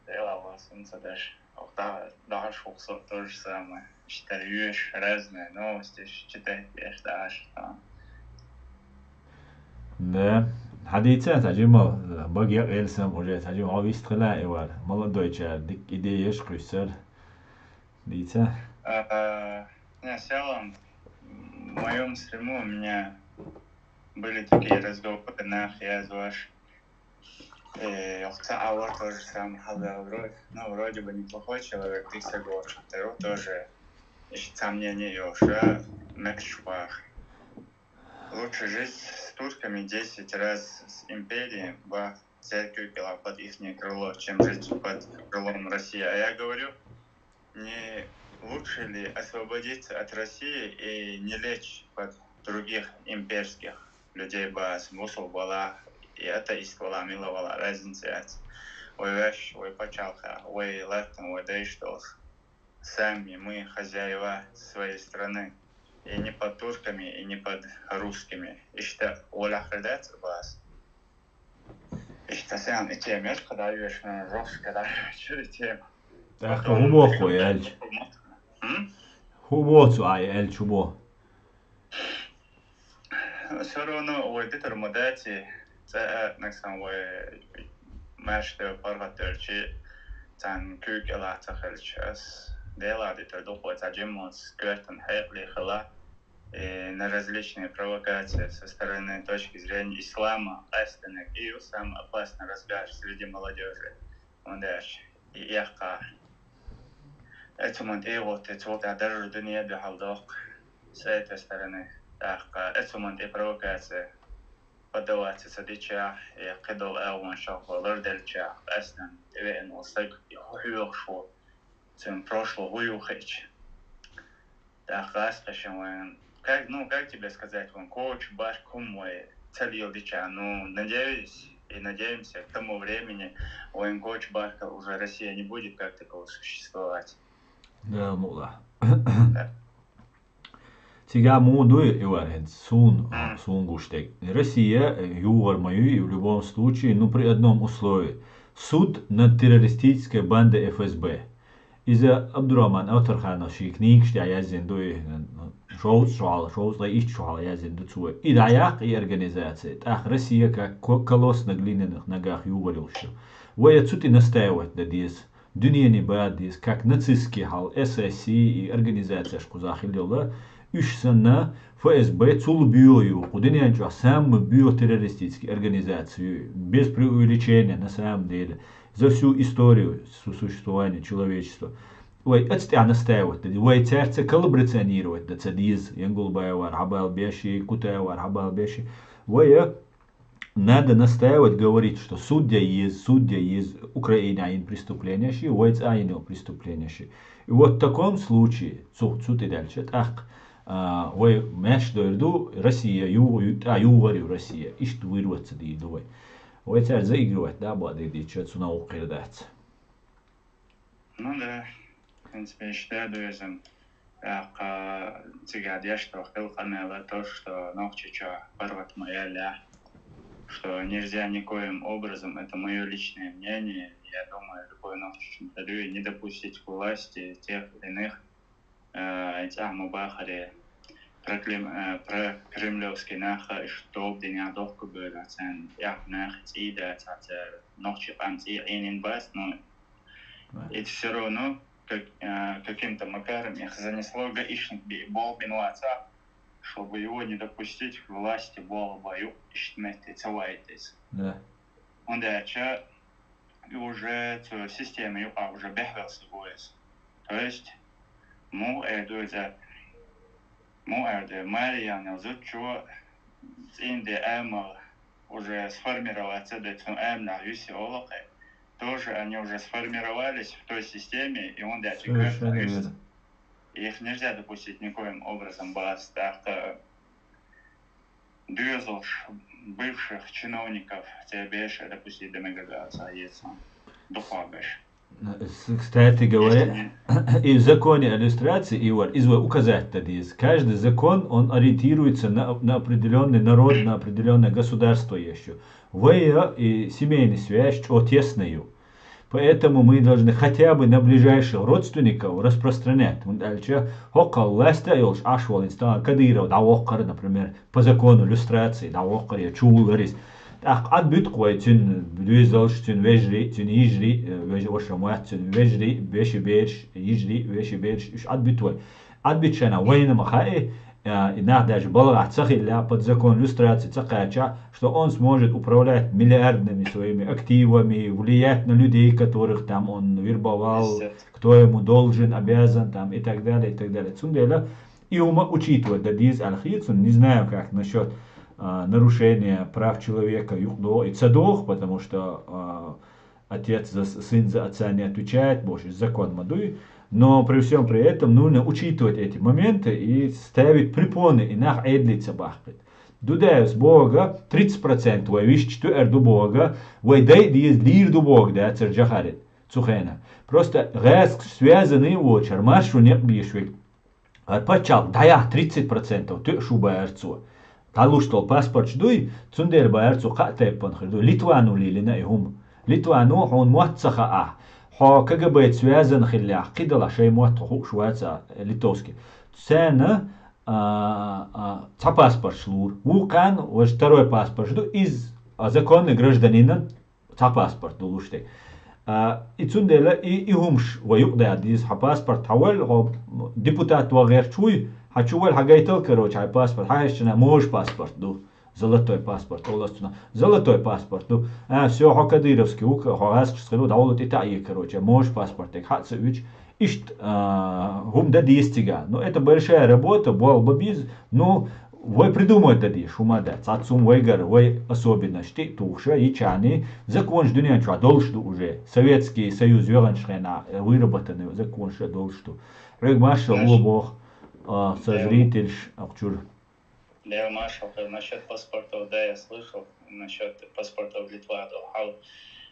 يلا بس نصدقش. وقتها داش وقصر ترج سامع. اشتريوش رزنا نوستش شتى ايش داش. Ne, حديثة تجمع باقي إلسام وجه تجمع عويست خلا إيوار مالا دويتشار ديك إيديش قيسر ديتا. Не, в целом, в моем стриму у меня были такие разговоры, я зваш. Ахтаавар тоже сам Хабдалрой. Ну, вроде бы неплохой человек, ты согласен. Второй тоже, если сомнений Йоша, Мекшвах. Лучше жить с турками 10 раз с империей, церковь пила под их крыло, чем жить под крылом России. А я говорю, не лучше ли освободиться от России и не лечь под других имперских людей, смысл была, и это иствола миловала, разница. Ой, вещь, ой, почалка, ой, летом, ой, да и что. Сами мы хозяева своей страны. И не под турками, и не под русскими. И что, Оля хредец вас. И что, сам и тем, я когда видишь, жестко, когда видишь, тем. Так, هو أخوي ألش. هو سؤال ألش هو. Все равно, ой, ты термодати, це, нексам, ой, мәшті паргатырчы, цан күйк элата хельчас. Дела, ты доходит аджимос, квертен хейли хела. На различные провокации со стороны точки зрения ислама, остальных, и сам опасный разгар среди молодежи. Он дальше. И яха. Это он и вот даже дуния бихалдок с этой стороны. Это он и провокация. Подаваться садича, и кидал элван шахва, лордельча, остальных, и он стык, и хуюхшо. Тем прошло хуюхич. Так, расскажем, как тебе сказать, коуч, баш, мой целил дича, надеюсь и надеемся, к тому времени коуч Башка уже Россия не будет как такого существовать. Да, ну да. Сега моду Иварен сун гуштег. Россия ювар мою и в любом случае, при одном условии. Суд над террористической бандой ФСБ. إذا عبد الرحمن أو ترخان شيك نيكش دع يزن دوي شوز لا إيش شو على يزن دو تسوي إذا ياق إورجانيزاتي آخر روسيا كلوس نقلين نجاح يوغلوش ويتسوتي نستاوت ديس دنيا نباد ديس как нацистский хал ССИ и организация шку захилила 3 сene ФСБ цул биою кудыня джа сам биотеррористические организации без преувеличения на самом деле за всю историю существования человечества. Ой, это настаивать, ой, сердце коллаборационировать, да цадиз, янгулбаевар, хабал беши, кутаевар, хабал беши. Ой, надо настаивать, говорить, что судья есть Украина преступление, ой, это преступление. И вот в таком случае, суд и дальше, так, ой, мяч дойду, Россия, юварю Россия, и что вырваться дойду. Ой, это заигрывать, да, будет, что это наука дать. Ну да, в принципе, я считаю, дуэзом, я что хилханела то, что ногчича порвать моя ля, что нельзя никоим образом, это мое личное мнение, я думаю, любой ногчичем интервью не допустить к власти тех или иных мубахари, про кремлевский наха, что дня дохку было, я нах ида, ногчи анти инин бас, но и все равно каким-то макаром их занесло гаишник бол бинуаца, чтобы его не допустить к власти бола бою ищтмети целайтесь. Да. Он дальше и уже система уже бехвелся боец. То есть Мария Зучо инде эмал уже сформироваться до эмна юси олоке. Тоже они уже сформировались в той системе, и он дальше говорит, их нельзя допустить никоим образом бас, так дюзов бывших чиновников тебе допустить до мегагаса есть духовыш. Кстати говоря, и в законе иллюстрации Ивар указать есть. Каждый закон, он ориентируется на определенный народ, на определенное государство еще. И семейную связь, что тесную. Поэтому мы должны хотя бы на ближайших родственников распространять. Дальше, хокал ласта, илш ашвал инстан кадиров, да оккар, например, по закону иллюстрации, да оккар, я чул говорит. Так, отбит кое тюн, блюзалш, тюн вежри, тюн ижри, вежи ошамуат, тюн вежри, веши берш, ижри, веши берш, отбит кое. Отбит шана, война махай, иногда даже балагат сахилля под закон иллюстрации цакача, что он сможет управлять миллиардными своими активами, влиять на людей, которых там он вербовал, кто ему должен, обязан там и так далее, и так далее. Цундела и ума учитывать дадиз алхицун, не знаю как насчет нарушения прав человека юхдо и цадох, потому что отец за сын за отца не отвечает, больше закон мадуй. Но при всем при этом нужно учитывать эти моменты и ставить препоны, и нах эдлица бахпет. Дудая с Бога 30% вой виш что эрду Бога, вой дай диез лир до Бога, да церджахарит, цухена. Просто гэск связанный вот чармашу не бишвик. Арпачал, да я 30%, ты шуба эрцу. Талуштол паспорт ждуй, цундер баэрцу катепан хырду, Литвану лилина и хум. Литвану он муатцаха хо КГБ связан хиллях кидала шей муатху швайца литовский. Цена паспорт шлур. Вулкан, вот второй паспорт жду из законный гражданина паспорт дулуште. И цундела и хумш ваюкда диз паспорт хавал депутат вагер чуй хачувал хагайтал короче паспорт хаешна мож паспорт ду. Золотой паспорт, золотой паспорт. Ну, все, хокадыровский, хогаск, скажу, да, вот это и, короче, можешь паспорт, так, хацевич, ишт, гумда дестига. Ну, это большая работа, был бы без, ну, вы придумают это, шумада, цацум, вайгар, вай особенности, туша, ячаны, закон ждуня, что, должен уже, Советский Союз, вераншрена, выработанный закон, что должен. Регмаша, лобох, созрительш, акчур. Лев Машал, насчет паспортов, да, я слышал, насчет паспортов Литва,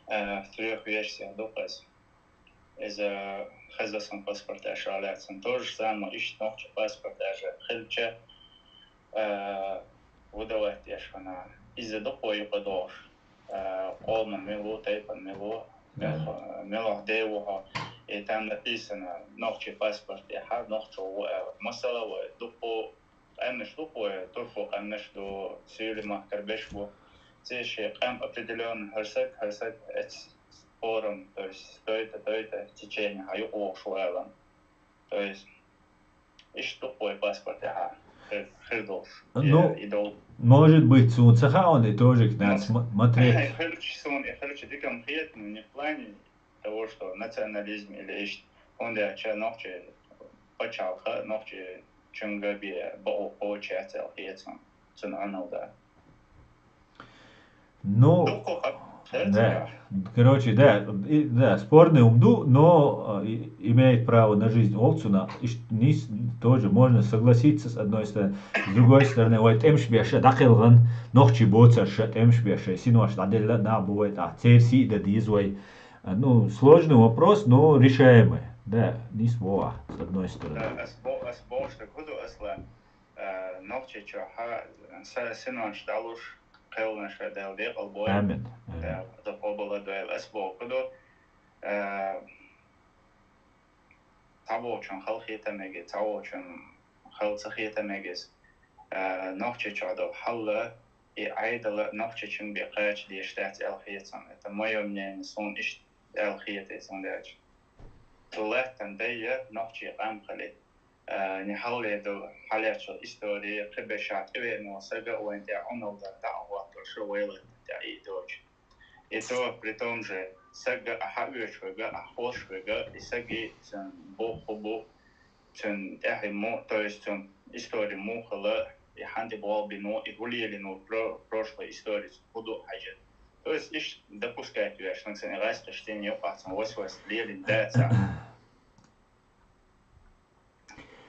в трех версиях доказ. Из-за хазасан паспорта шаляцем. То же самое, ищет ногче паспорта же. Хельче выдавать яшвана. Из-за допою подош. Олман милу, тейпан милу, милах девуха. И там написано ногче паспорт, яха, ногче масала, допо أمش لقوة ترفق أمش دو سيولي ما كربش بو زي شيء قام определен هرسك спором, то есть то течение, а его шуэлом, то есть ищ тупой паспорт, хердош, идол. Может быть, Сунцаха он и тоже надо смотреть. Херчи ты конкретно не в плане того, что национализм или ищ, он да че ногче почалха, ногче Чунгабе получается алхиецом, цунануда. Ну, да, короче, да, спорный умду, но имеет право на жизнь Олцуна, и тоже можно согласиться с одной стороны, с другой стороны, вот эмшбеша дакилган, нохчи боцарша эмшбеша, синуаш аделла на бывает, церси да дизвой, ну, сложный вопрос, но решаемый. Да, не свова, с одной стороны. Асбол, что буду асла, ногче чоха, синуаш далуш, кэлнаш дэл декал бой. Амин. Да, побола дуэл асбол, буду табочон халхита меги, табочон халцахита мегис, ногче чодо халла и айдала ногче чин бекач диштат алхиетсан. Это мое мнение, сон иш алхиетсан дач. Тулехтан дая ногче амхали. Не халледу халячо истории хебешат эвено сага уэнтя онолда таавато шуэлэ та и дочь. И то при том же сага ахавешвега ахошвега и саги цен бохобо цен эхимо, то есть цен истории мухала и хандибол бино и гулиелино прошлой истории буду хаджет. То есть иш допускать вещь, на цене раз чтение пацан 8 лет даца.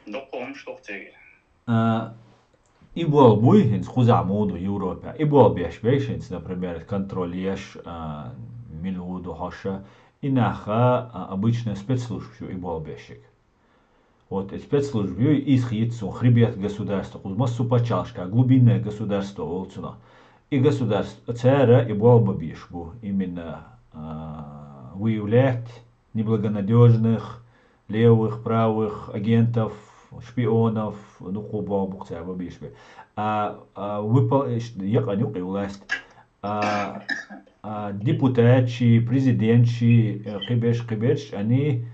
Допом что в теге. И был буйхин с хузамуду Европе, и был бешвейшинс, например, контролиеш милуду хаша, инаха обычно спецслужбу и болбещик. Вот спецслужбу из хитцу хребет государства, кузмассу почалшка, глубинное государство волцуна. И государство ЦР и болбабишбу именно выявлять неблагонадежных левых, правых агентов, шпионов, ну куба букца бабишбе. Яканюк и власть. Депутатчи, президентчи, кибеш, они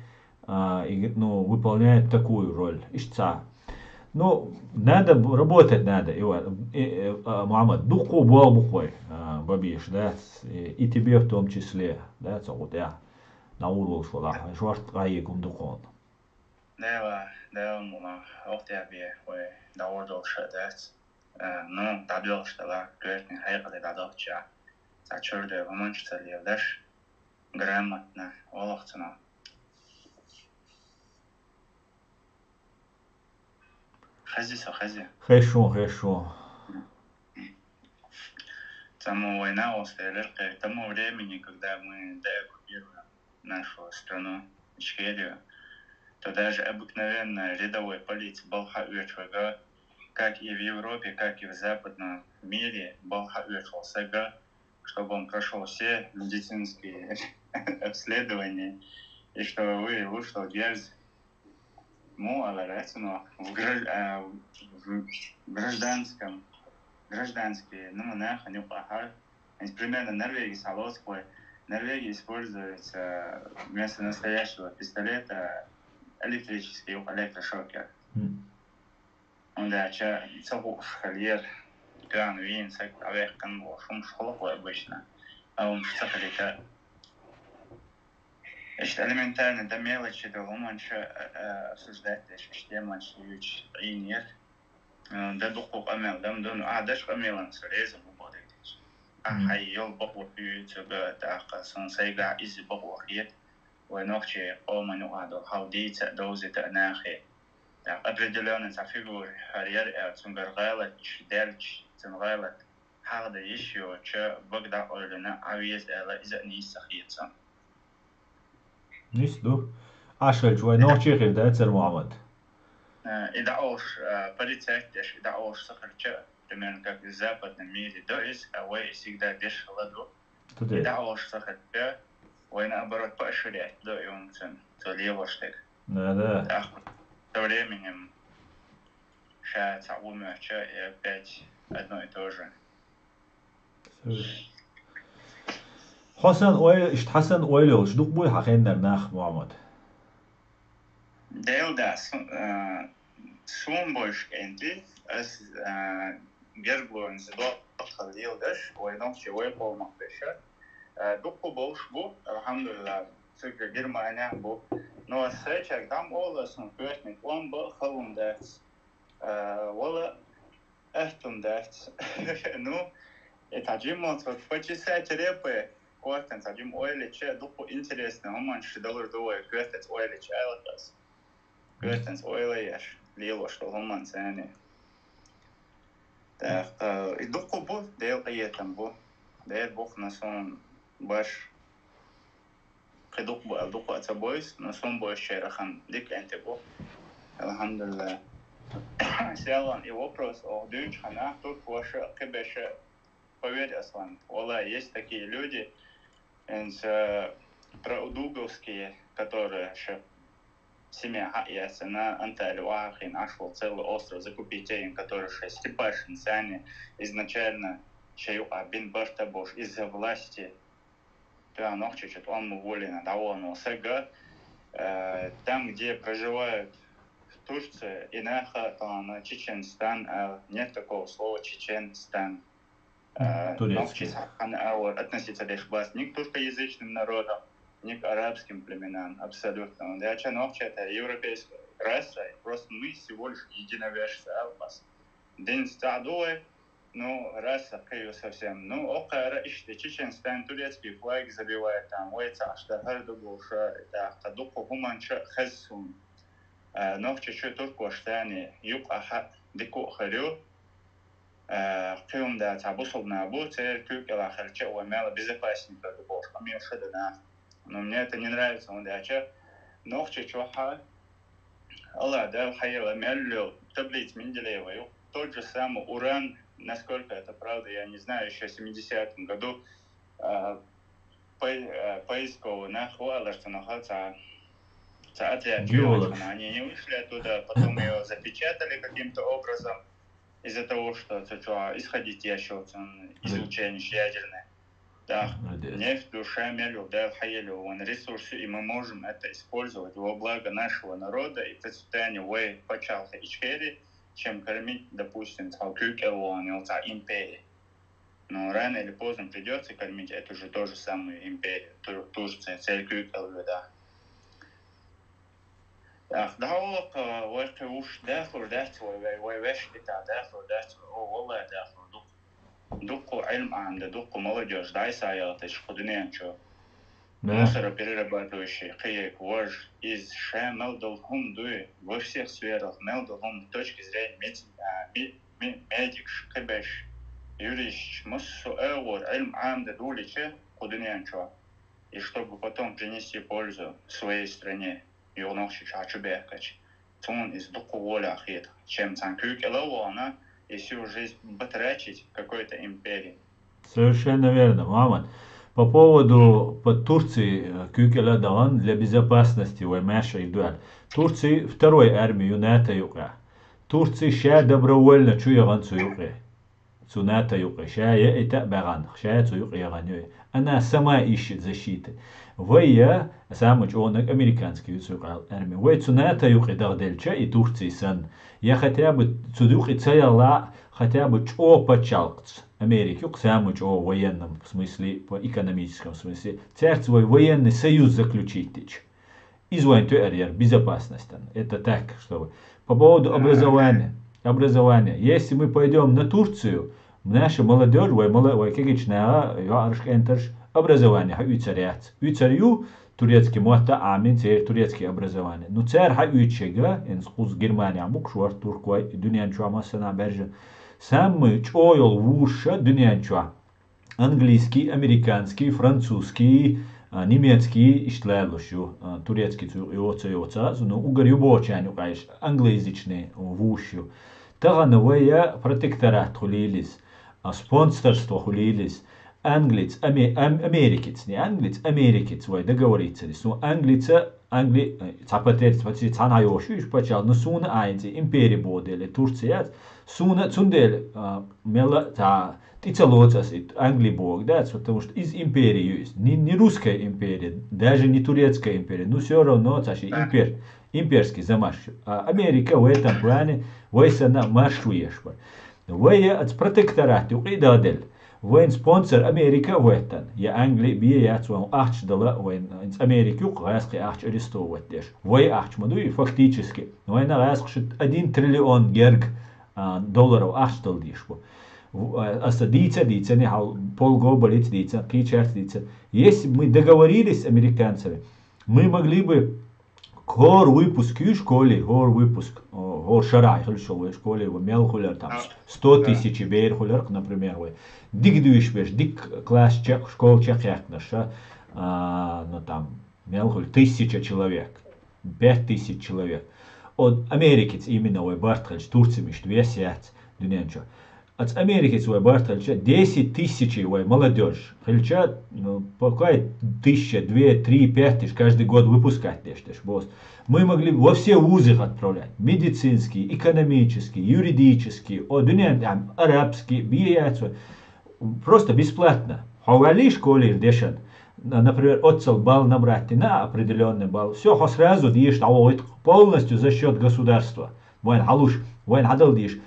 ну, выполняют такую роль. Ишца. Ну, надо работать надо, Мухаммад, духу бухой, бабиш, да, и тебе в том числе, да, вот я на уровне шла, шварт гаекум духон. Да, муна, охт я би, ой, да ордол шадец, ну, да бил штала, грехни хайкали да дохча, за чурде ваманчца левдаш, грамотно, олохцена. Хази. Хорошо. Тому война к тому времени, когда мы деоккупируем нашу страну, Ичкерию, то даже обыкновенная рядовой полиция Балха-Уечвага, как и в Европе, как и в западном мире, Балха-Уечвага, чтобы он прошел все медицинские обследования, и чтобы выявил, что герз гражданские, ну, нахуй, не пахар. Примерно Норвегия солодская. Норвегия используется вместо настоящего пистолета электрический электрошокер. Он да, целый хальер, ган, вин, сак, авек, канвол, шум шхолокой обычно. А он сахарика. Это элементарно, до мелочи, до ломанча обсуждать, что теманча юч инер. Да духов амел, дам дону, дашь амелан срезом убодит. Хай йол баху ютуба, таха сон сайга изи баху хиет. ونوخشي قوما وعدو حاوديت دوزة ناخي определенный фигур харьер цунгаргайлат ишдельч цунгаргайлат хагда еще че богда орлина авиез эла из нисахица. Нисду. Ашель чуай нохчи хир да цер Мухаммад. Ида ош полицейтеш, ида ош сахарча, примерно как в западном мире, то есть авой всегда деш ладу. Ида ош сахарча. Ой, наоборот, поощрять, да, и он то левоштек. Да. Со временем сейчас умерча и опять одно и то же. حسن اویل شدوق بوی حقین در نخ محمد Deel dat zo'n bosch enti as gerbloen ze dat geleel dus, wij nog je wel vol mag beschen. Dukku bosch bu, alhamdulillah, zeker Germania bu. No seçek dam olasın kötmek on bu halum ders. Wala ehtum ders. No, etacimo tot почти seçerepe. Korten tacim öyle şey dukku interesne aman şu dalır doğa kötet öyle şey alakas. Kötens öyle yer. Lielo što aman seni. Da dukku bu değil kayetem bu. Değil bu nason baş خدوق بقى أتبويس نصوم بوي الشيرخان ديك أنت بو الحمد لله سيالان и вопрос о дючхана тут ваше кебеше поверь Аслан والله есть такие люди проудуговские которые семья ясно на Анталиуахин нашел целый остров закупить им который Степашин сани изначально чаю абин бартабош из-за власти ночью что-то он уволен, довольно сега. Там, где проживают в Турции, Инаха, там Чеченстан, нет такого слова Чеченстан. Ночью относится ни к туркоязычным народам, ни к арабским племенам, абсолютно. Я ночью это европейская раса, просто мы всего лишь единоверцы, албас. День стадуэ. Ну, раз такая совсем. Ну, окара иште Чеченстан турецкий флаг забивает там. Уэйца аштахарду буша, это кадуку гуманча хазсун. Но в чечу турку аштани юг аха дику харю. Кюм да табусул набу, цер кюк ила харча уэмела безопасника дубош. Амил шадана. но мне это не нравится. Он дача, ногче чуха, Allah, да, хайла, мялю, таблиц Менделеева. Тот же самый уран, насколько это правда, я не знаю, еще в 70-м году поискового нахвала, что находится они не вышли оттуда, потом ее запечатали каким-то образом из-за того, что исходить еще излучение ядерное. Да, нефть, душа, мялю, да, хайелю, ресурсы, и мы можем это использовать во благо нашего народа и процветания в почалха ичкери, чем кормить, допустим, империи. Но рано или поздно придется кормить эту же ту же самую империю, Турция, цель кюкелю, да. دهوق وقت وش داخل ويش بتاع داخل والله داخل دقوا علم عند دقوا молодежь дай саятыш куднен чё мусора перерабатывающий кыек вож из ше мелдолхум дуй во всех сферах мелдолхум с точки зрения медик кыбеш юриш муссу эвор علم عند дуличе куднен чё и чтобы потом принести пользу своей стране يغنوش شعشو بيحكش تون из духоволя ахит чем цанкюк элавана если уже батрачить какой-то империи. Совершенно верно, Мамад. По поводу Турции, Кюкеля Даван для безопасности Ваймеша и Дуэль. Турции второй армии НАТО юка. Турции ша добровольно чуяган цуюки. Цуната юка. Ша я это баган. Ша цуюки яган. Она сама ищет защиты. Вая самый он американский армия. Вай цуната юки дагдельча и Турции сан. Я хотя бы цудюки цаяла хотя бы чо почалкц. Америку самый чо в военном смысле, по экономическом смысле. Царь свой военный союз заключить. Извоин безопасность. Это так, чтобы. По поводу образования. Если мы пойдем на Турцию, наша молодежь, образование, уйцарю турецкий муатта амин, турецкий образование. Но царь уйчега, инскуз Германия, букшуар туркой, дуньян чуамасана берже. Самый чойл вуша дуньян чуа. Английский, американский, французский, немецкий иштляйлушу, турецкий йоца, но угар юбочаню, конечно, англоязычный вушу. Тагановая протекторат хулилис, спонсорство хулилис. Англиц, америкец, не англиц, америкец, вы договориться. Ну, англица, цапатерц, цанайошу, иш почал, но суна айнзи, империя бодели, Турция, суна цундели, мела, тицалоцас, Англии бог, да, потому что из империи есть, не русская империя, даже не турецкая империя, но все равно, цаши, имперский замаш. Америка в этом плане, войсана маршуешь. Вы от протектората, уидадель. Вайн спонсор Америка веттан. Я Англия бия цуан ахч дала вайн Америку гасқи ахч арестовать деш. Вай ахч мадуи фактически. Вайн гасқшит 1 триллион герг долларов ахч дал дешбо. Аса дица не хал полгоба дица, кичерт дица. Если бы мы договорились с американцами, мы могли бы хор выпуск в школе, хор шарай, в школе, в мелхулер, там 100 тысяч бейр хулер, например, дик дуешь беш, дик класс чек, школ чек яхнаша, ну там, мелхуль, 1000 человек, 5000 человек. От америкец именно, Бартхальч, Турция, миш, 200, дунянчо. От америкец, Бартхальча, 10 тысяч, молодежь, хальча, ну, пока 1000, 2, 3, 5 тысяч каждый год выпускать, мы могли во все вузы отправлять, медицинские, экономические, юридические, арабские, бияцу, просто бесплатно. Хавали школе дешен, например, отцел балл набрать на определенный балл, все сразу дишь, полностью за счет государства. Вайн халуш, вайн хадал дишь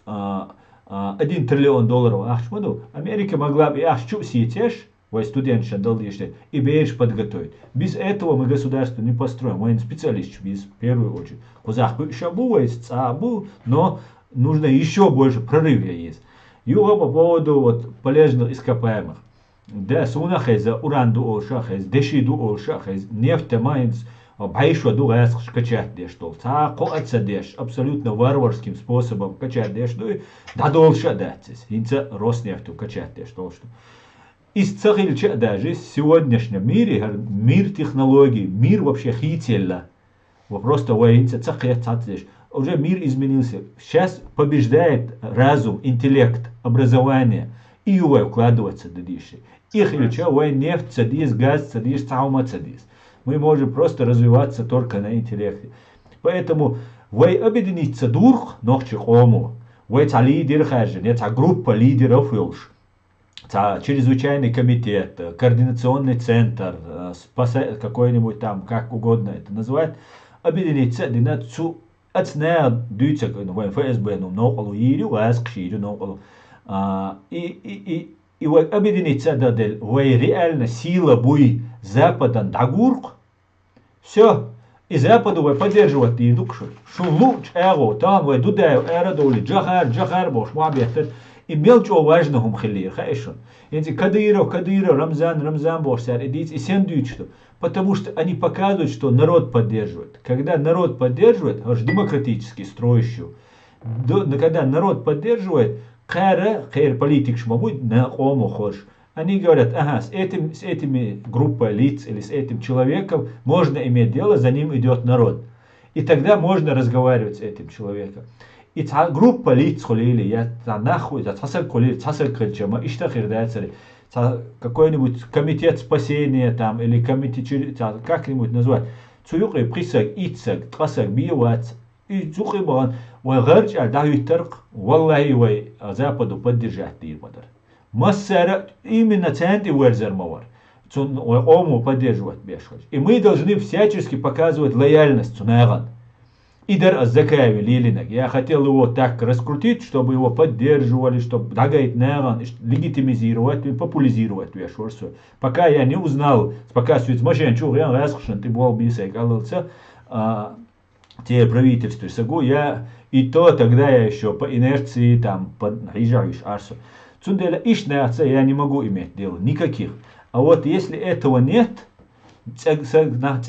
1 триллион долларов. Ахшмаду, Америка могла бы ахчу сетешь, студент дал и бейш подготовить. Без этого мы государство не построим. Военный специалист без в первую очередь. Кузах шабу, цабу, но нужно еще больше прорыва есть. Юга по поводу полезных ископаемых. Да, сунахеза, уранду олшахез, дешиду олшахез, нефть майнс, байшва дугас качать дештол. Цако отсадеш, абсолютно варварским способом качать дештол, да долша датись. Инца Роснефту качать дештол. из цахильча даже в сегодняшнем мире, мир технологий, мир вообще хителла. Просто воинца уже мир изменился. Сейчас побеждает разум, интеллект, образование. И его вкладываться дальше. Их леча, нефть, цадис, газ, цадис, цаума, цадис. Мы можем просто развиваться только на интеллекте. Поэтому вы объединиться дух, ночи хому. Вы та лидер хажен, это группа лидеров юж. Чрезвычайный комитет, координационный центр, какой-нибудь там, как угодно это называть, объединиться, динацу, отсная дюйца, ФСБ, ноколу ирю, аскширю, ноколу. И вы объединиться, дадель, вы реально сила буй Западан дагурк, все, и Западу вы поддерживать и дукшу. Шулуч эго, там вы дудаю, эрадоли, джахар, бош, муабетер. И мелчо важным хилир, хорошо. Эти Кадыров, Рамзан бош, и сендючто. Потому что они показывают, что народ поддерживает. Когда народ поддерживает, аж демократически строящую. Когда народ поддерживает, хайр политик шмабуй на ому хош. Они говорят, ага, с этими группой лиц или с этим человеком можно иметь дело, за ним идет народ. И тогда можно разговаривать с этим человеком. И та группа лиц холили, я та нахуй, за цасар холили, цасар кричама, иштахир дайцари. Какой-нибудь комитет спасения там, или комитет, как-нибудь назвать. Цуюк и присаг, ицаг, трасаг, биевац. И цухи бан, вай гарч, а дахвитарк, валлахи вай Западу поддержать тирмадар. Массара именно центр верзермовар. Ому поддерживать бешхач. И мы должны всячески показывать лояльность цунаган. Идар Аззакаеви Лилинак. Я хотел его так раскрутить, чтобы его поддерживали, чтобы дагает наган, легитимизировать и популяризировать вешверсу. Пока я не узнал, пока связмашен чух, я расхшен, ты был бисек, аллца, те правительства сагу, я и то тогда я еще по инерции там подъезжаешь арсу. Цундела ишнеца я не могу иметь дело, никаких. А вот если этого нет,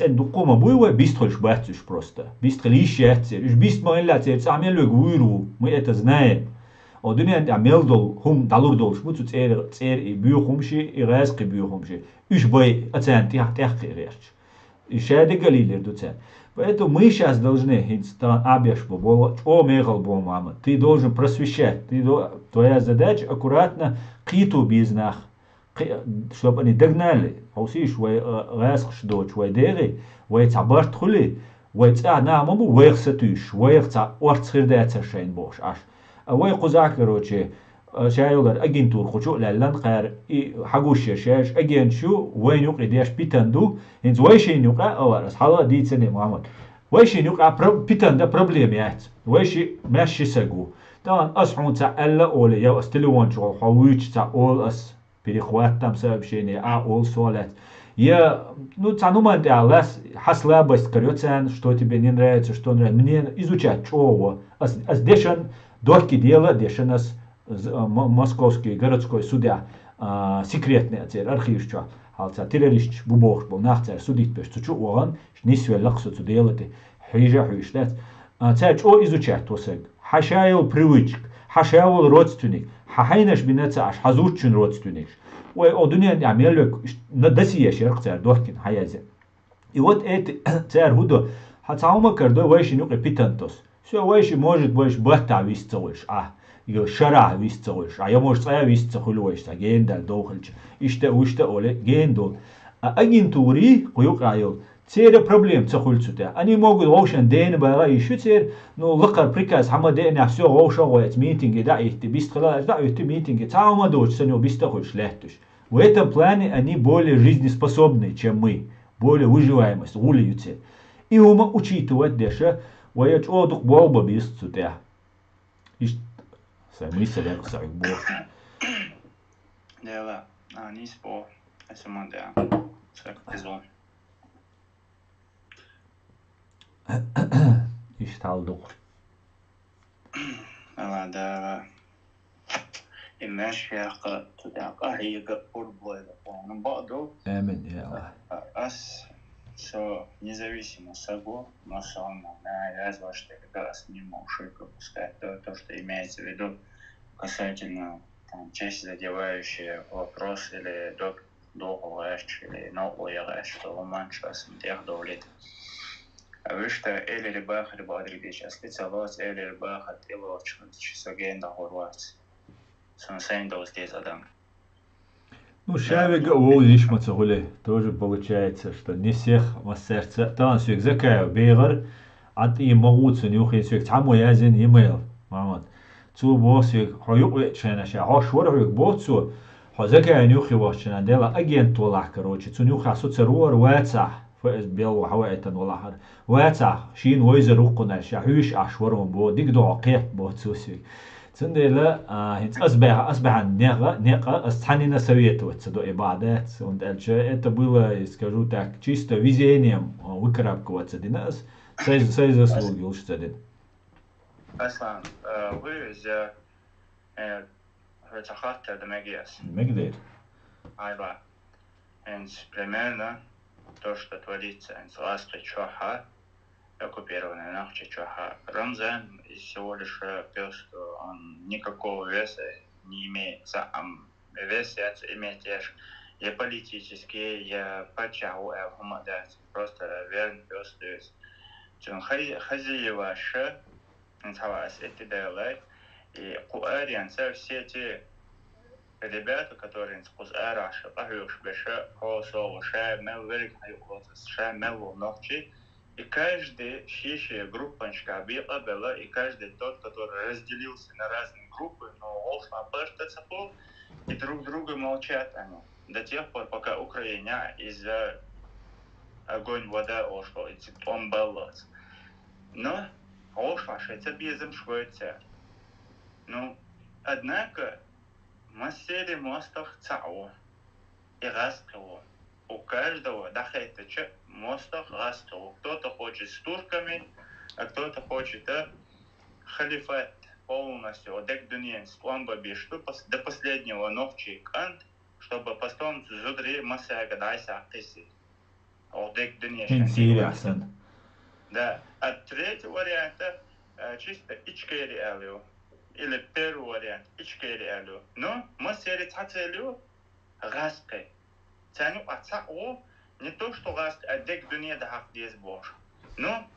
дукума буйва бистхольш бацюш просто. Бистхолиш яцер. Уж бист маэллацер, цамелвег уйру. Мы это знаем. А дуня амелдол хум далурдол шмуцу цер и бюхумши и резки бюхумши. Уж бай ацен тях речь. И шеде галилер дуцен. Поэтому мы сейчас должны абеш бобола, о мехал бо мама. Ты должен просвещать. Твоя задача аккуратно киту бизнах. Чтобы они догнали, аусиш, вай расхш доч, вай дери, вай цабарт хули, вай цана маму, вай хсатуш, вай хца орцхирдается шейн бош аш. А вай кузак, короче, шайолар агентур хочу лаллан қар и хагуш шаш агентшу вай нюк идеш питанду, инз вай шей нюка аварас хала дицене мамат. Вай шей нюка питанда проблем яц. Вай шей мәши сагу. Тан асхун ца алла оле, я астилуан шол хавуч ца ол ас. Перехват там сообщения, ол солят. Я, цануман лас хаслабость, корёцан, что тебе не нравится, что нравится. Мне изучать, чего. Аз дешан, дорки дела, дешан нас московский городской судья, секретный отец, архив, что. Halca terrorist бубох был нахцер судить пеш цучу оган нисве лаксу цу делати хижа хиштат цач о изучать тосег хашайл привычк хашайл родственник хахайнаш бинеца аш хазурчин родственник ой о дуня амелек на досия шерх цар дохкин хаязе. И вот эти цар худо хацаума кардо вайши нюк питантос все вайши может больше бата висцоиш иго шара висцоиш я может цая висцохулуиш гендал дохлч иште оле гендол агентури куюк айол цере проблем цохульцута они могут воушан ден бага ищу цер но лакар приказ хамаде на все воуша гоет митинги да их бистхала да их митинги цаума доч сеню бистохуш лехтуш. В этом плане они более жизнеспособны, чем мы, более выживаемость, улиются. И ума учитывать деша, вояч одух болба бистцута. Ишт сами селек сак бог. Дела, не спо, асамадя, сак тезон. Иштал дух. Ала да. Имаш яка тудяка хига футбол на баду. Амин я. Ас со независимо сагу, но сам я что газ не могу пускать то, что имеется в виду касательно честь задевающий вопрос или долгоящий или новоящий, что роман сейчас тех довлет. А вы что или рыбах либо адрибич, а специалист или рыбах от его часогенда хорват. Сон сендос здесь адам. Ну, шавига лишь мацагуле тоже получается, что не всех массерца. Там сюк закаю бегар, от и могут нюхи сюк таму язин имейл. Мамат. Цу босик хаюк чена ша хашвар хаюк босу. Хазакаю нюхи вашчена дела агент والله короче. Цу нюха соцеруар واتسع فاز بيل وحوائتن والله واتسع شين ويزر وقنا شا هيش اشورم بو ديك دو عقيت بوتسو سيك. تندلا هنت أصبح نقا استحنينا سويته وتصدق إبادات und это было, скажу так, чисто везением выкарабкиваться до нас, свои заслуги лучше сказать. Аслан, вы за рецахата Дамагиас. Мегдейр. Айва. Примерно то, что творится с лаской чоха, оккупированная нахча чоха. Рамзан всего лишь пел, что он никакого веса не имеет. Вес имеет я политический, я почау, я хумадат. Просто верный пес, то есть. Хазиева ша, нцавас эти дайлай, и куариан все эти ребята, которые с кузараша, пахюш беша, хосо, ша, мел, велик, ша, мел, ночи. И каждый шиши группанчика была, и каждый тот, который разделился на разные группы, но ошла паштаться пол, и друг друга молчат они. До тех пор, пока Украина из-за огонь, вода ошла, и он баллас. Но ошла, что это безым Швеция. Ну, однако, массели мостов цау и раскрыло. У каждого дахайтача мостах раскрыл. Кто-то хочет с турками, а кто-то хочет халифат полностью. Одек дуньен с пломбами, что до последнего ногчи кант, чтобы потом зудри массага дайса акиси. Одек дуньен. Да. А третий вариант чисто ичкери алю. Или первый вариант ичкери алю. Но массери цацелю раскрыл. Тяню отца не то, что раз одек дуния да хак дез бож. Но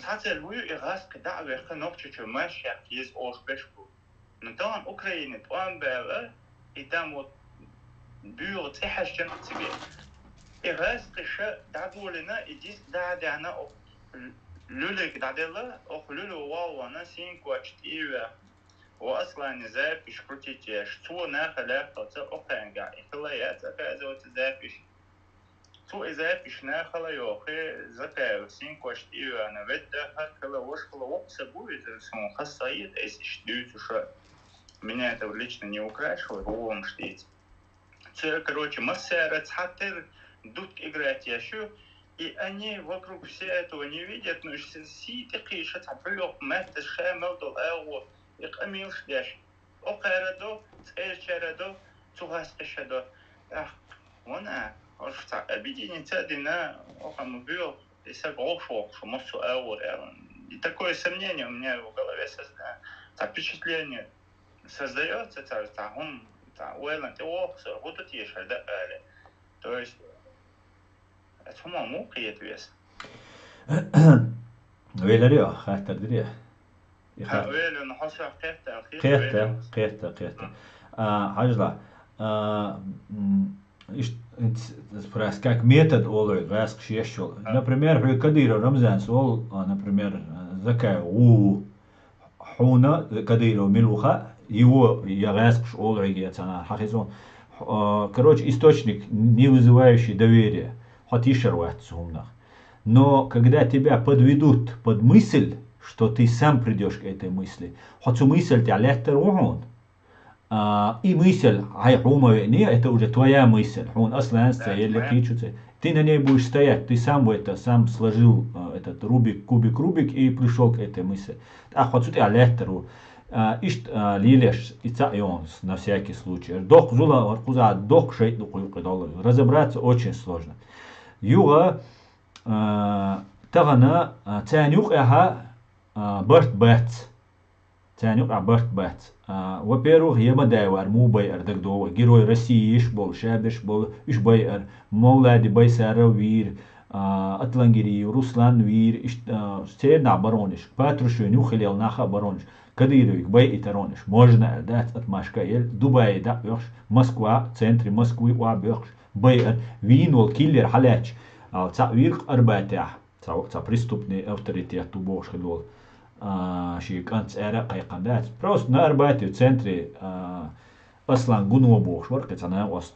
цацел вую и раз когда верха ногчичу машья есть ош бешку. Но там Украина, там бела, и там вот бюро цехащен тебе. И раз киша дадулина и дис дадяна люлик дадела, ох люлю вау она синквачт ива. وأصلاً زافش كرتيتيش تو ناخلا قطع أقنقع إخلايات أكازوت زافش تو زافش ناخلا يوخي زكاة سينكوش إيو أنا بدأ هكلا وشكلا وقسبو إذا سمو خاصايد إيسيش дюту что меня это лично не украшивает, вам штить. Короче, массера цатер дут играть еще, и они вокруг все этого не видят, но си такие что цапрёк мэтт шэмэл дол эго يقميوش داش أقردو تأشردو تغاسقشدو وانا عرفت объединить цадина окам бил и сагошо мосу аур и такое сомнение у меня в голове впечатление создается он уэлэн ты оксо вот тут есть да то есть это маму киет вес ويلريو خاطر دريه قيتا حاجة спрашивать, как метод олой гаск шешел. Например, при Кадира Рамзан сол, например, закая у хуна Кадира Милуха, его я гаск олой гетана хахизон. Короче, источник, не вызывающий доверия, хатишер ватсумнах. Но когда тебя подведут под мысль, что ты сам придешь к этой мысли. Хотя мысль тебя легко он. И мысль, это уже твоя мысль. Он осланство, или кричится. Ты на ней будешь стоять, ты сам сам сложил этот кубик и пришел к этой мысли. А хотя тебя легко. Ишт лилеш и цаионс на всякий случай. Док зула аркуза док шейт разобраться очень сложно. Юга тагана цанюк эха Барт Бэтс. تاني عبرت بات وبيروح يما دايوار مو باير دك دو جيروي России إيش بول شابش بول إيش باير مولادي باي سارة وير أتلانجيري روسلان وير إيش ستيرنا برونش باتروشو نوخليل ناخا برونش كديروي باي إترونش можно دات أتماشكايل دبي دا بيخش موسكوا центре Москвы وا بيخش باير وين والكيلر حلاش تا وير أربعتاح تا преступный авторитет тубош хилол شي كانت عراق قندات بروست نارباتي центре أصلا جنوا بوش ورقة أنا وست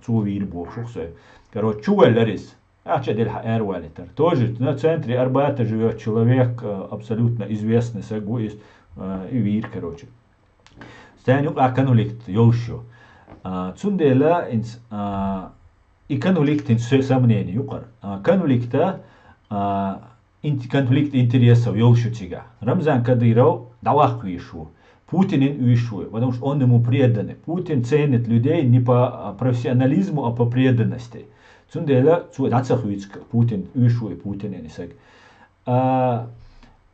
توير بوش وخسر короче чувелерис дел аэруалитер тоже на центре Арбата живет человек абсолютно известный сагуист и вир короче станю акануликт ёлшу цундела инс и кануликт инс сомнение юқар кануликта конфликт интересов ёлшу тига Рамзан Кадыров давах вишу Путин вишу потому что он ему предан Путин ценит людей не по профессионализму а по преданности Цундела цуэдацахуицк Путин вишу Путин нисек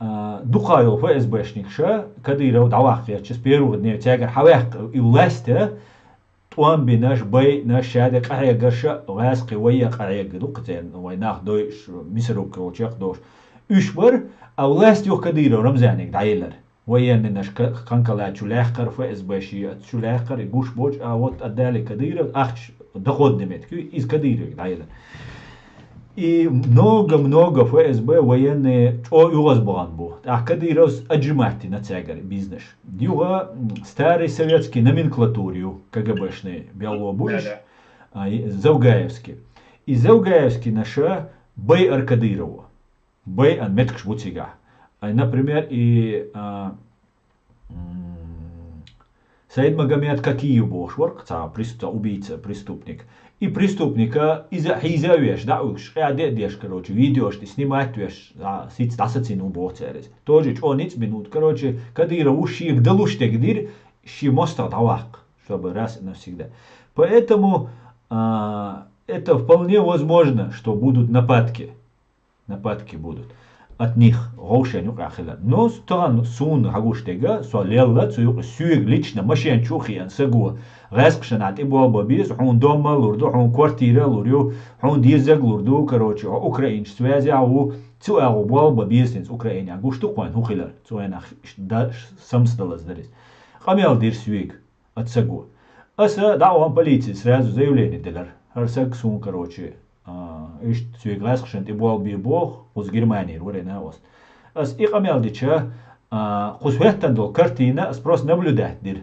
духайл ФСБшник ша Кадыров давах вишу первого дня тягар хавах и власти توان بناش باي ناش شادق قايقش غاسقي ويا قايق دوقتين ويناخ دوش مصروك وشيخ دوش اشبر او لاست يو كديرو رمزانك دايلر ويا ناش كانكلا شلاخر فاس باشي شلاخر يغوش بوج اوت ادالي كديرو اخش دخود نمت كي из كديرو دايلر И много ФСБ военные югас боган бу. А Кадыров отжимати на цегаре бизнес. Юга старый советский номенклатурию КГБшный Белобуш, Заугаевский. И Заугаевский наша бей Аркадырова. Бей ан меткш бутига. Например, и Саид Магомед Какиев бош воркца, убийца, преступник. И преступника изявешь, да, дешь, короче, видео, что снимать, сиц тасацину боцерез. Тоже он ниц минут, короче, Кадыров уши гдалуште гдир, ши моста давак, чтобы раз и навсегда. Поэтому это вполне возможно, что будут нападки будут от них, гоушеню кахила. Но стан сун гагуштега, солелла, сюг лично, машин чухиян, сагу. غاسقشنات إبوال بابيز حون دوما لوردو حون كوارتيرا لوريو حون ديزاق لوردو كروتشي أوكراين شتوازي أو تسوى أبوال بابيز نس أوكراين يعني قوشتو قوان هو خلال تسوى أنا سمس دلز دريس قاميال دير سويق أتساقو أسا دعوان بوليتي سرازو زيوليني دلر هرساق سون كروتشي إيش سويق غاسقشنات إبوال بيبوخ وز جرماني ورينا وست أس إي قاميال ديشا قسوهتن دول картина أس просто наблюдать дир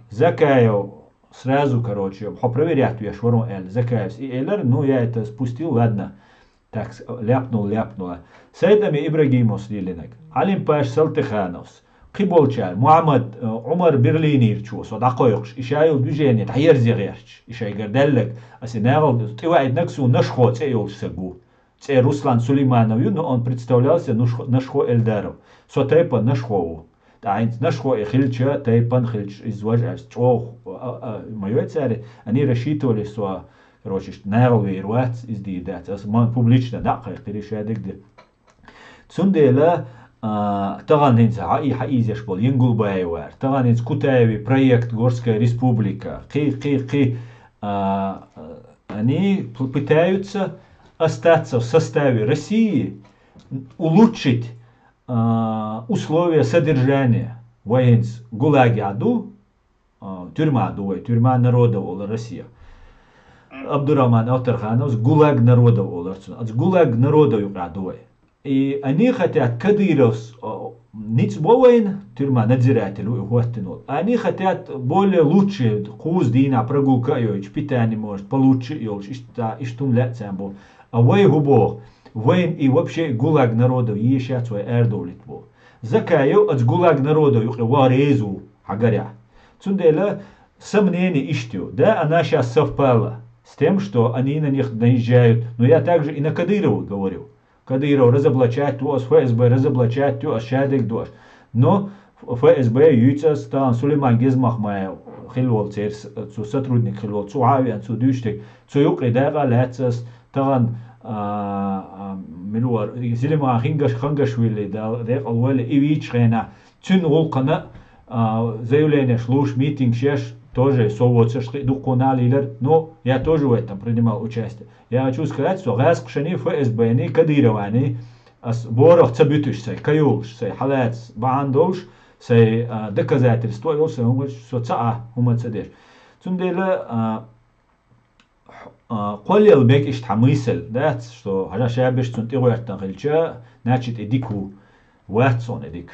Закаев сразу, короче, проверять я швору эль, Закаев и элер, ну я это спустил, ладно, так ляпнула. Сайдами Ибрагимов слилинек, Алим Паш Салтыхановс, Киболчар, Мухаммад Умар Берлинир чус, вот акоюкш, ишаил движение, тайер зиgerч, ишай гарделлек, асинагал, ты вайд наксу нашхо, цеюл сагу. Це Руслан Сулеймановью, но он представлялся нашхо Эльдаров, сотепа нашхоу. Таинц нашхо и хильча, тайпан хильч изважаешь, чох, моё царе, они рассчитывали, что, короче, наверное, издидать, публично, да, как ты решаешь, где. Цундела, таганинц, хаизеш был, Ингулбаевар, таганинц Кутаеви, проект Горская республика, они пытаются остаться в составе России, улучшить условия содержания военц ГУЛАГи аду, тюрьма народов ола Россия. Абдурахман Алтарханов, ГУЛАГ народов ола Россия. ГУЛАГ народов юкадуай. И они хотят Кадыров ниц воин, тюрьма надзиратель ухватинул. Они хотят более лучше, хуз дина прогулка йоич, питание может получше йоич, иштум лет сам А вой губо Войн и вообще ГУЛАГ народов еще свой эрдолит был. Закаю от ГУЛАГ народов варезу агаря. Цундела сомнение ищу, да, она сейчас совпала с тем, что они на них наезжают. Но я также и на Кадырова говорю. Кадыров разоблачать туас, ФСБ разоблачать туас, шадик дуаш. Но ФСБ юйца стан Сулейман Гезмахмаев, хилвол церс, сотрудник хилвол, цуавиан, цудюштик, цуюк и дага лецас, таган ملوار زلما خنگش خنگش ولی دال ریق اول ایویچ خینا Цюн олқана заявление шлуш, митинг шеш, тоже соводцерский духоналилер, но я тоже в этом принимал участие. Я хочу сказать, что гаск-шани ФСБ, Кадировани, борох цабютышсай, каюлшсай, халец, баандолш, сай доказательство, что цаа умацадеш. Цундела قولي البيك إيش تحميسل ده شو هذا شيء بيش تنتظر تنقلشة ناتشت إديكو واتسون إديك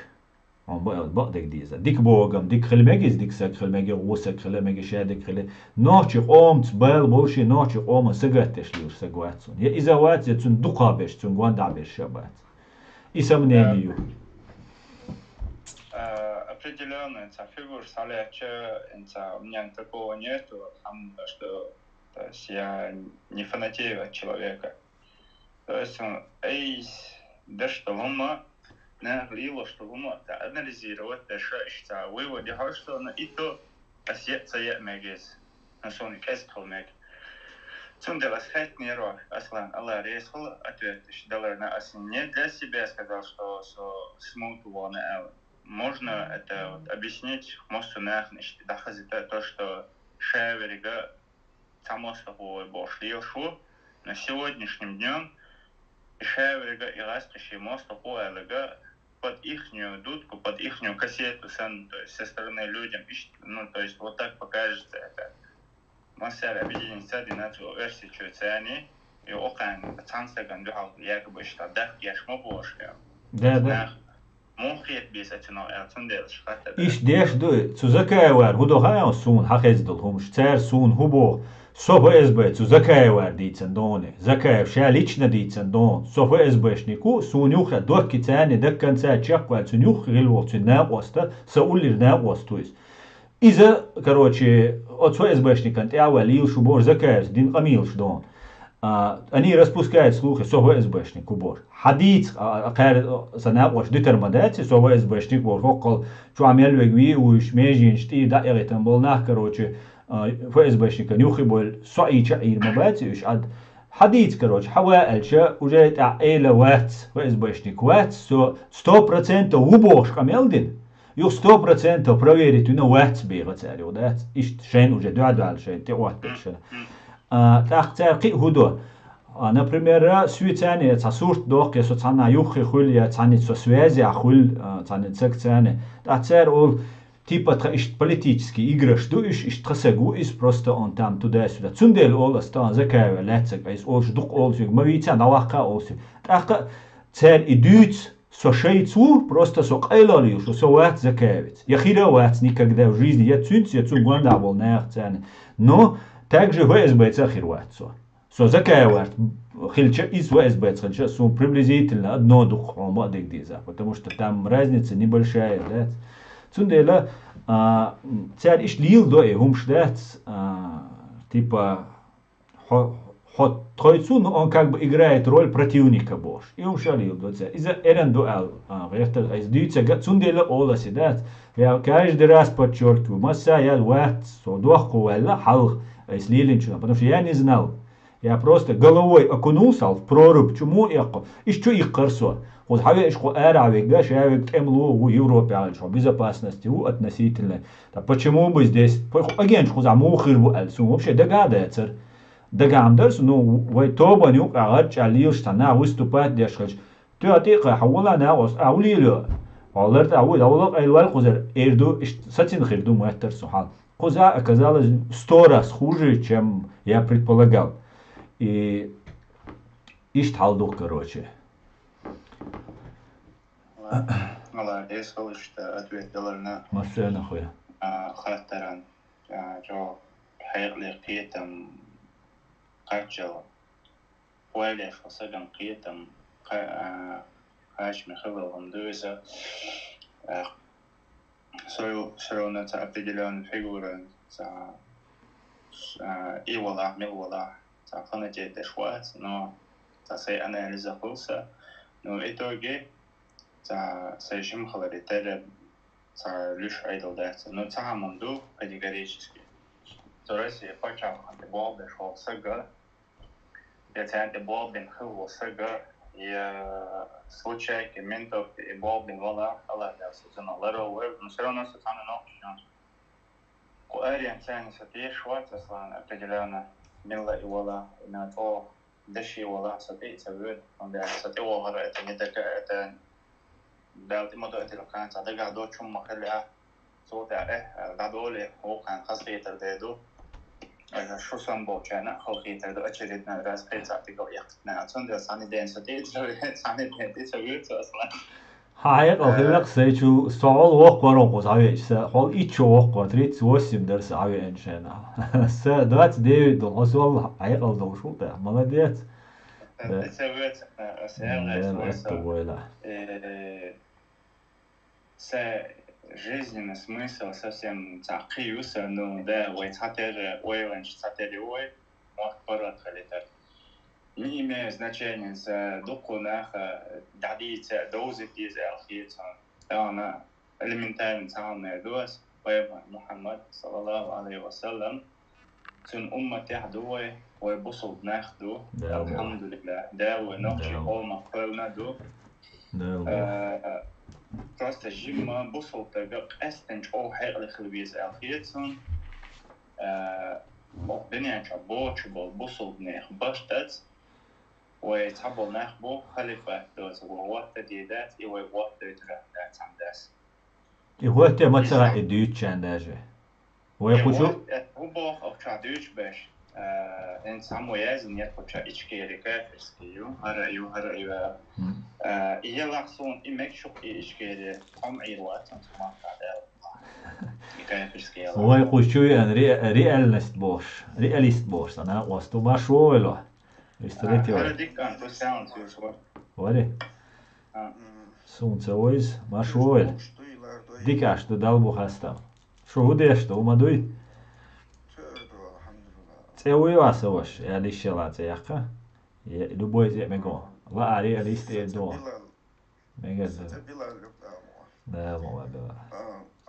عم بقدك ديزا ديك بوغم ديك خلمجيز ديك سك خلمجي غوسك خلمجي شادك خل ناتش قوم تبال بولشي ناتش قوم سجتش ليش سك واتسون يا إذا وات يتون دقا بيش تون قوان بيش شبات إسمنينيو Определенно, это фигур саляча, это у меня такого нету, что то есть я не фанатею от человека. То есть да что ума наглило, что ума анализировать, да что вывод, что на и то осеться я мегис, на сон кэстхол мег. Цундела схайт нерва, аслан, Аллах рейсхол, ответ, доллар на аслан. Не для себя сказал, что смуту вон можно это вот объяснить, мосту нахнешь, дахазита то, что шеверига самостовой бошли шо на сегодняшнем днем шеверига и ластащий мостовой элега под ихнюю дудку, под ихнюю кассету, то есть со стороны людям, ну то есть вот так покажется это. Масса объединение сады на ту версию цены и окан цансаган духал якобы что дах яшмо бошли. Да. مخيط بيساتنا اعتندل شخات إيش ديش دو تزكايوار هدو هاي سون حقيقة هم شتر سون هبو صوب إزبه تزكايوار ديتن دونه زكايو شاليشنا ديتن دون صوب إزبهش نيكو سون يوخ دور كتاني دكان ساعة شقوة سون يوخ غلوة سون ناقوستا سأقول لي ناقوستويس إذا كروتشي أتصو إزبهش نيكان تأول يلشو بور زكايوس دين قميلش دون они распускают слухи, что СБшник убор. Хадит, санапош детерминации, что СБшник убор. Около чуамел вегви уж межин шти да там был нах, короче, ФСБшника нюхи был соича и мабати уж ад. Хадит, короче, хаваэльча уже это эйла ватс, ФСБшник ватс, 100% убор шкамелдин. Юх 100% проверить, у него ватс бегать, да? Ишь шен уже дуадал шен, те уатпешен. تاختاقي هدو например سويتاني تصورت دوق يسو تانا يوخي خول يا تاني سوسوازي خول تاني تسكتاني تاعتر ол типа ишт политический игры что иш трасагу ис просто он там туда-сюда цундел ол астан закая лецек ис ол ждук ол сиг мавица навака ол сиг таха цер идут сошейцу просто со қайлали что соват закаевец я хирават никогда в жизни я цун гванда был нахцан но также ВСБ цахирватсо. Со закаеварт хильча из ВСБ цахирча сум приблизительно одно дух модик диза, потому что там разница небольшая, да. Цундела царь иш лил до и хумшдат типа хот тройцу, но он как бы играет роль противника бош. И он шалил до царь. Из-за эрен дуэл, вехтер из дюйца цундела оласи, да. Я каждый раз подчеркиваю, масса я ват со дуаху вэлла халх. Слилинчина, потому что я не знал. Я просто головой окунулся в прорубь, чему яко. И что их корсо. Вот хавеш ко аравик, да, шавик темлу в Европе, альшо, безопасности, относительно. Так почему бы здесь, агент ко за мухирбу альсу, вообще догадается. Догадается, ну, вы тоба нюк, агач, алил, штана, выступать, дешхач. Ты атика, хавула наос, аулилю. Аллар тауид, аулак айлвал хузер, эрду, сатин хирду муэттер сухал. Коза оказалась 100 раз хуже, чем я предполагал. И ишталдух, короче. Молодец, что ответил на Машина хуя. Хатаран. Джо хайрли киетам качал. Уэлли фасаган киетам кач михавал вандуиза. Все равно это определенная фигура, Ивола, Милвола, фанатеет Шварц, но сей анализировался, но в итоге сей халаритер лишь айдол дается, но цаманду категорически. То есть я почал антибол дошел сага, я антибол бен хил сага, и случайки ментов и бобли вала ала да сутана ларо веб но все равно сутана но куариан цани сати шварц аслан определенно милла и вала на то даши вала сати цавед он да сати вала это не так это да ты модо это كان صدق هذا شو مخليه صوت هذا دولي هو كان خاصية تردو شو سنبو كان خلقي تردو أشريتنا راس قيت أعطيكوا يقتنا أصلا ساني دين ستيت ساني دين تسويت أصلا حقيقة خلق سيشو سؤال وقرن قصاوي حال إيش وقر تريد سوسيم درس عوي إنشانا دلوقتي دي دول حصل حقيقة دول شو ده ملاديات تسويت ده الطويلة жизненный смысл совсем такиюса, но да, вайтатер, ойванч татери ой, мог поротхалитер. Не имеет значения за докунах, дадите дозы из алхица. Она элементарно самая доз, ойван Мухаммад, саллаллаху алейхи вассалям, цун умма тяхдуой, ой бусул нахду, алхамдулилlah, да, ой нохши ома квелна ду. Просто жимма бусул табек эстенч о хайгли хлвиз алхиетсон бинянч абоч бол бусул нех баштац ой табол нех бо халифа доз وقت ديدات и ой وقت ترات عنداس هو انت مثلا اديوتش عنداجه ويقولوا هو بو اخ دوتش باش ان ساموياز نيت بوتشا اتشكيريكا فيسكيو هرا هي لاخصون إمك شو إشكال هم عيروات ما قاعد يكاين في السكيل هو يقول شو يعني رياليست بوش أنا وستو ما شو ولا استريتي هذا ديك كان تو ساوند شو ولا سون سويز ما شو ولا ديك عش تدل بخستم شو هو ديش تو ما دوي تسوي واسوش يعني الشلات ياقة لبويز يمكو لا رياليست دو ميجاز لا ما بلا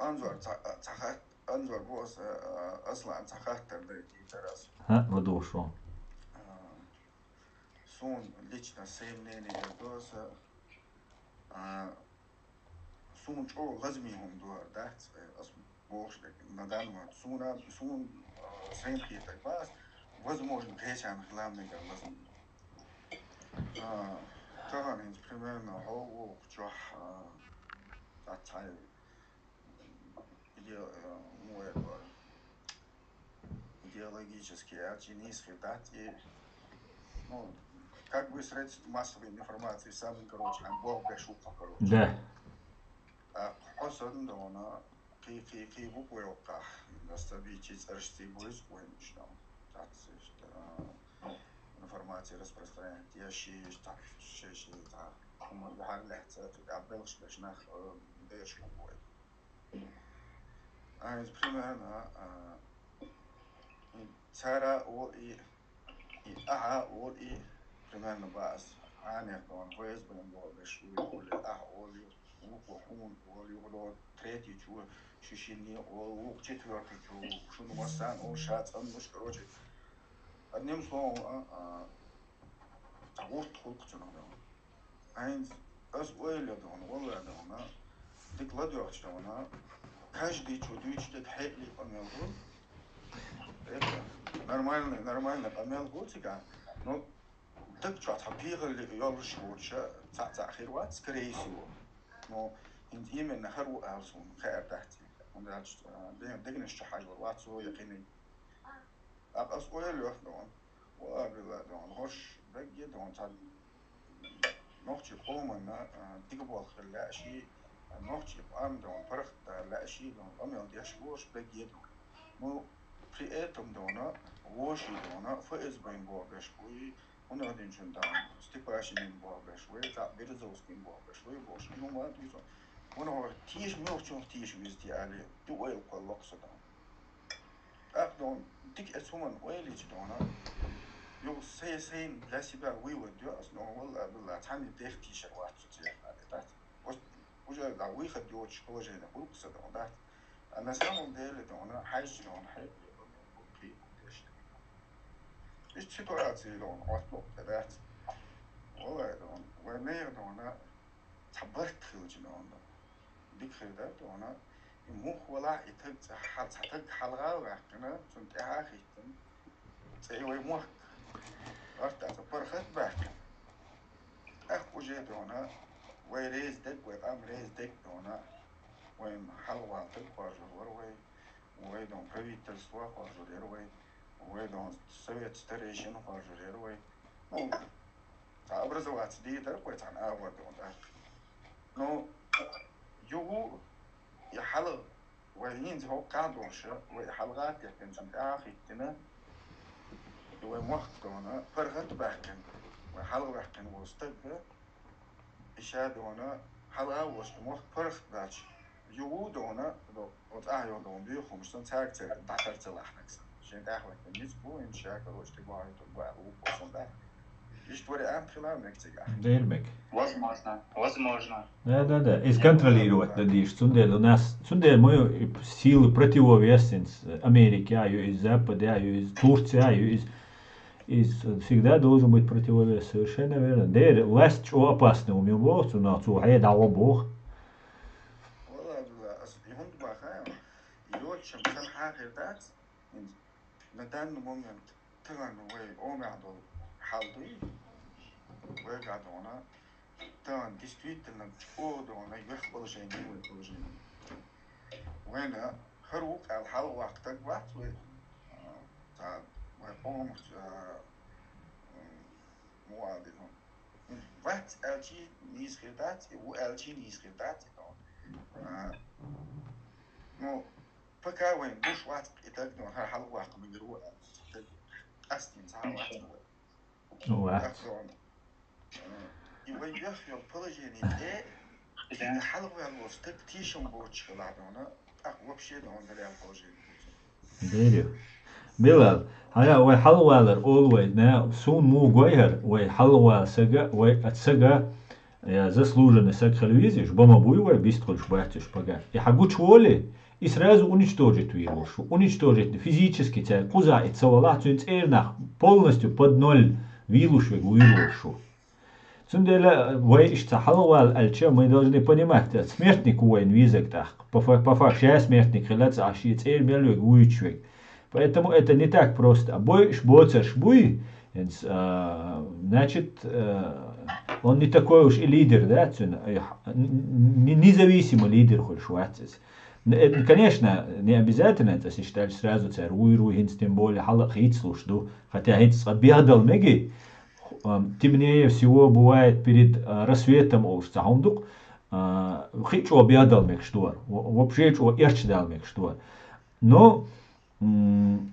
أنظر تخت أنظر بوس أصلا تخت تردي تراس ها ودوشو سون ليشنا سيمنيني دوس سون شو لازميهم دور دات أصلا بوش ندان ما سون سين خيتك بس возможно كيشان خلام نيجا لازم طبعا إنت примерно هو كجوح أتاي идеологические ачинистские дати, ну, как бы средства массовой информации самый, короче, бог бешука, короче. Да. Особенно она кей буквока, наставить аршти бойс поимешь там, информация распространяет, я щищ так, щищ так, мы гарляться, а белш бешнах дэш буквой. А примерно ترى أولي أولي примерно бас أنا كمان فايز بنقول بشوي أولي أولي وكون أولي ولو تريتي شو شيني أو четвертый شو نوصان أو شات أم مش كروجي одним словом تعورت خلق جنوبنا عين أس أولي دون والله دون ديكلادو أختنا каждый чудовищ так хейли помелгул это нормально помелгул тебя но так что хапига يالش ورشة تأخيرات скорее всего но именно هرو أرسون خير تحتي وندرج دقن الشحاي والواتسو يقيني أبقى أقول له دون وأقول دون هش بقي دون تاد نوختي قومنا تقبل خلا شيء نوختي قام دون فرق لا شيء دون أميل ديش وش بقي دون مو في этом دونه وشي دونه فإز بين بوغش وي هنا هدين شن دون استقباشي من بوغش وي تا بيرزوس من بوغش وي بوش إنه ما تيجي هنا هو تيش ميوشون تيش ويزتي عليه تو ويل كل دون أخدون ديك اسمهم ويلي دونه يو سين لا سيبا وي وديو أصلا والله بالله تاني ديخ تيشر واحد تيجي على تحت وجا دا وي خديو شكوجينا بوكس دون تحت أنا سامون ديل دون حاجة دون حاجة إيش سيتواتي دون أطلق تبعت والله دون ونير دونا صبرت خلج دونا ديك خيدا دونا يموخ ولا يتج حال تج حلقة وحنا كنت أخي تي ويموخ أرتا تبرخت بحكم أخ وجه دونا ويريز دك ويقام ريز دك دونا وين حلوة تقوى جوروي ويدون بريفيت السوا خارجوروي ويدون سويت ستريشن خارجوروي نو تعبرز وقت دي در كويت عن أول دون ده نو يو يحل وين هو قاعد وشة ويحلقات يمكن جنب آخر تنا وموقت دونا فرغت بحكن وحلق بحكن وستبه إشاد دونا حلقة وش موقت فرغت باش يو دونا دو أيو دون بيو خمسون تاج تعتر تلاحنكس عشان تاخد بالنسبة إن شاء الله وش تبغى تبغى وبوصل ده يشتوري أم خلال نكتجا Délmek. Возможно. Да. Изконтролировать надеюсь. Сундел у нас, сундел мою силы противовесens Америки, а из Запада, а из Турции, а из всегда должен быть противовес. Совершенно верно. Дер власть что опасно умело, у нас у хая дало Бог. يهون بخير يوتشم سن حاجة ذات ندان مومنت تغن وي أومي عدو حالدوي ويقعدونا تغن ديستويت لن تقودونا يخبر جيني ويخبر جيني وينا هروك على الحال وقتك وقت وي ويقوم موادنهم وقت ألجي نيز خيرداتي وألجي نيز خيرداتي ну, пока вы будешь вать и так, ну, халва, как мы говорим, астин, Уат. и вы ехали в положении, и халва, ну, стык тишем будет шоколад, ну, так вообще, ну, он далее положение. Дерю. Bilal, haya way halwalar always na soon mu goyher way halwa saga way at saga я заслуженно сакхалвизиш, бомобуевая бистроль шбатиш пога. И хагуч воли, и сразу уничтожить вирушу, уничтожить физически тебя, куза и цавалат, полностью под ноль вилушек вирушу. Цундела, вай ишца халвал альча, мы должны понимать, смертник уайн визек так, по факту, смертник хилаца, аж и цер мелюк уичвек. Поэтому это не так просто. Бой шбоца шбуй, значит, он не такой уж и лидер, да, независимый лидер хочешь ватец. Конечно, не обязательно это считать сразу царь хинц, тем более халах хитслушду, хотя хитс объядал меги, темнее всего бывает перед рассветом уж цахундук, хитчу объядал мег штор, вообще чего эрчдал мег штор. Но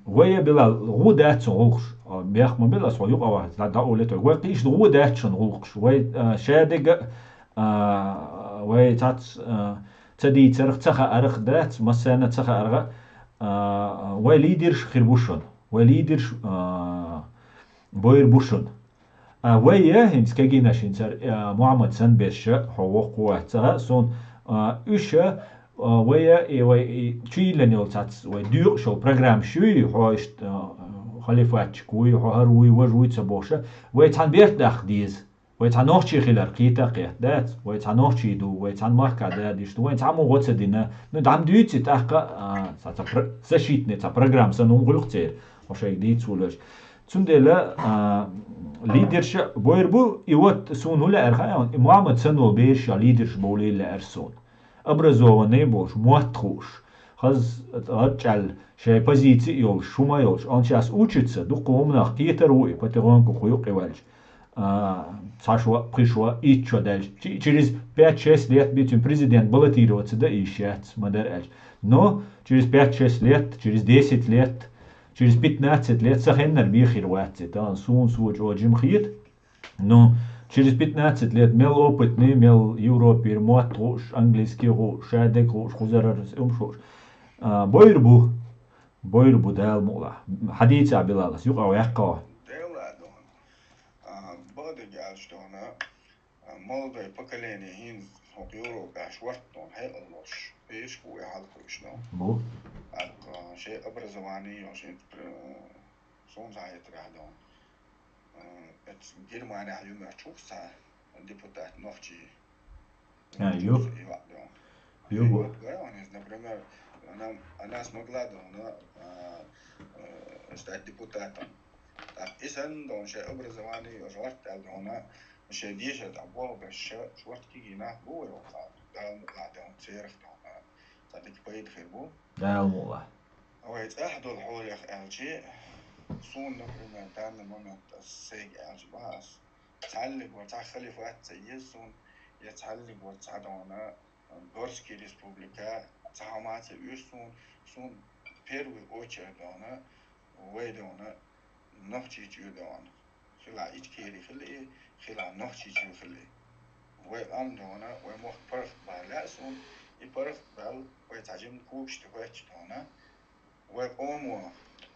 ويا بلا غودات غلقش بياخ ما بلا سو يقوا دا اولته وقيش غودات شن غلقش وي شادق وي تات تدي ترخ تخ ارخ دات مسانه تخ ارغ وي ليدرش خربوشن وي ليدرش بوير بوشن ويا هنس كاجينا شنسر محمد سنبش حقوق قوه سون ايش ويا وي تشيلن يلصات وي دير شو برنامج شوي هوشت خليفات كوي هروي وجوي تبوشه وي تان بيرتاخ ديز وي تان نوخشي خيلر قيتا قيدات وي تان نوخشي دو وي تان ماركا داديش وي تان مو غوتسدينا ندعم دويتي تاخا ساشيتني تا برنامج سنون غلقتير وشاي دي تسولش تندلا ليدرش بويربو يوت سون ولا ارخا محمد سنو بيرش ليدرش بولي لا ارسون образованный бош, муатхуш, хаз отчал, шей позиции йол, шума йолш, он сейчас учится, духовно, какие-то руи, потихоньку хуюк и вальш. Сашва пришло и что дальше. Через 5-6 лет будет президент баллотироваться, да и сейчас, мадер. Но через 5-6 лет, через 10 лет, через 15 лет, сахеннер бихир ватси, да, сун суч оджим хит, но через 15 лет мел опытный, мел Европе, муатуш, английский хуш, шадек хуш, хузарар, умшуш. Бойрбу дал мула. Хадица абилалас, юqa уяққа. Бадыгал, что она молодое поколение хин в Европе аж вартон хеллош, пешку и халкуш, но. Бу. А шей образование, шей сон заhet рядом. Германия юмор чукса депутат новчи. Юг. Юг. Например, она смогла стать депутатом. إذا دون شيء образование жварт алдона شيء ديش أبوه بس شوارت كيجينا هو يوقع دام قاعدهم سيرخ دون صدق بيد خيبو والله هو يتأحدوا الحول يخ ألشي صون نبرم دان المومنت السيج ألش باس تعلق وتخلي فات سيسون يتعلق وتعدونا غورسكي ريسبوبليكا تعامات يسون صون بيروي أوتشر دونا ويدونا نوحي جودان خلا إيش كيري خلي خلا نوحي جو خلي وأم دونا ومخ برخ بالاسون يبرخ بال ويتعجم كوش تبعش دونا وأمو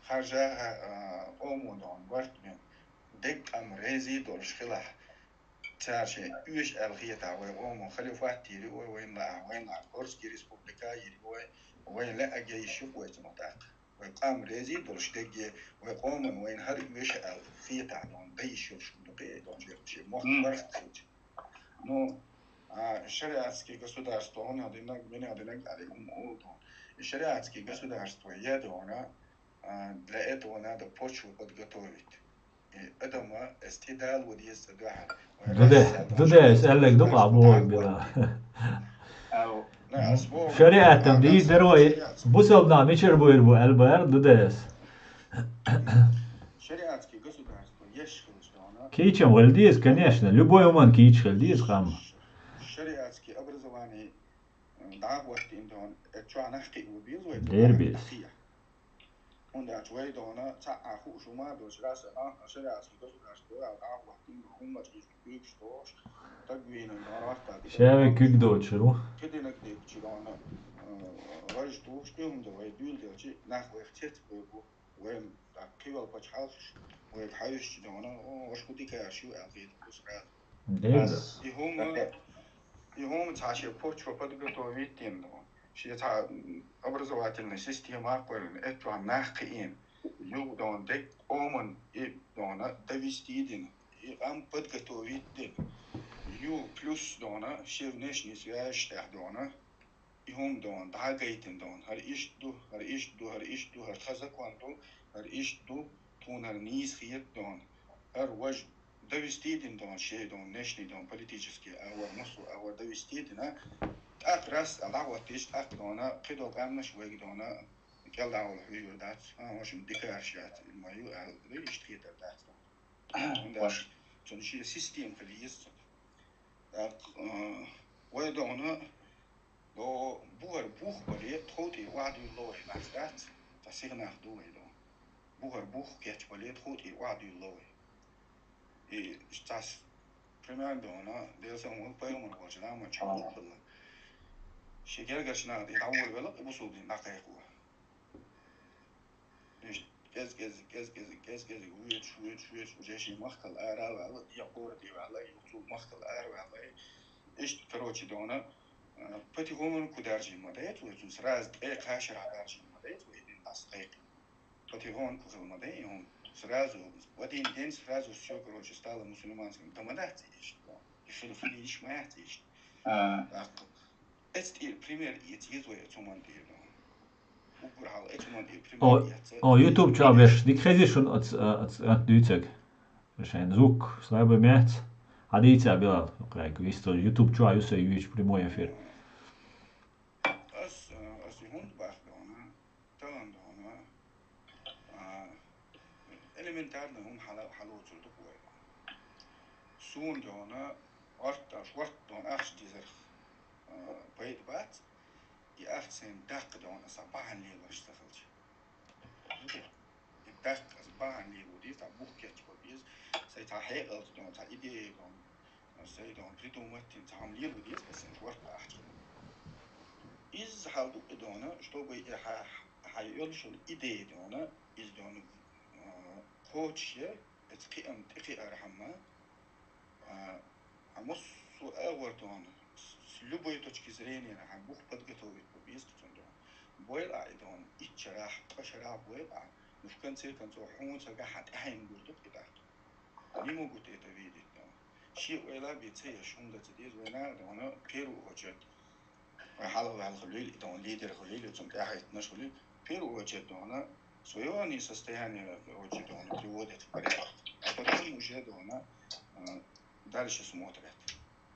خرجها أمو دون ورد من دك أم ريزي دولش خلا تارشي يوش الخيطة وأمو خليفات تيري وين لا كورسكي ريسبوبليكا يري وين لا أجي يشوف ويتمتاق وقام ريزي دولش دقي وقومن وين هر يوش الخيطة دون دي يشوف شو دقي دون شيء مخبر خيط نو الشريعتские государства он одинак عليهم أوضون الشريعتские государства يدونا для этого надо почву подготовить это ما استعدال وديس دواحد ده يسألك دقع بوي بلا شريعة تمديد دروي بوصلنا ميشر بوير بو البير دودس شريعتские государства يشخلش دونا كيتشم ولديس конечно любой уман كيتشخل ديس قام شريعتские образование دعوة وقت إندون اتشوا نحكي وبيز ديربيس und der zwei Donner ta hu schon mal durch das شريعتские государства دعوة وقت إندون ما تجيش بيكستوش تقوين النارات شاوي كيك دوتشرو كده نقدر تشيلونه راجع توش تيهم ده ويدول ده شيء ناخذ اختيت وين كيف بتحاولش ويتحاولش دونه وش كودي كاشيو أكيد بس ديربيس يهم تعشي بوتش وبدقة تويتين ده شيء تع образовательный система قرن это ناقين يو دون دك أمن دونه довести дин ам подготовить يو بلس دونا شيف نشني سياش تاع دونا يهم دون دعاقيتن دون هر إيش دو هر خزق واندو هر إيش دو تون هر نيس خيط دون هر وج دوستيدن دون شيء دون نشني دون политически أو مصر أو دوستيدنا أقرأس دعوة تيش دونا قدو قامنش ويج دونا كل دعوة حيو دات واش مديكار شات ما يو ليش تخيط دات واش تنشي سيستم خليس ويدونا لو بوغر بوخ بري تخوتي وعدو لوي ناستات تسيغنا دوي دو بوغر بوخ كيتش بري تخوتي وعدو لوي اشتاس بريمان دونا ديسا مو بايومر وجنا ما تشامو بلا شيغير غشنا دي داول بلا بوسو دي ناقيقوا كز ويت وجيشي مخكل ارا يقور دي والله يوصل مخكل ارا والله إيش كروتشي دونا بتيغون كودارجي مديت ويزوس راز قاشر عدارجي مديت ويدين دقيق بتيغون كوزل مديهم سرازو ودين دين سرازو سيو كروتشي ستالا مسلمانسكم تمدات إيش يخلفني إيش ما يحتاج استيل بريمير يتيز ويتومان دير YouTube čabeš, dik rezi schon od Düzeg. Wahrscheinlich Zug, Sleiber März. Hadica bila, kako isto, YouTube čuva se i vić primoje efir. As je hund bach dona, talan dona, elementarna hum halo zur duwe. Soon dona, schwart don ach dieser beid bat, die 18 dag dona sabahan leber اشتغلت. الدق sabahan leber die ta buchketch probiert, sei ta hegel dona ta idee dona. Sei dan придумать تعمليه وديس بس نشوف أحسن. إذا حاولوا دونا чтобы هيقولش الإيديا دونا إذا دونا كوتشيا تقيم أرحمة عمصو أول دونا с любой точки зрения هنبوخ подготовить победу دونا بويل أيضا إتشراح قشرة بويل مش كان سير كان سو حون سجى حد أهم بردك إذا не могут это видеть. شيء ولا بيتسيا شون ده تدير ونا ده بيرو وجد حلو خليل ده ليدر خليل تون كاحت نشخليل بيرو وجد ده سويواني سستهاني وجد ده بريودت بريء потом уже ده дальше смотрят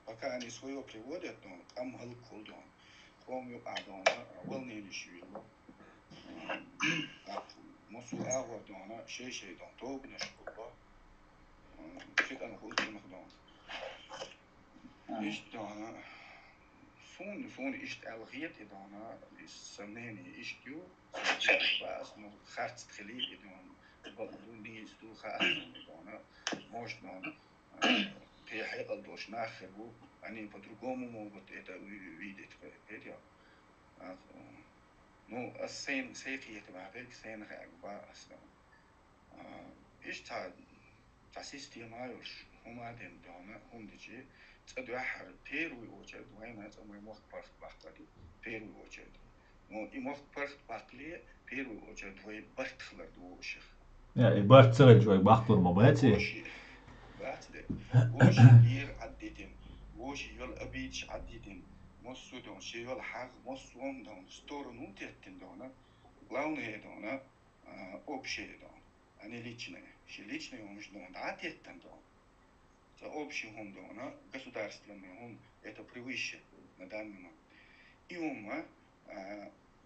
пока они свое приводят там халкул ده помню волнение швило мосу агор ده شيء ده توب نشكله فيك أنا قلت المخدوم إيش دانا فون إيش الغيت دانا السمناني إيش ديو بس مو خرط تخليه دانا بدون نيز دو خاص دانا موش دانا في حقيقة دوش ناخر بو أني بدرجومو مو بتأتا ويدت كده نو السين سيقية بعدك سين خاك باس إيش تا سيستيمايوش هما دم دانا هم ديجي تدو أحر بيروي وجد وين هذا ما يموت برخ بقلي بيروي وجد مو يموت برخ بقلي بيروي وجد وين برتخلر دوشخ يعني برتخلر شوي بقطر ما باتي باتي وش يير عديتين وش يول أبيتش عديتين مصو دون شيء يول حق مصوم دون ستور نوتيتين دونا لون هي دونا أوبشي دون أنا ليتشنا شي ليتشنا ومش دون عديتين دون общим да, государственным, это превыше на данный момент. И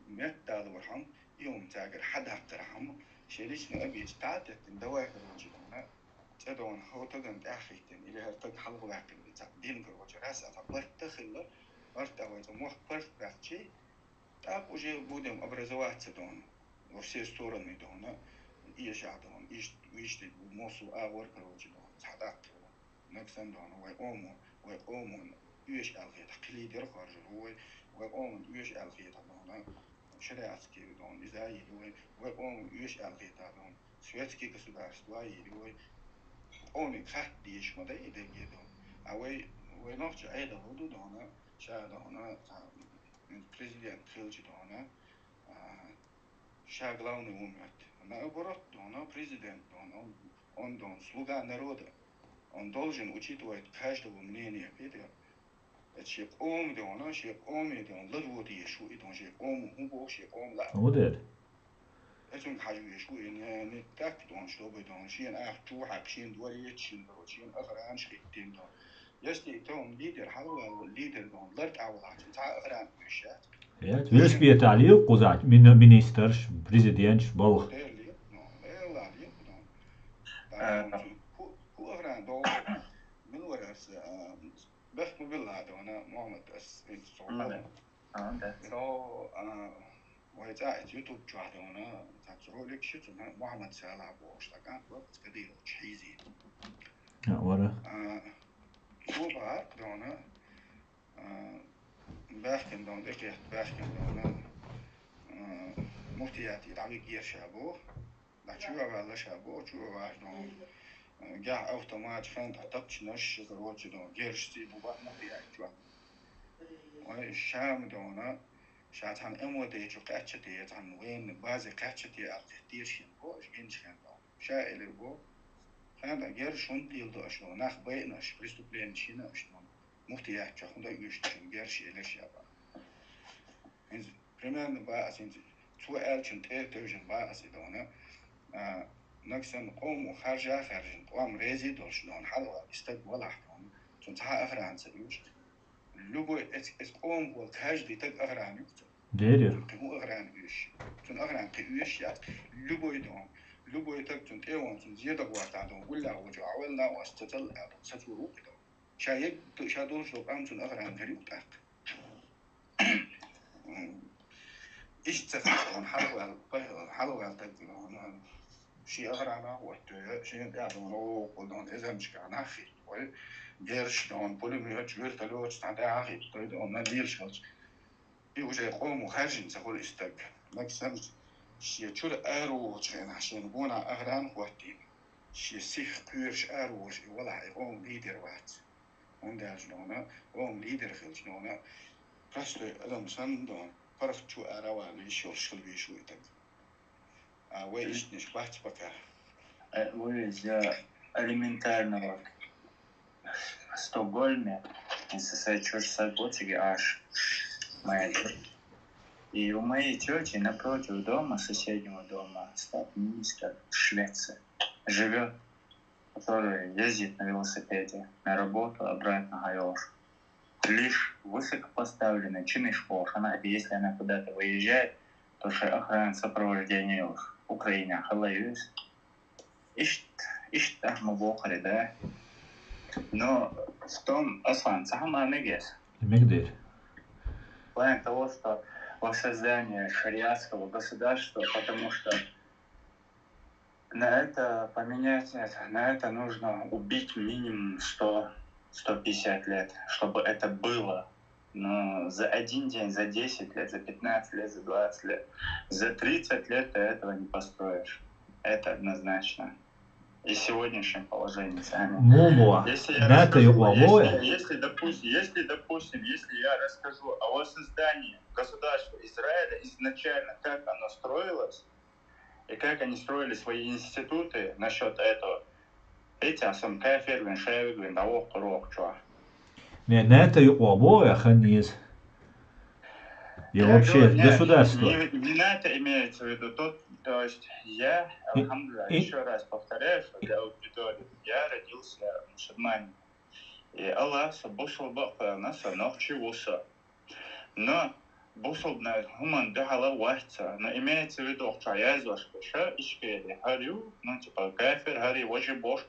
металлургам, и тягер хадахтергам, شليشنا أبي تعتت دواء كروجنا، تدون هو تدون تأخيتن إلى هالتد حلو واقع تعدين كروج رأس أتبرت تخلى برت أو يتموه برت بعشي تاب وجه بودم أبرزوات تدون وفي ستورن دونه إيش عدون إيش موسو أور كروجنا حداك نكسن دون ويقومون يش الغيت قليدر خارج ويقومون يش الغيت دون شريعة كي دون إزاي ويقومون يش الغيت دون سويتكي كسودارستوا يدوي أوني خات ديش مده يدقي دون أوي ونفس عيدا هدو دون شا دون بريزيدنت خلج دون شا главный умет наоборот дон президент он дон слуга народа он должен учитывать каждого мнения это شيء قوم دونه شيء قوم دون لرودي شو إدون شيء قوم هو شيء قوم لا موديل أتون حاجة شو إن نتاك دون شو بدون شيء أنا تو حبشين دوري شيء دور شيء آخر عن شيء تيم دون يستي توم ليدر حلو ليدر دون لرت أول عشان تاع آخر عن مشات ويش بيتعليق قزات من مينيسترش بريزيدنتش بالغ لا ليه دون هو آخر عن دون من ورث بفهم بالله دون محمد أس صوبه لو ويتاعت يوتيوب جوهدونا تاترو لك شتنا محمد سالع بوشتاقان وقت كدير وشحيزي ورا شو بعرق دونا باخكن دون إقيت باخكن دونا مفتياتي العبي جير شابو لا شو على شابو شو واحد دون جاه أوتومات فند أتبش نش كروتش دون جيرشتي بوبا مفتيات جوا والشام دونا شاتان أمودي جو قاتشتي تان وين بازي قاتشتي أقتير شين بو جينش كان دون شائل بو هذا غير شون ديل دو أشلون ناخ بيناش بريستوبلين شينا أشلون مفتيات جو خندا يشتون غير شيء ليش يابا إنز بريمان با أسين تو ألشن توجن با أسي دونا نكسن قوم خارجين قوم ريزي دولشلون حلوة استقبال أحكام تون تها أفران سيوش لوبو إس قوم والخارج دي تك أفران يكتب ديرير تمو أفران يوش تون أفران كيوش يات لوبو يدون لوبو يتك تون تيوان تون زيادة قوات عدون ولا وجو عولنا واستتل عدون ستورو كدون شا دولش لو قام تون أفران كريم تاك إيش تفكرون حلوة تقولون شيء أغرانا هو شيء يعلمون هو قدون إذا مش كان أخي جيرش دون بوليميات جوير تلوش تعدي أخي دون نديرش هالش يوجد قوم خارجين سقول استق مكسم شيء شو أرو شين عشان بونا أغران وقتين شيء سيخ كيرش أرو ولا قوم ليدر وقت وندرج دونا قوم ليدر خلش دونا فاستو أدم سن دون فرق شو أروا ليش يرشل بيشو يتك ويش نش بحث بكا ويش يا элементарного в Стокгольме, СССР Чурсагоцеги аж моя. И у моей тети напротив дома, соседнего дома, статс-министр Швеции живет, который ездит на велосипеде на работу, обратно гаешь. Лишь высокопоставленный чинышков, если она куда-то выезжает, то что охрана сопровождения в Украине халаюсь. Ишь там бохари, да? Но в том, Аслан, сама мегес. Мегдер. В плане того, что воссоздание шариатского государства, потому что на это поменять это, на это нужно убить минимум 100-150 лет, чтобы это было. Но за один день, за 10 лет, за 15 лет, за 20 лет, за 30 лет ты этого не построишь. Это однозначно. И сегодняшнем положении сами. Если я расскажу о воссоздании государства Израиля изначально, как оно строилось, и как они строили свои институты насчет этого, эти асамка фервин шевиглин того порокчуа. Не, на это обои ханис. И вообще государство. Не на это имеется в виду. То есть я, алхамдулилlah, еще раз повторяю, что для аудитории, я родился мусульманином. И Аллах бусул бака нас научился. Но бусул на гуман дахала вахта. Но имеется в виду, что я что ишкели харю, ну типа кафир, хари, вожи бош.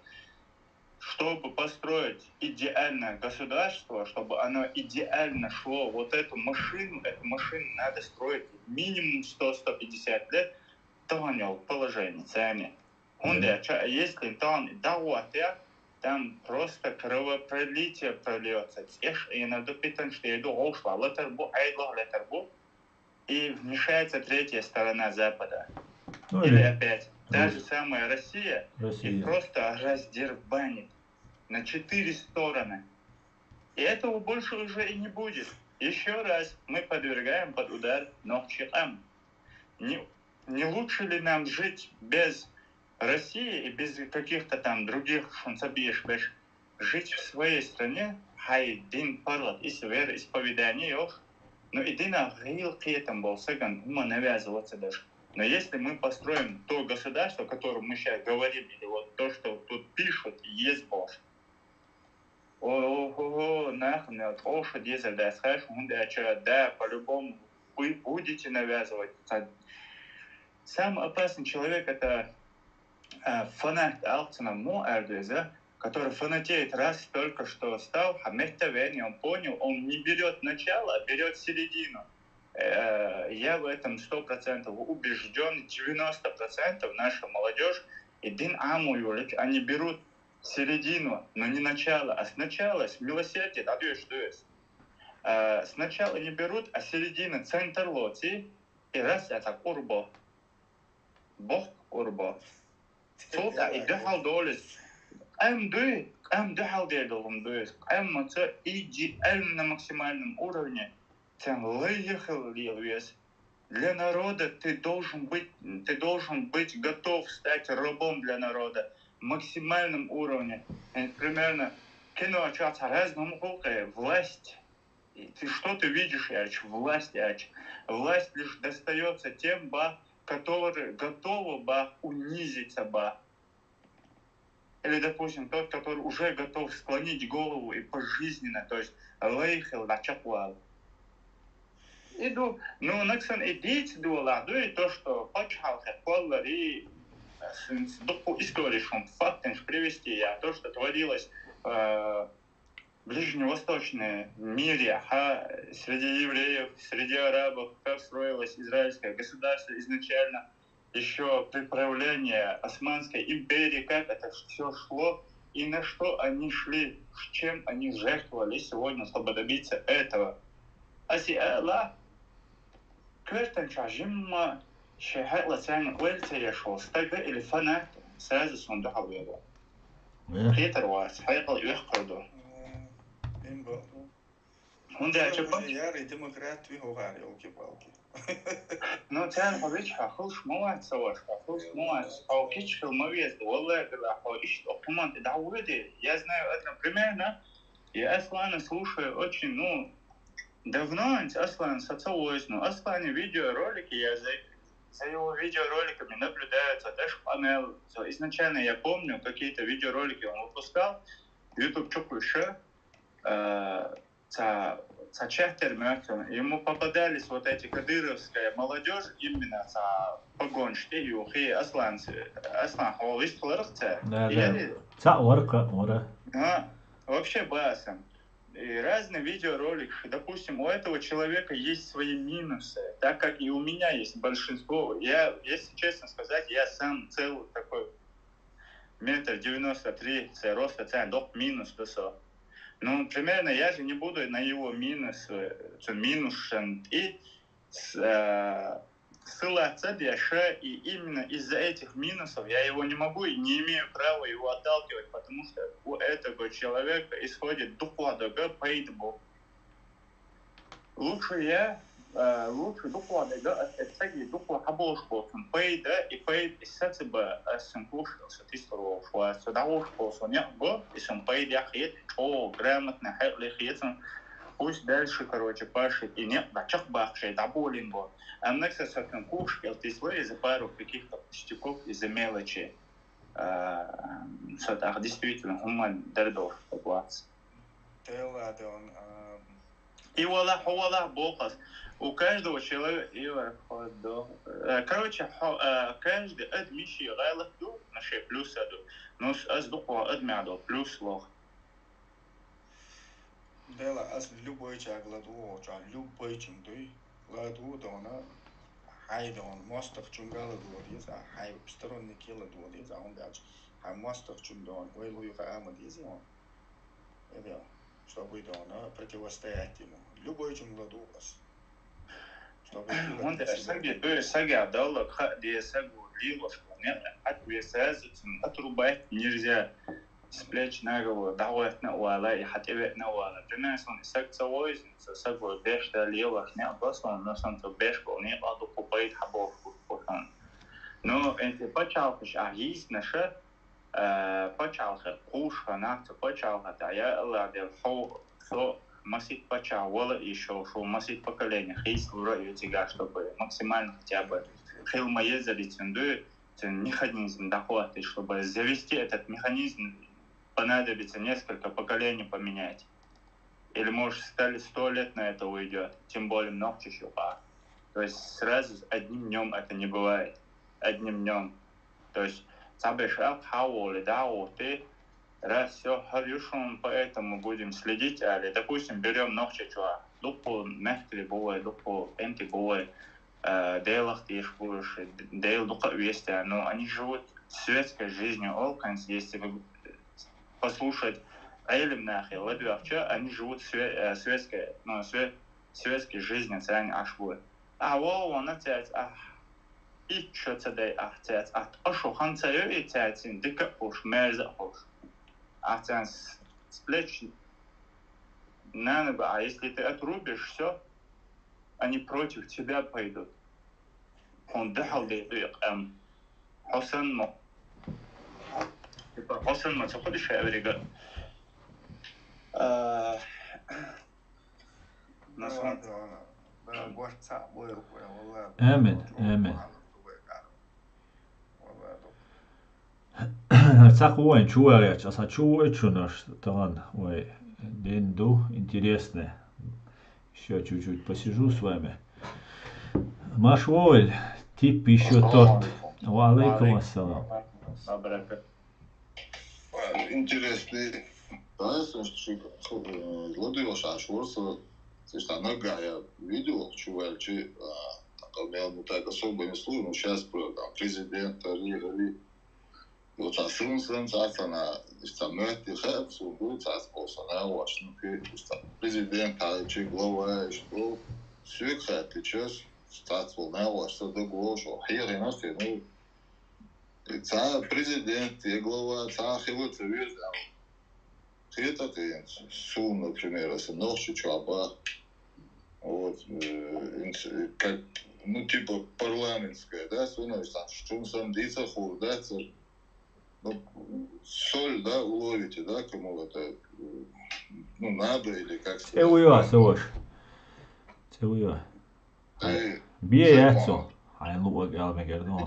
Чтобы построить идеальное государство, чтобы оно идеально шло, вот эту машину надо строить минимум 100-150 лет, то положение цены. Если там просто кровопролитие прольется. И вмешается третья сторона Запада. Или опять та же самая Россия. И просто раздербанит на 4 стороны. И этого больше уже и не будет. Еще раз мы подвергаем под удар Нохчикам. Не лучше ли нам жить без России и без каких-то там других шунцабиешбеш, жить в своей стране, хай дин парлат из вероисповедания, но и дина гейлкетом был саган ума навязываться даже. Но если мы построим то государство, о котором мы сейчас говорим, или вот то, что тут пишут, есть Бог. Да, по-любому вы будете навязывать. Самый опасный человек — это фанат Алтина Муэрдеза, который фанатеет раз только что стал, он понял, он не берет начало, а берет середину. Я в этом 100% убежден, 90% наша молодежь, они берут середину, но не начало, а сначала с милосердия, сначала не берут, а середина, центр лоти, и раз это урбо. Бог урбо. Солта и дехал долис. Дехал дедалом долис. Это идеально на максимальном уровне. Для народа ты должен быть готов стать рабом для народа. Максимальном уровне. Примерно власть. Что ты видишь, власть, власть лишь достается тем, которые готовы унизиться. Или, допустим, тот, который уже готов склонить голову и пожизненно, то есть лейхил на чаклал. Иду, ну, наксан идея дуала, и то, что почхал хекваллари, историю фактом привести, то, что творилось в ближневосточном мире, среди евреев, среди арабов, как строилось израильское государство изначально, еще при правлении Османской империи, как это все шло, и на что они шли, с чем они жертвовали сегодня, чтобы добиться этого. كرتن شعجم شهاء لسان قلت يا شو استجد الفنات ساز صندوق أبيض خيتر واس حيقل يخرجوا إن بقى هون ده أشوف يا ريت ديمقراط وهو غاري أوكي Ну, تعرف هذيك حخلص مواد سواش حخلص مواد أو كيش المواد والله كذا حواليش أقومان تعودي я знаю это примерно я أصلا слушаю очень давно أصلا соцсеть أصلا видеоролики я за его видеороликами наблюдается даже панел изначально я помню какие-то видеоролики он выпускал YouTube чукуша за чахтермётом, ему попадались вот эти кадыровская молодежь именно за погонщики, юхи, аслан хавалиш плархта. Да. Ора. Вообще басом. И разные видеоролики, допустим, у этого человека есть свои минусы, так как и у меня есть большинство. Я, если честно сказать, я сам целый такой 1,93 м, роста, минус высок. Ну, примерно я же не буду на его минус и ссылаться дальше, и именно из-за этих минусов я его не могу и не имею права его отталкивать, потому что у этого человека исходит духладога пейдбу. Лучше духладога это духла хабошболсон пейда и пейд иссацеба ассимпушился тисторов сюдавошболсон я бы и сам пейд я хит грамотно хитлихитсон пусть дальше Паши и нет бачах бахшей dabолин бо а некса сакан кушкел тисло из-за пару каких-то пустяков из-за мелочи действительно гуман дердов поплац и вала бокас. У каждого человека, короче, каждый адмиши гайлах ду, наши плюс аду, но аздуква адмяду плюс лох. Дела, любой человек ладу, любой чемдой, ладу дона, хайдон, мостов чумгала дуодиз, хай сторонники ладуодиз, он дальше, хай мостов чумдон, уэлу юка амадиз, это чтобы дона противостоять ему. Любой чумгаду вас. Он саги отдал, где сагу лило, что нет, отрубать нельзя. С плеч на голову, давать на уала и хотеть на уала. Примерно он саг цавой, сагу беш да лило, не обосон, но сон то беш был не аду купает хабов купон. Но это почалкаш есть наша почалка кушка нахта почалка, да я ладил хо масить почавала еще шо масить поколение хейс вроде тебя, чтобы максимально хотя бы хилма ездили механизм дохода, чтобы завести этот механизм понадобится несколько поколений поменять. Или может 100 лет на это уйдет, тем более много еще. То есть сразу одним днем это не бывает. Одним днем. То есть сабешал хаули дао ты раз все хорошо, поэтому будем следить. Или, допустим, берем ногче чего. Дупу мехтли бывает, дупу энти бывает, дейлах тишь будешь, дейл духа вести. Но они живут светской жизнью. Олканс, если вы послушать Эйлем нахи, ладуахча, они живут светской жизнью, царь ашбует. А он отец, и что цадай отец, ошухан царю и царь, дика уж мерза уж. Отец сплеч на небо, а если ты отрубишь все, они против тебя пойдут. Он дыхал дейдуик Хосан мо. Хосан мо, цоходи шеврига. Amen. Так воин чуаряч, а чуечунаш тан, ой, денду интересное. Еще чуть-чуть посижу с вами. Маш Войль, тип еще торт. Ва алейкум ассалам. Интересный. Да, что Владимир Шашворса, что нога я видел, чувачи, имел так особо не служил, но сейчас президент Ри. Вот сын царствана, что мертвый хлеб, суду царствовался, вот что президент, глава, что все хлеб, сейчас царствовал, вот что договор, что херы на все, царь президент, и глава, царь его цивиль, это ты сун, например, если ночью чаба, вот, как, ну, типа парламентская, да, становится, что он сам дицахур, да, ну, соль, да, уловите, да, кому это, ну, надо или как сказать. Цевуя, Савош. Цевуя. Бие яцо. Айн луак ялмегердон.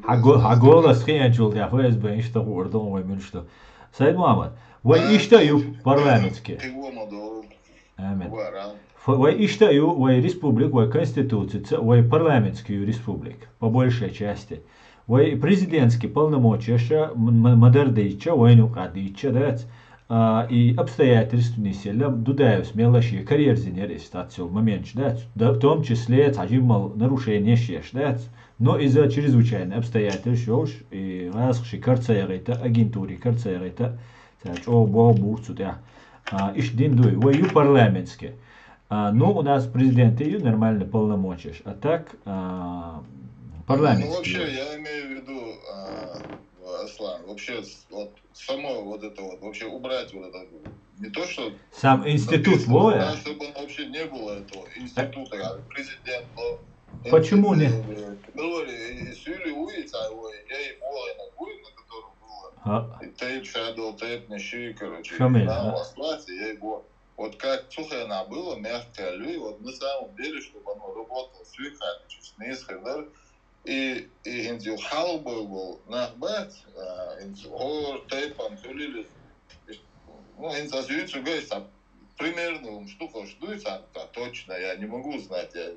Hagola schijntjul ja FSB işte ordon ve münşte. Sayın Muhammed. Ve işte yu parlamentski. Amen. Ve işte yu ve республик, ve конституция, ve парламентскую республик по большей части. Ve президентский полномочия модердича, ve нукадича, да. И обстоятельств неселям дудаевс мелочи карьерзинер истацию момент, да, в том числе тажимал нарушение шеш, да, но из-за чрезвычайных обстоятельств и раз шикарцаерita агентури карцаерita, о бурцу, да, иш диндуй, вою парламентски. Ну, у нас президент и нормально полномочия, а так парламентский. Ну, вообще, я имею в виду, Аслан, вообще, вот, само вот это вот, вообще убрать вот это, не то, что... Сам институт, да, чтобы вообще не было этого института, а президент, но... Почему не? Сюли улица, я и поле на куй, на котором было, и тейп, шадл, тейп, нещи, короче, на Аслате, я его... Вот как сухо было, мягкое люй, вот на самом деле, чтобы оно работало, свихать, честный исходар, и инди халбой был нахбат, инди гор тейпом тулили, ну инди азюицу говорит, примерно штука ждуется, точно я не могу знать, я,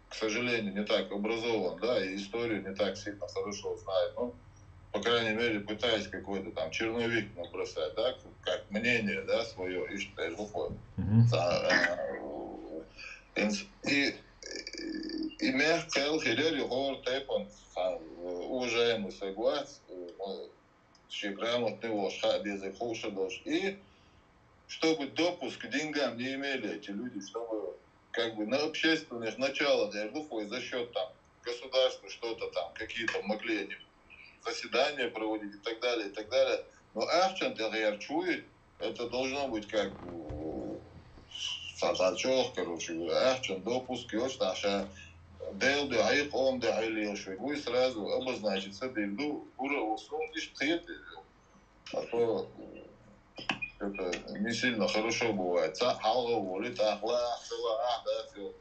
к сожалению, не так образован, да, и историю не так сильно хорошо знаю, но, по крайней мере, пытаюсь какой-то там черновик набросать, да, как мнение, да, свое, и что я выходит. И мягко хилери гор тейпом, уважаемый соглас, грамотный лошадь, без их ушадош, и чтобы допуск к деньгам не имели эти люди, чтобы как бы на общественных началах, я выходит за счет там государства что-то там, какие-то могли они заседания проводить и так далее, и так далее. Но Ахчан чует, это должно быть как сазачок, короче, Ахчан допуск, и очень наша Дел да айх он да айлешой, вы сразу обозначится дельду ура услон лишь третий, а то это не сильно хорошо бывает. Халга волит ахла, ахла, да, все.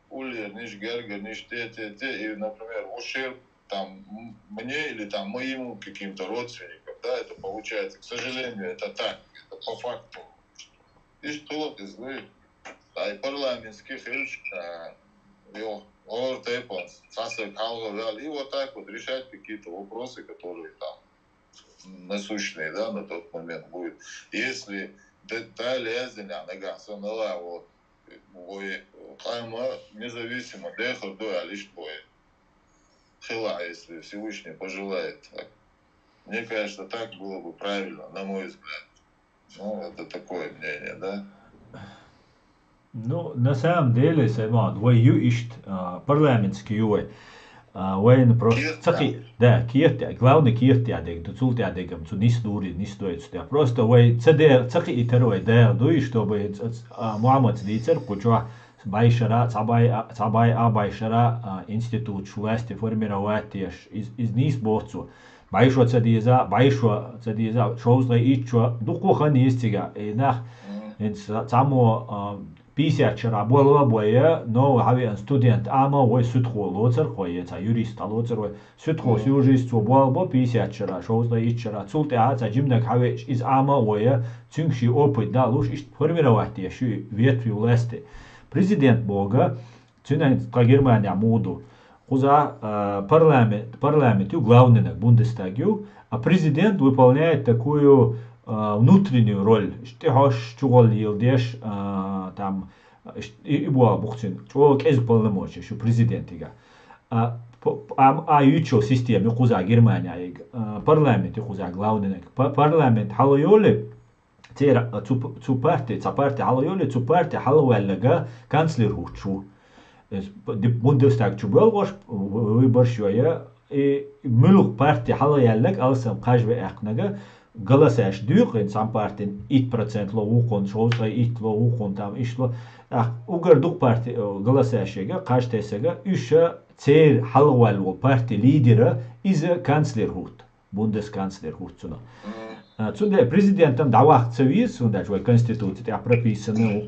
Улер, ниш герга, ниш те, и, например, ущерб там мне или там моему каким-то родственникам, да, это получается, к сожалению, это так, это по факту. И что ты знаешь, а и парламентских речь, и вот так вот решать какие-то вопросы, которые там насущные, да, на тот момент будет. Если детали нога сонала вот независимо дехор до лишь твой хила, если Всевышний пожелает. Так. Мне кажется, так было бы правильно, на мой взгляд. Ну, это такое мнение, да. Ну, на самом деле, Саймон, вою ищет парламентский юй, войн просто цахи, да, кирти, главный кирти адек, дуцулти адекам, цу нис дури, нис стоит, просто вой цедер цахи и терой, да, дуй, чтобы Мухаммад дицер, куча байшара, цабай байшара институт власти формировать из нис борцу. Байшо цедиза, шоузлай ичо, духохан истига, и нах, само 50 чара было боя, но хавен студент ама ой судхо лоцер хое ца юрист лоцер ой судхо юрист было бо 50 чара шоузда ич чара цулте а ца жимнак хаве из ама ой цюнгши опыт да луш иш формировать я шу ветви власти президент бога цюнан ка Германия моду куза парламенту главный бундестагу а президент выполняет такую внутреннюю роль, что хош чугол елдеш там и буа бухтин, чугол кез полномочия, что президентига. Ючо системе куза Германия, парламент куза главный, парламент халойоли, тера цу партия халойоли, цу партия халойалга канцлер хучу. Бундестаг чубел гош выбор шоя и мулк партия халойалга алсам кажве ахнага. голосаешь дюк, сам партин 1% ло укон, шоуса 1 ло укон там ишло. Угар дук парти голосающего, каждого, еще цер халвал партия лидера из канцлер хут, бундесканцлер хут сюда. Цунда президентом давах цивис, сюда же конституция прописана,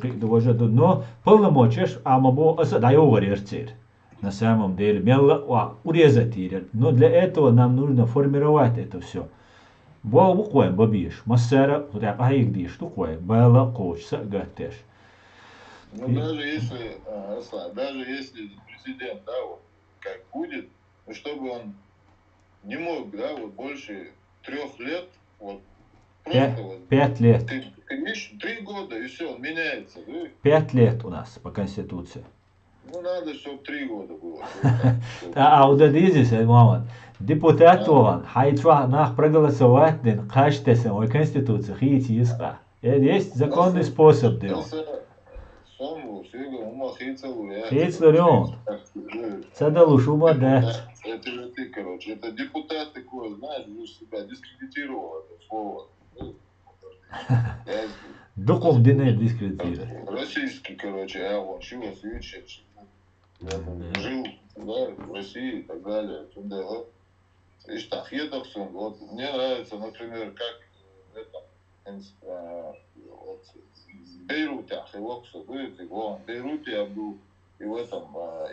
но полномочия амабо дает цер. На самом деле, мело урезать ее. Но для этого нам нужно формировать это все. Бол буквой бабиш, массера, вот я аигдиш, такой, бала коучса гатеш. Ну, даже если президент, да, вот, как будет, ну, чтобы он не мог, да, вот, больше 3 лет, вот, просто вот... 5 лет. 3 года, и все, он меняется, да? 5 лет у нас по Конституции. Ну, надо, чтобы 3 года было. Вот здесь, мама, депутат он, хайчва нах проголосовать, ден, кажется, ой, Конституция, хить иска. Есть законный способ делать. Хейцларион. Садалу шуба дать. Это ты, короче, это депутат такой, знаешь, уже себя дискредитировал это слово. Духом динэ дискредитировать. Российский, короче, а он чего свечет. Жил, да, в России и так далее. И штахетах, вот мне нравится, например, как в этом, вот, в Бейруте, в Бейруте я был, и в этом,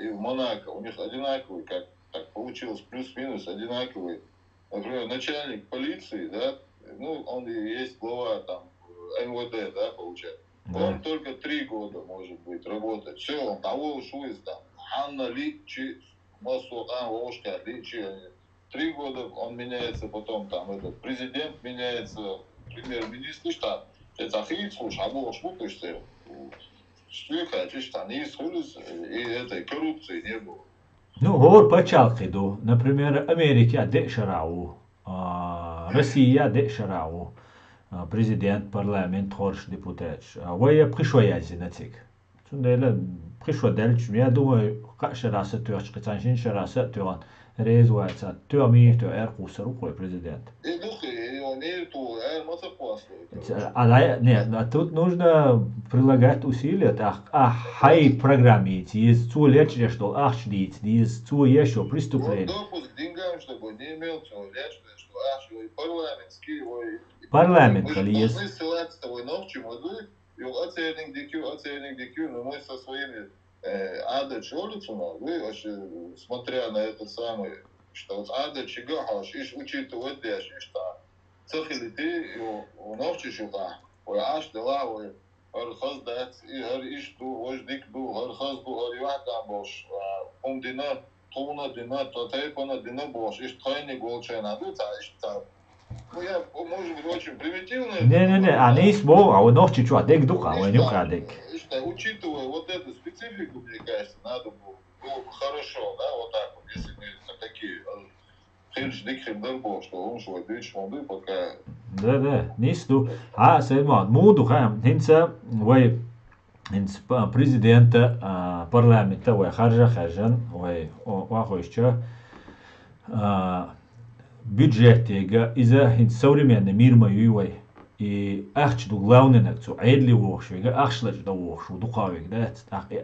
и в Монако. У них одинаковый, как так получилось, плюс-минус одинаковый. Например, начальник полиции, да, ну, он и есть глава там МВД, да, получается. Да. Он только 3 года может быть работать. Все, он того ушел из там. Анна Личи, Масуан Ложка, Личи. 3 года он меняется, потом там этот президент меняется, премьер-министр штат. Это ахит, слушай, а было шутка, что там не исходит, и этой коррупции не было. Ну, говор почалкиду, например, Америка дешарау, Россия дешарау, президент, парламент, хорш, депутат. Вы пришвоязи на тик. Цундела пришводельч, я думаю, как шараса тёрч, кацаншин шараса тёран. Резуется, тёми, тё эркуса рукой президент. И духи, и он нету, нет, тут нужно прилагать усилия, хай программе, есть цу лечь, что ахшдить, есть цу еще преступление. Допуск к деньгам, чтобы не имел цу лечь, что ахшдить, парламентский, парламент, коли есть. Мы ссылаться с тобой ночью, и оценник DQ, но мы со своими Ада Чолицуна, вы вообще, смотря на этот самый, что вот Ада Чигахаш, иш учитывать деш, что цехили ты, и ночью шука, ой аш дела, ой архаз дать, и иш ду, ой дик ду, архаз ду, ой вахтам бош, дина, туна дина, татайпана дина бош, иш тайни голчена, ду та, иш та. Ну, я, может быть, очень примитивно. Не, они смогут, а он ночью что, дек духа, а не кадек. Учитывая вот эту специфику, мне кажется, надо было бы хорошо, да, вот так вот, если мы на такие что он шел, видишь, молодой пока. Да, нисту. Сельман, муду хам, хинца, вай, хинц президента парламента, вай харжан, вай, вахойча, бюджетега из-за современный мир мой и ахчду главное цу айдли вошвига ахшлач да вошу духавик да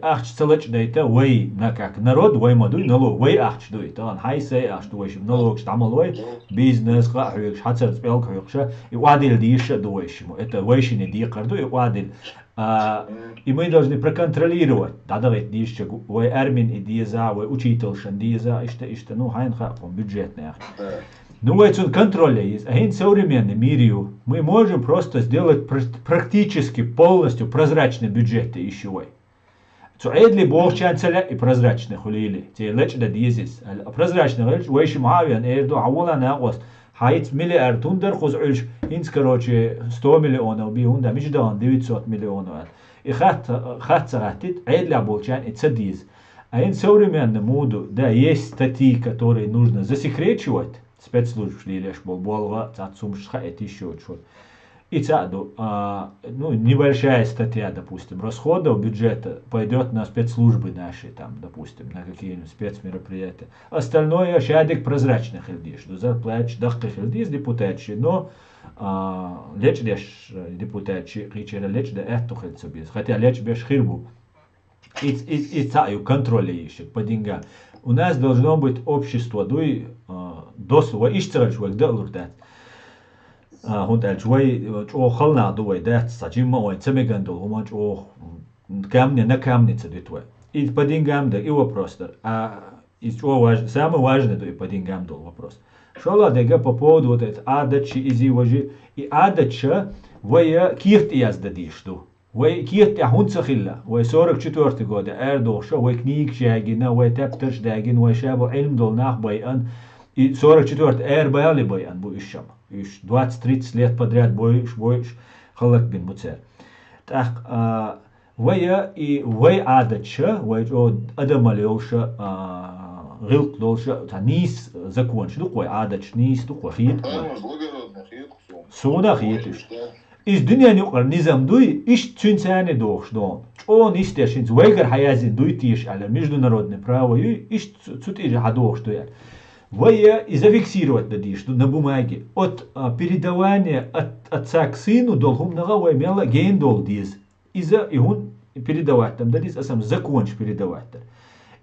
ахч целач да это вай на как народ вай мадуй налог вай ахчду это он хайсай ахчду вай налог штамал вай бизнес хавик хацер спел хавикша и вадил диша дуэшему это вайшине ди карду и вадил и мы должны проконтролировать дадавать диша вай армин и диза вай учительшан диза ишта ну хайн хапом бюджетный ну, это контроль есть. А в современном мире мы можем просто сделать практически полностью прозрачный бюджет еще. Эдли бог чанцеля и прозрачный хулили. Те лечь да дизис. Прозрачный лечь, вейши мавиан, эрду аула нагос. Хайт миллиард тундер хузульш. Инс, короче, 100 миллионов бихунда, миждан 900 миллионов. И хат сагатит, эдли болчан и цадиз. А в современном моду, да, есть статьи, которые нужно засекречивать. Спецслужб лишь болва, цацумшха это еще что. И цаду, ну, небольшая статья, допустим, расходов бюджета пойдет на спецслужбы наши, там, допустим, на какие-нибудь спецмероприятия. Остальное шадик прозрачных хилдиш, до зарплат, дахка хилдиш депутатши, но лечь деш депутат речера лечь да это хоть собес. Хотя лечь без хирбу. И цаю контроля еще по деньгам. У нас должно быть общество, дуй досуа ишцераль швак да лурдат. Хунтал швай о хална дуй да сачима ой цемегандол умач о камня на камнице дитвай. И по деньгам да и вопрос. И что важно, самое важное дуй по деньгам дол вопрос. Шола дега по поводу вот это адачи изиважи и адача вая кирт яздадишту. Вай кирт ахунцахилла. Вай 44 года эрдоша вай книг шагина вай тапташ дагин вай шабу илм дол нах байан. И 44 байали байан бу ишам. Иш 20-30 лет подряд боиш халак бин буцер. Так вая и вай адача вай адамалеуша Рилк долша, нис закончил, такой адач, нис, такой хит. Суда хит. Из дня не организм дуй, ищ цинцане дохшдон. Он истешин, вейгер хаязи дуй тиш, але международное право, ищ цутиже хадохшдуя. Вая и зафиксировать дадиш, на бумаге. От передавания от отца к сыну долгом нагавай мела ген дол диз. Из-за и он передавать там дадис, а сам законч передавать.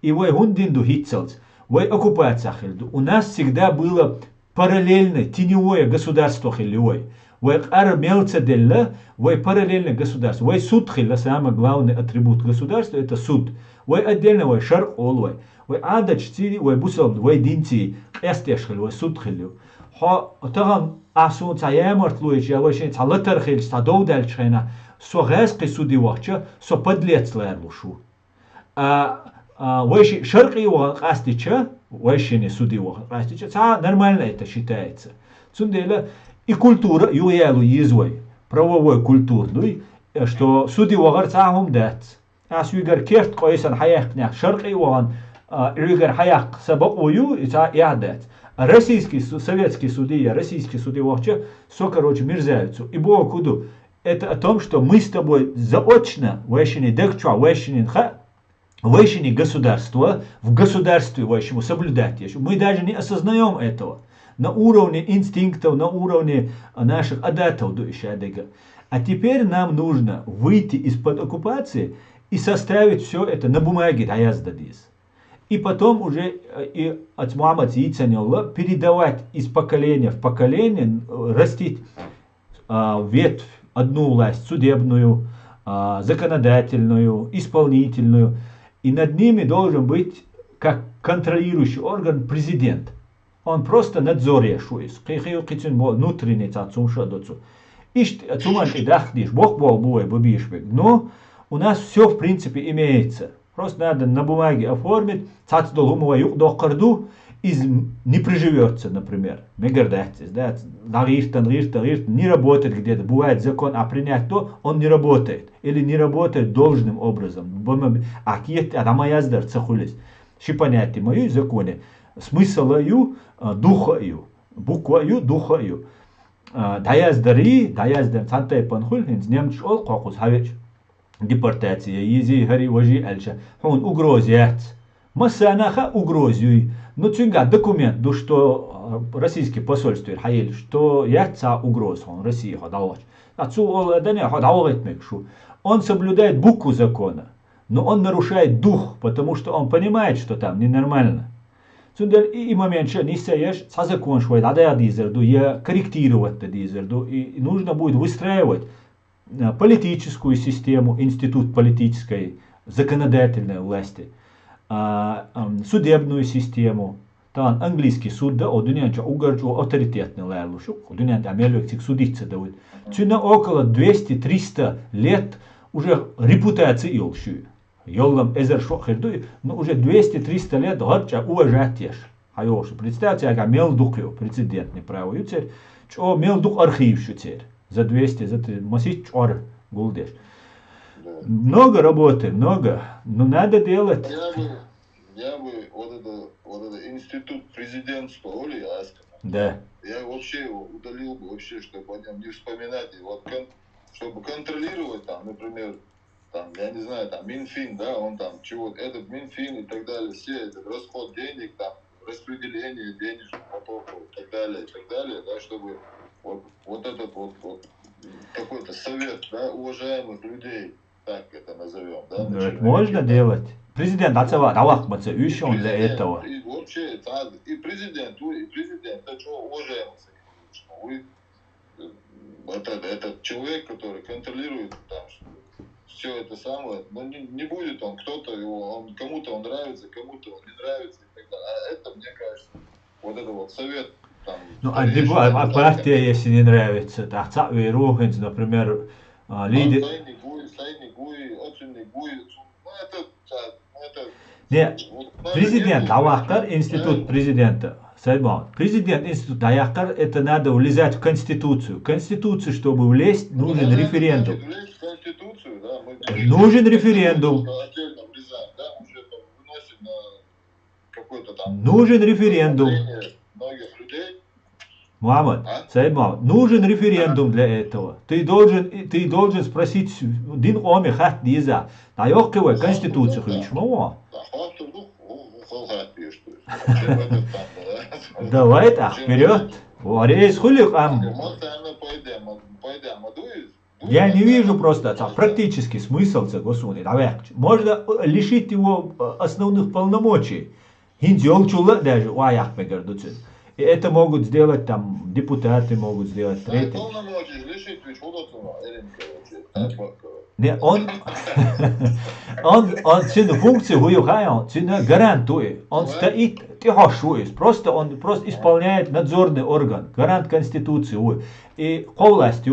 И вай он динду хитцелц. Вай оккупация хильду. У нас всегда было параллельно теневое государство хилевой. Вай армелца делла, вай параллельно государство. Вай суд хилла, самый главный атрибут государства это суд. Вай отдельно вай шар олвай. Вай адач цили, вай бусал, вай динти, эстеш хил, вай суд хилю. Ха таган асун цаямарт луич, я вай шен цалатар хил, стадов дальчхена, со гэс суди вахча, со подлец лэрлушу. Вайши шарқи вахастича, вайши не суди вахастича, нормально это считается. Цундела и культура юялу езвой, правовой культурой, что суди вахар цахум дец. Ас югар керт койсан хаякнях шарқи вахан, югар хаяк сабак ою и ца ядец. Российский, советский судья, российский судья вахча, все, короче, мерзаются. И Бог куду. Это о том, что мы с тобой заочно, вайши не декчуа, вайши не нха, вайшини государства, в государстве вайшему соблюдать. Мы даже не осознаем этого. На уровне инстинктов, на уровне наших адатов. А теперь нам нужно выйти из-под оккупации и составить все это на бумаге. И потом уже и от Муаммад Яйцанелла передавать из поколения в поколение, растить ветвь, одну власть, судебную, законодательную, исполнительную. И над ними должен быть, как контролирующий орган, президент. Он просто надзоряет. Внутренний цацумшадоцу. Ишь, цуман и дахдиш, бог бол буй, бабишбек. Но у нас все в принципе имеется. Просто надо на бумаге оформить, цацдолумова юг дохарду, не приживется, например. Мегардатис, да, не работает где-то. Бывает закон, а принять то, он не работает. Или не работает должным образом. А какие-то адамаяздар цахулис. Шипанятти мою законе. Смыслаю, духаю. Букваю, духаю. Даяздари, цантай панхуль, немч ол, кокус хавич. Депортация, ези, хари, важи, альча. Он угрозят. Масанаха угрозюй. Но цюнга документ, что российский посольство, что яца угроз, он России ходалось. Он соблюдает букву закона, но он нарушает дух, потому что он понимает, что там ненормально. И момент, что не сеешь, закон швейд, я корректировать и нужно будет выстраивать политическую систему, институт политической, законодательной власти. Судебную систему. Там английский суд, да, о дунянча угарчу авторитетный лайлушу, о дунянча амелюктик судиться дают. Цюна около 200-300 лет уже репутация илшую. Йоллам эзер шохердуй, но уже 200-300 лет горча уважать теш. Хайошу, представьте, ага мелдук прецедентный право. Юцер, чо мелдук архив шутер. За 200, за 300, масить чор гулдеш. Много работы, много, но надо делать. Я бы вот это институт президентства, Оли Аска. Да. Я вообще его удалил бы, вообще, чтобы о нем не вспоминать. И вот, чтобы контролировать там, например, там, я не знаю, там, Минфин, да, он там, чего, этот Минфин и так далее, все, этот расход денег, там, распределение денежных потоков и так далее, да, чтобы Вот этот вот какой-то совет, да, уважаемых людей, так это назовем, да, на Это черновике, можно да. делать. Президент отвахматься еще он для Президент, этого. и вообще, и президент, это что, уважаемый вы, этот человек, который контролирует там все это самое, но не будет он, кто-то его, кому-то он нравится, кому-то он не нравится и так далее. А это, мне кажется, вот это вот совет там. Ну, а партия, если не нравится, так Цапви Рухинс, например, лидер. Не, президент, Авахкар, институт президента. Президент институт Авахкар, это надо влезать в Конституцию. Конституцию, чтобы влезть, нужен референдум. Нужен референдум. Нужен референдум. Мамад, Саид Мамад, нужен референдум для этого. Ты должен спросить дин оми хат диза. Наёккивай Конституцию хочу. Давай так, вперед. Варейс хулик ам. Я не вижу просто практически смысл согласования. Можно лишить его основных полномочий. Хиндзёл чула даже уаях мегардуцин. И это могут сделать там депутаты, могут сделать третьи. Не, он сюда функцию хуюхая, сюда гарантует. Он стоит, просто он просто исполняет надзорный орган, гарант Конституции и власти,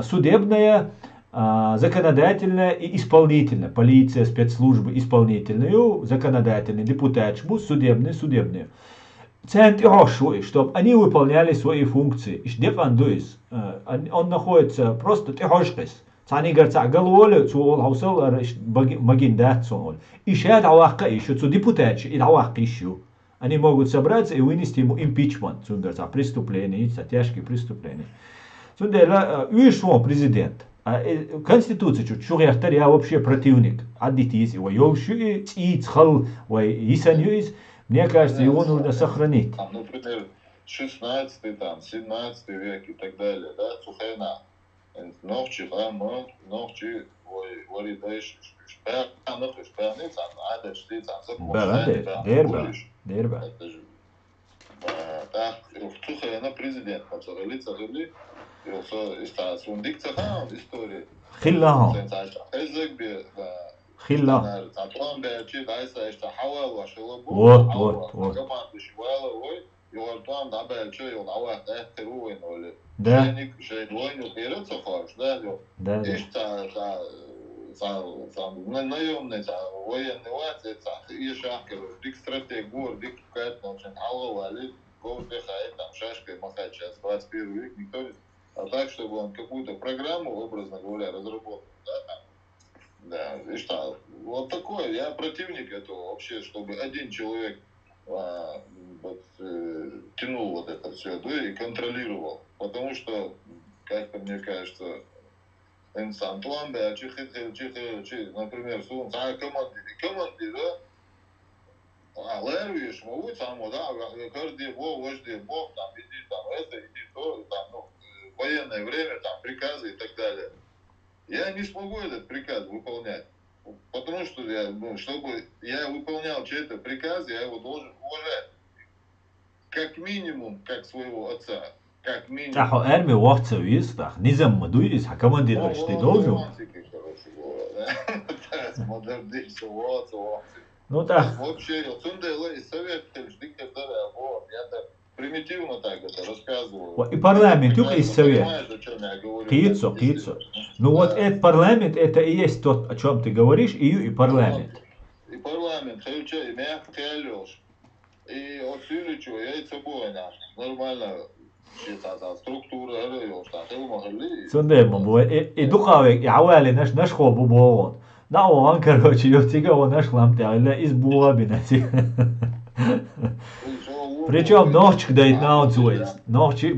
судебная, законодательная и исполнительная, полиция, спецслужбы, исполнительную, законодательные, депутаты, судебные. Центр хороший, чтобы они выполняли свои функции. Он находится просто тихошкис. Они говорят, головолю, цуол хаусал, магиндат цуол. Ищет авака еще, цу депутаты, и авака еще. Они могут собраться и вынести ему импичмент, цундерца, преступление, тяжкие преступления. Цундера, вишмо президент. Конституция чуть шуряхтар, я вообще противник. Аддитис, его ёвши, цхал, исанюис. Мне кажется, его нужно сохранить. Там, например, 16, там, 17 век и так далее, да, Цухайна. Ногчи, варидайш, дерба. Так, в Цухайна президент, Цахали, сундик Цахан, история. Хиллахо. Хилла. Вот. Да. Наемный, военный власть, и шашка, дик стратег, дик там шашкой махать сейчас, 21 век, никто не... А так, чтобы он какую-то программу, образно говоря, разработал, да, там. Да, и что, вот такое, я противник этого вообще, чтобы один человек тянул вот это все, да, и контролировал, потому что, как-то мне кажется, инсан план, да, например, командир, да, лервишь, могут само, да, каждый бог, там, иди, там, иди, то, там, ну, военное время, там, приказы и так далее. Я не смогу этот приказ выполнять, потому что чтобы я выполнял чей-то приказ, я его должен уважать. Как минимум, как своего отца. Как минимум. Тахо эрми вахтса вистах, низам мадуис, командир, что ты должен. Ну так. Вообще, совет, примитивно так это рассказываю. И парламент, только есть совет. Кицо. Ну вот этот парламент, это и есть тот, о чем ты говоришь, и парламент. И парламент, и мягко Алёш. И от Сюличу, я и собой, нормально, структура, Алёш, так, его могли. Сундемо, и духовик, и авали наш хобу богон. Да, он, короче, ёптига, он наш ламтя, из буабинати. Причем ночь дает научусь, ночи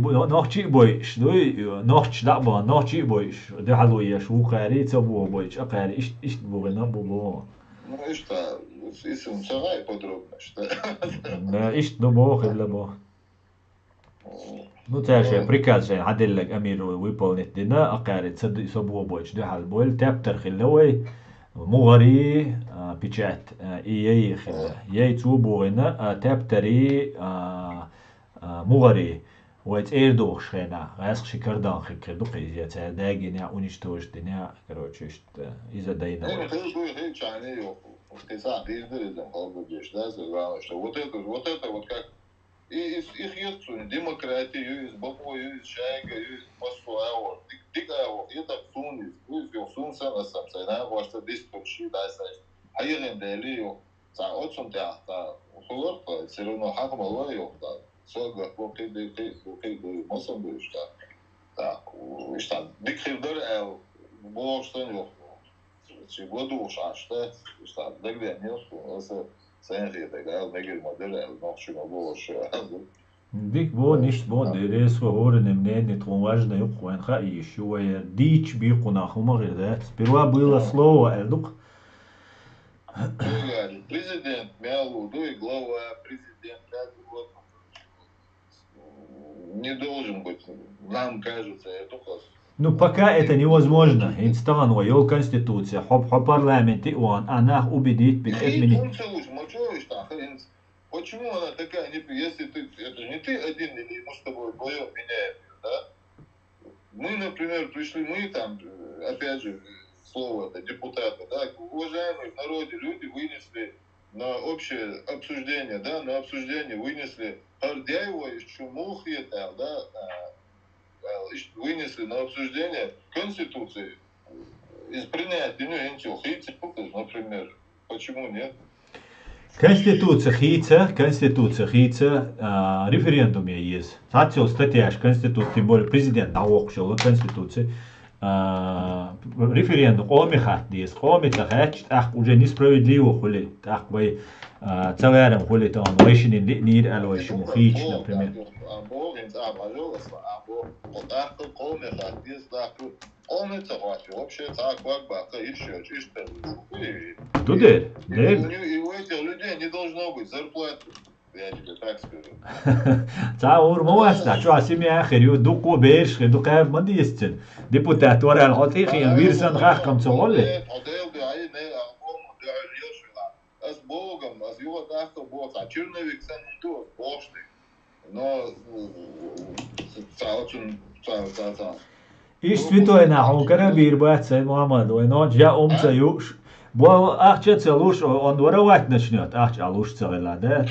боишь, ночь дабан, ночи боишь, дехалуешь, ухари, цабу боишь, акари, ишь бугана бубо. Ну и что, если сарай подробно, что? Да, ишь до бог и для бог. Ну, تعرف приказ же عدلك أمير выполнить دينا أقارد صد يصبوا بوش ده حالبول تابتر خلوي مغري بيشات إيه خلا يي توبو هنا تابتري مغري وات إير دوخ خنا غاسق شكردان خكر دوخ إذا تعداقي نع ونشتوش دنيا كروتشت إذا دينا هي يعني اختصار بيزدرزم خالص جيش ده زمان что вот это вот как их есть демократия, есть баба, есть шайга, есть посуава, дикая, это сунис, есть сунса на самом деле, на ваша дисторши, да, знаешь. А я дали, за отцом да, хлорка, все равно хакмало его, да, сога, поки мосом будешь, да, что, дикхилдер, было что не году уж, что, догля не سنتي تقال نجر مدرع نقش نبوش ديك بو نشت بو درس وهور نمنين نتغواجنا يقوان خاي شوية ديش بيقونا خما غير ذات بروا بيلا سلو أردوك президент Мялу, и глава президент не должен быть, нам кажется, это класс. Ну, пока это невозможно. Инстаган войол конституция, хоп парламент и он, она убедит Почему она такая, если ты, это не ты один или мы с тобой вдвоем меняем, да? Мы, например, пришли, мы там, опять же, слово это депутаты, да, уважаемые в народе люди вынесли на общее обсуждение, да, на обсуждение вынесли Хардяева из Чумухи, там, да, вынесли на обсуждение Конституции из принятия например. Почему нет? Конституция хица, референдум есть. Сатил статья Конституции, тем более президент наукшил Конституции. Референдум омихат есть, омитахач, ах уже несправедливо хули, ах вы целяром хули там, вайшин нир алвайшим хич, например. Вообще так бака еще чисто. Туда. И у этих людей не должно быть зарплаты. Я тебе так скажу. تعور مواسنا شو عسيمي آخر يدوكو بيش يدوكا ما ديستن ديبوتات ورا الحقيقي ويرسن غاكم تقولي с Богом, с его дахом Бог, а черновик сам то, божный. Но إيش سويتوا هنا عوكنا بيربات سيد محمد وينو جاء سيوش بو أحجت سلوش он воровать начнет алуш целадет.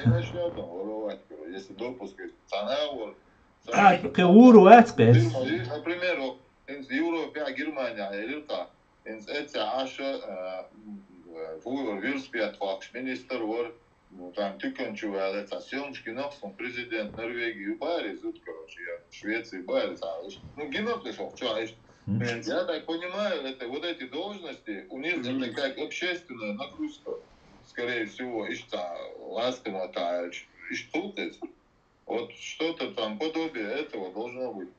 Не начнет он воровать, если допуск цена вор. Например, из Европы, Германия, Ирка, из эти аша вирспят факш министр вор. Там тыканчу, это съемочки носом президент Норвегии Барри, короче, я в Швеции Барри, ну генок пришел, что, я так понимаю, это вот эти должности, у них это как общественная нагрузка, скорее всего, и что, ласкомо, и что вот что-то там подобие этого должно быть,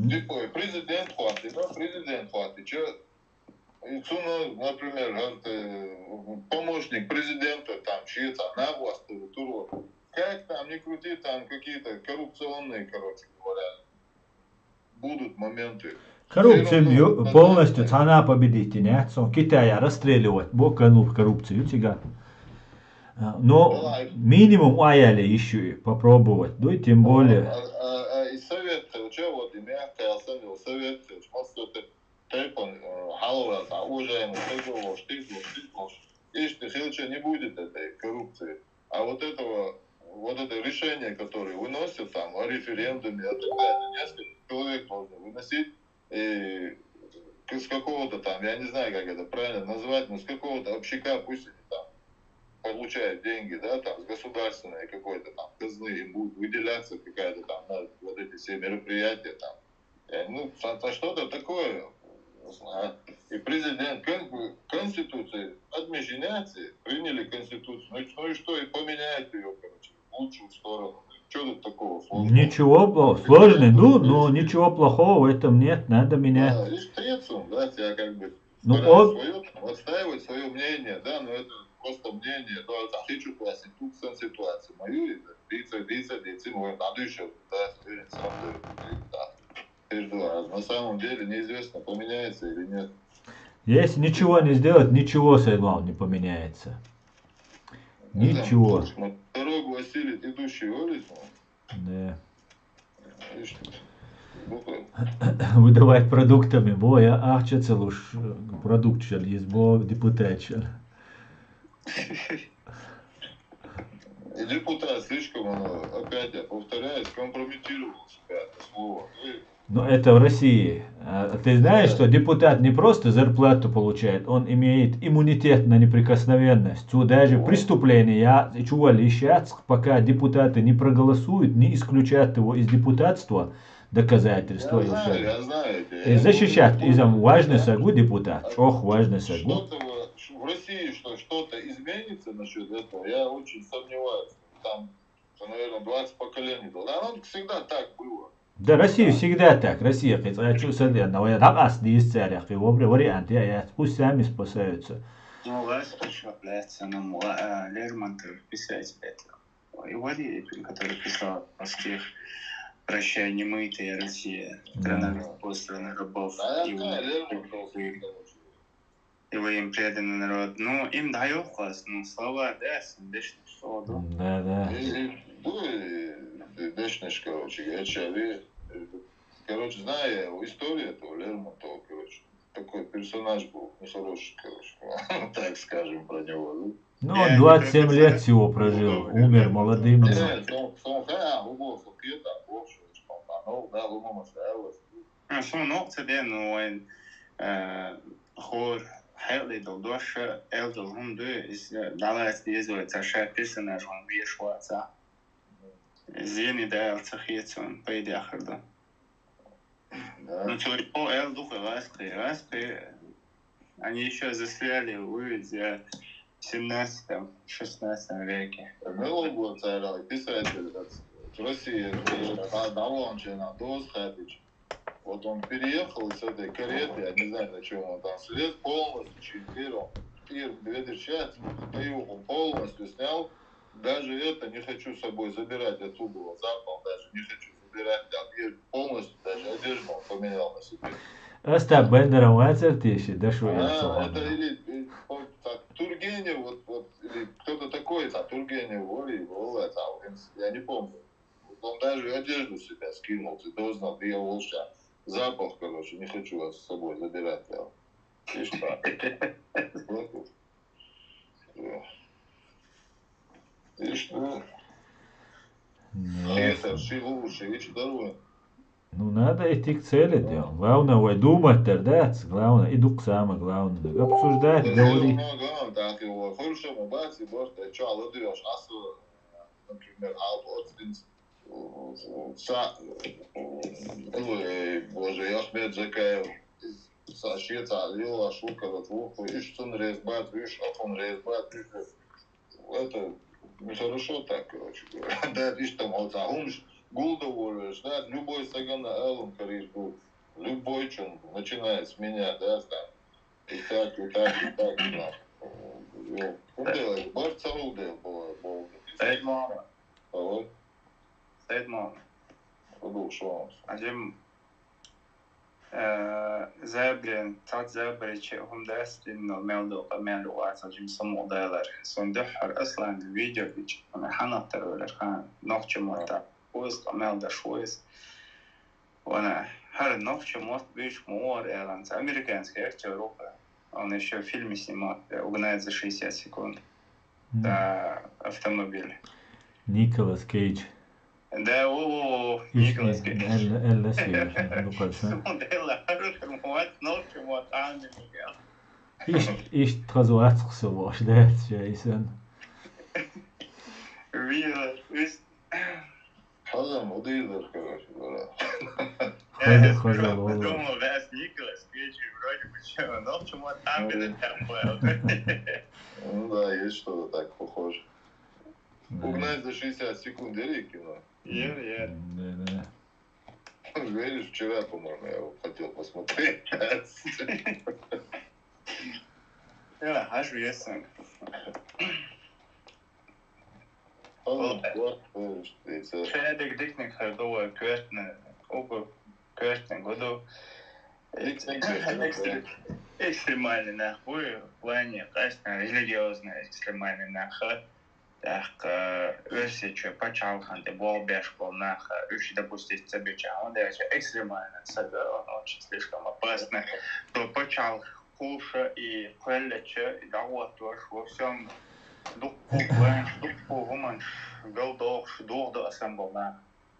типа президент хватит, что? Например, помощник президента, там, чьи-то на власть, как там, не крути, там какие-то коррупционные, короче говоря, будут моменты. Коррупцию полностью цена победить, нет? Китая расстреливать, боканул коррупцию, тига. Но минимум аяли еще попробовать, да и тем более. И совет, что вот, и мягкая оставил совет, что-то Тайпан, Халва, уважаемый, если Хилча не будет этой коррупции, а вот это решение, которое выносят там о референдуме, несколько человек должны выносить, и с какого-то там, я не знаю, как это правильно назвать, но с какого-то общака, пусть они там получают деньги, да, там, с государственной какой-то там казны, им будет выделяться какая-то там, на вот эти все мероприятия там, ну, что-то такое. И президент Конституции отменяется, приняли Конституцию, ну и что, и поменяют ее, короче, в лучшую сторону. Что тут такого сложного? Ничего сложного, но ничего плохого в этом нет, надо менять. Да, и Штрецун, да, тебя как бы свое, отстаивать свое мнение, да, но это просто мнение, да, это хочу классить, тут ситуация мою, дицем, вот, надо еще, да, сам да. На самом деле неизвестно, поменяется или нет. Если ничего не сделать, ничего, главное, не поменяется. Ничего. Дорогу осилит идущий улицу. Да. Ну, Выдавать продуктами, бо я ахчаться луж продукт шел, есть бо депутат шел. И депутат слишком, опять я повторяю, скомпрометировал себя, это слово. Но это в России. А ты знаешь, что депутат не просто зарплату получает, он имеет иммунитет на неприкосновенность. То даже преступления чували сейчас, пока депутаты не проголосуют, не исключат его из депутатства, доказательства. Я знаю. И защищать из-за важный сагу депутат. Ох, важный сагу. В России что-то изменится насчет этого, я очень сомневаюсь. Там, наверное, 20 поколений было. Да, оно всегда так было. Да, Россия всегда так. Россия, я чувствую, но я так есть царь, и вариант, пусть сами спасаются. Ну, вас является нам Лермонтов, писатель. И Валерий, который писал о стих «Прощай, немытая Россия, страна послана рабов, и вы им преданный народ». Ну, им даю класс, ну, слова, да, сандешный, что, да? Да. Дешнеш, короче, короче, зная его историю этого Лермонтова, короче, такой персонаж был нехороший, короче, так скажем про него, да? Ну, он 27 лет всего прожил, умер молодым. Zo'n optreden en gewoon heel veel door elke honderd is daar is zo het zijn personage van weer schwarza. Zie je daar als je zo'n bij de achterda. Ну, то эл духа ласты, они еще застряли в 17-16 веке. Мело был царь, писатель в России, Давончина, Досхатыч. Вот он переехал с этой кареты, я не знаю, на чем он там слез, полностью через дверь, часть, он полностью снял. Даже это не хочу с собой забирать оттуда, запал даже не хочу забирать, полностью даже одежду он поменял на себе. Остап Бендером ацертиши, да что это или Тургенев, вот, или кто-то такой, Тургенев, я не помню. Он даже одежду себя скинул, ты дознал, ты его лучше. Запах, короче, не хочу вас с собой забирать. И что? И что? Это лучше, и здоровье. Ну, надо идти к цели делать. Главное, думать тогда, главное, иду к самому главному. Обсуждать, говорить. Так, его хорошему бате, может, что, алладыш, например, Боже, Ахмед Закаев, Сашица, Лила, Шукова, Твуху, ишь, он резбат, ишь, он резбат, это нехорошо так, короче говоря. Да, ишь, там, вот, Гулдову, да, любой саган Эллом, короче, любой, чем начинает с меня, да, там, и так, да. Он делает, Барт Саудел был. Стоит мама. Вот. Стоит мама. Acım زابرين تات زابري هم درست إنه مالو عزاجم سمو دايلر صندحر أصلا الفيديو بيجي أنا حنطر ولا كان نوخش مرتا ويس مال دا شويس وأنا هر نوخش مرت بيش مور إعلان أمريكانский актер Европы он еще в фильме снимал угнать за 60 секунд да автомобиль Николас Кейдж. Да, Николас Кейдж. Элла Сейдж, ну кажется. Ишь, тразуацкся ваш, да, Джейсон. Хазам, удивил, короче, говоря. Хазам, думал, да, с Николас Кейдж, вроде бы что, но чему там было. Ну да, есть что-то так похоже. Угнать за 60 секунд, или кино? Да. Веришь, вчера, по-моему, я его хотел посмотреть. Ja, hast du jetzt. Шәдік дикнік хардуа көтні, оғы көтні году. Экстремальный нахуй, в плане, конечно, религиозно экстремальный нахуй. Так, версия, почалхан, ты был бешкол нахуй, еще допустить себе чаун, да, экстремально, он очень слишком опасно. То почал хуша и прелече, и да вот во всем духу гуман, голдох, шдурда ассамблна,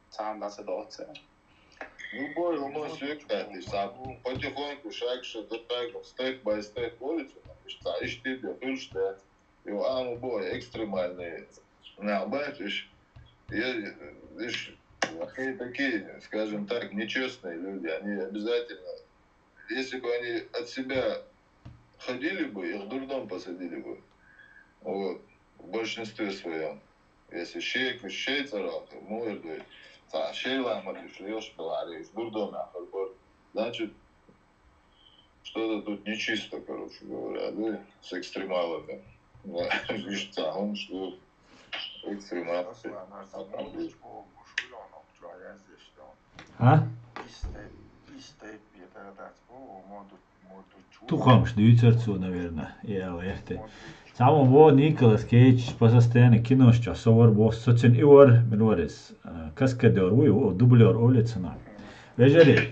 сам да седоце. Любой роман свекатый, сам потихоньку, шаг шагом, степ-бай-степ улицу, что ищи тебе, фюльштет, и он бой экстремальный, бачишь, видишь, такие, скажем так, нечестные люди, они обязательно, если бы они от себя ходили бы, их в дурдом посадили бы, вот, в большинстве своем, если шейцеров, мой, Шейлама шлешь беларис, дурдона, значит, что-то тут нечисто, короче говоря, да, с экстремалами. Видишь, он что экстремал. Ha? Тухамш, дюйцерцу, наверное, я лехте. Само во Николас Кейдж по состоянию киношча совар во соцен иор минорис каскадер уй дублер улицына. Вежери.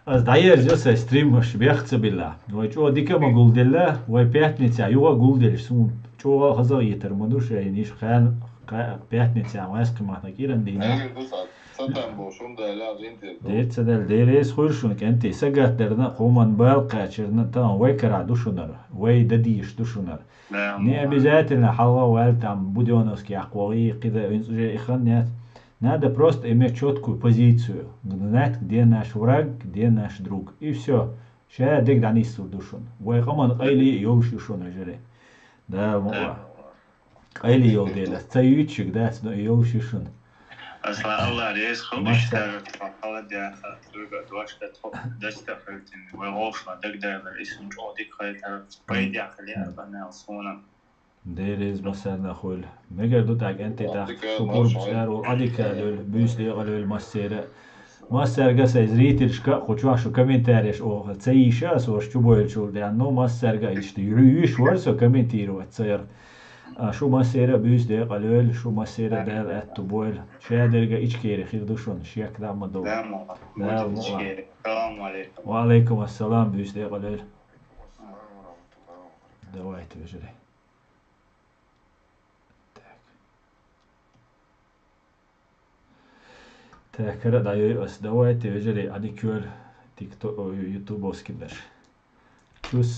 Аз дайер жоса стрим шбехца билла. Вой чо дикама гулделла, вой пятница юга гулдел сум чо хаза йетер мадуша ниш хан пятница маскма такиран дина. Дейтсадел дерес хуршун кенти сагат дерна хуман балка черна там вой кара душунар, вой дадиш душунар. Не обязательно халва валь там буденовский ахвали кида уже ихан нет. Надо просто иметь четкую позицию, знать, где наш враг, где наш друг. И все. Ща дик данису душун. Вой хаман айли йолшушун ажере. Да, мова. Айли йол деля. Цаюичик, да, йолшушун. Allah reis khubishtar halada tuga dwashta dasta feltin we hoshna dagdaver isun odik khaytar bayda khaliya bana sona ديريز مثلا أقول مجر دوتاك أنت تاخ شكور بشار وأديك لول بيسلي لول مصر قصة زريت الشكا خوشوا شو كمنتاريش أو تسيشة سو شو بقول شو لأنه مصر قا يشتيرويش ورسو كمنتيرو تصير شو مصر بيسلي لول شو مصر دال أتبول شادر قا إيش كيري خير دوشون شيك دام مدو وعليكم السلام بيسلي لول دوايت بجري تذكر دايو أس دوايت بجري أديكول تيك توك يوتيوب أسكندر. Tschüss.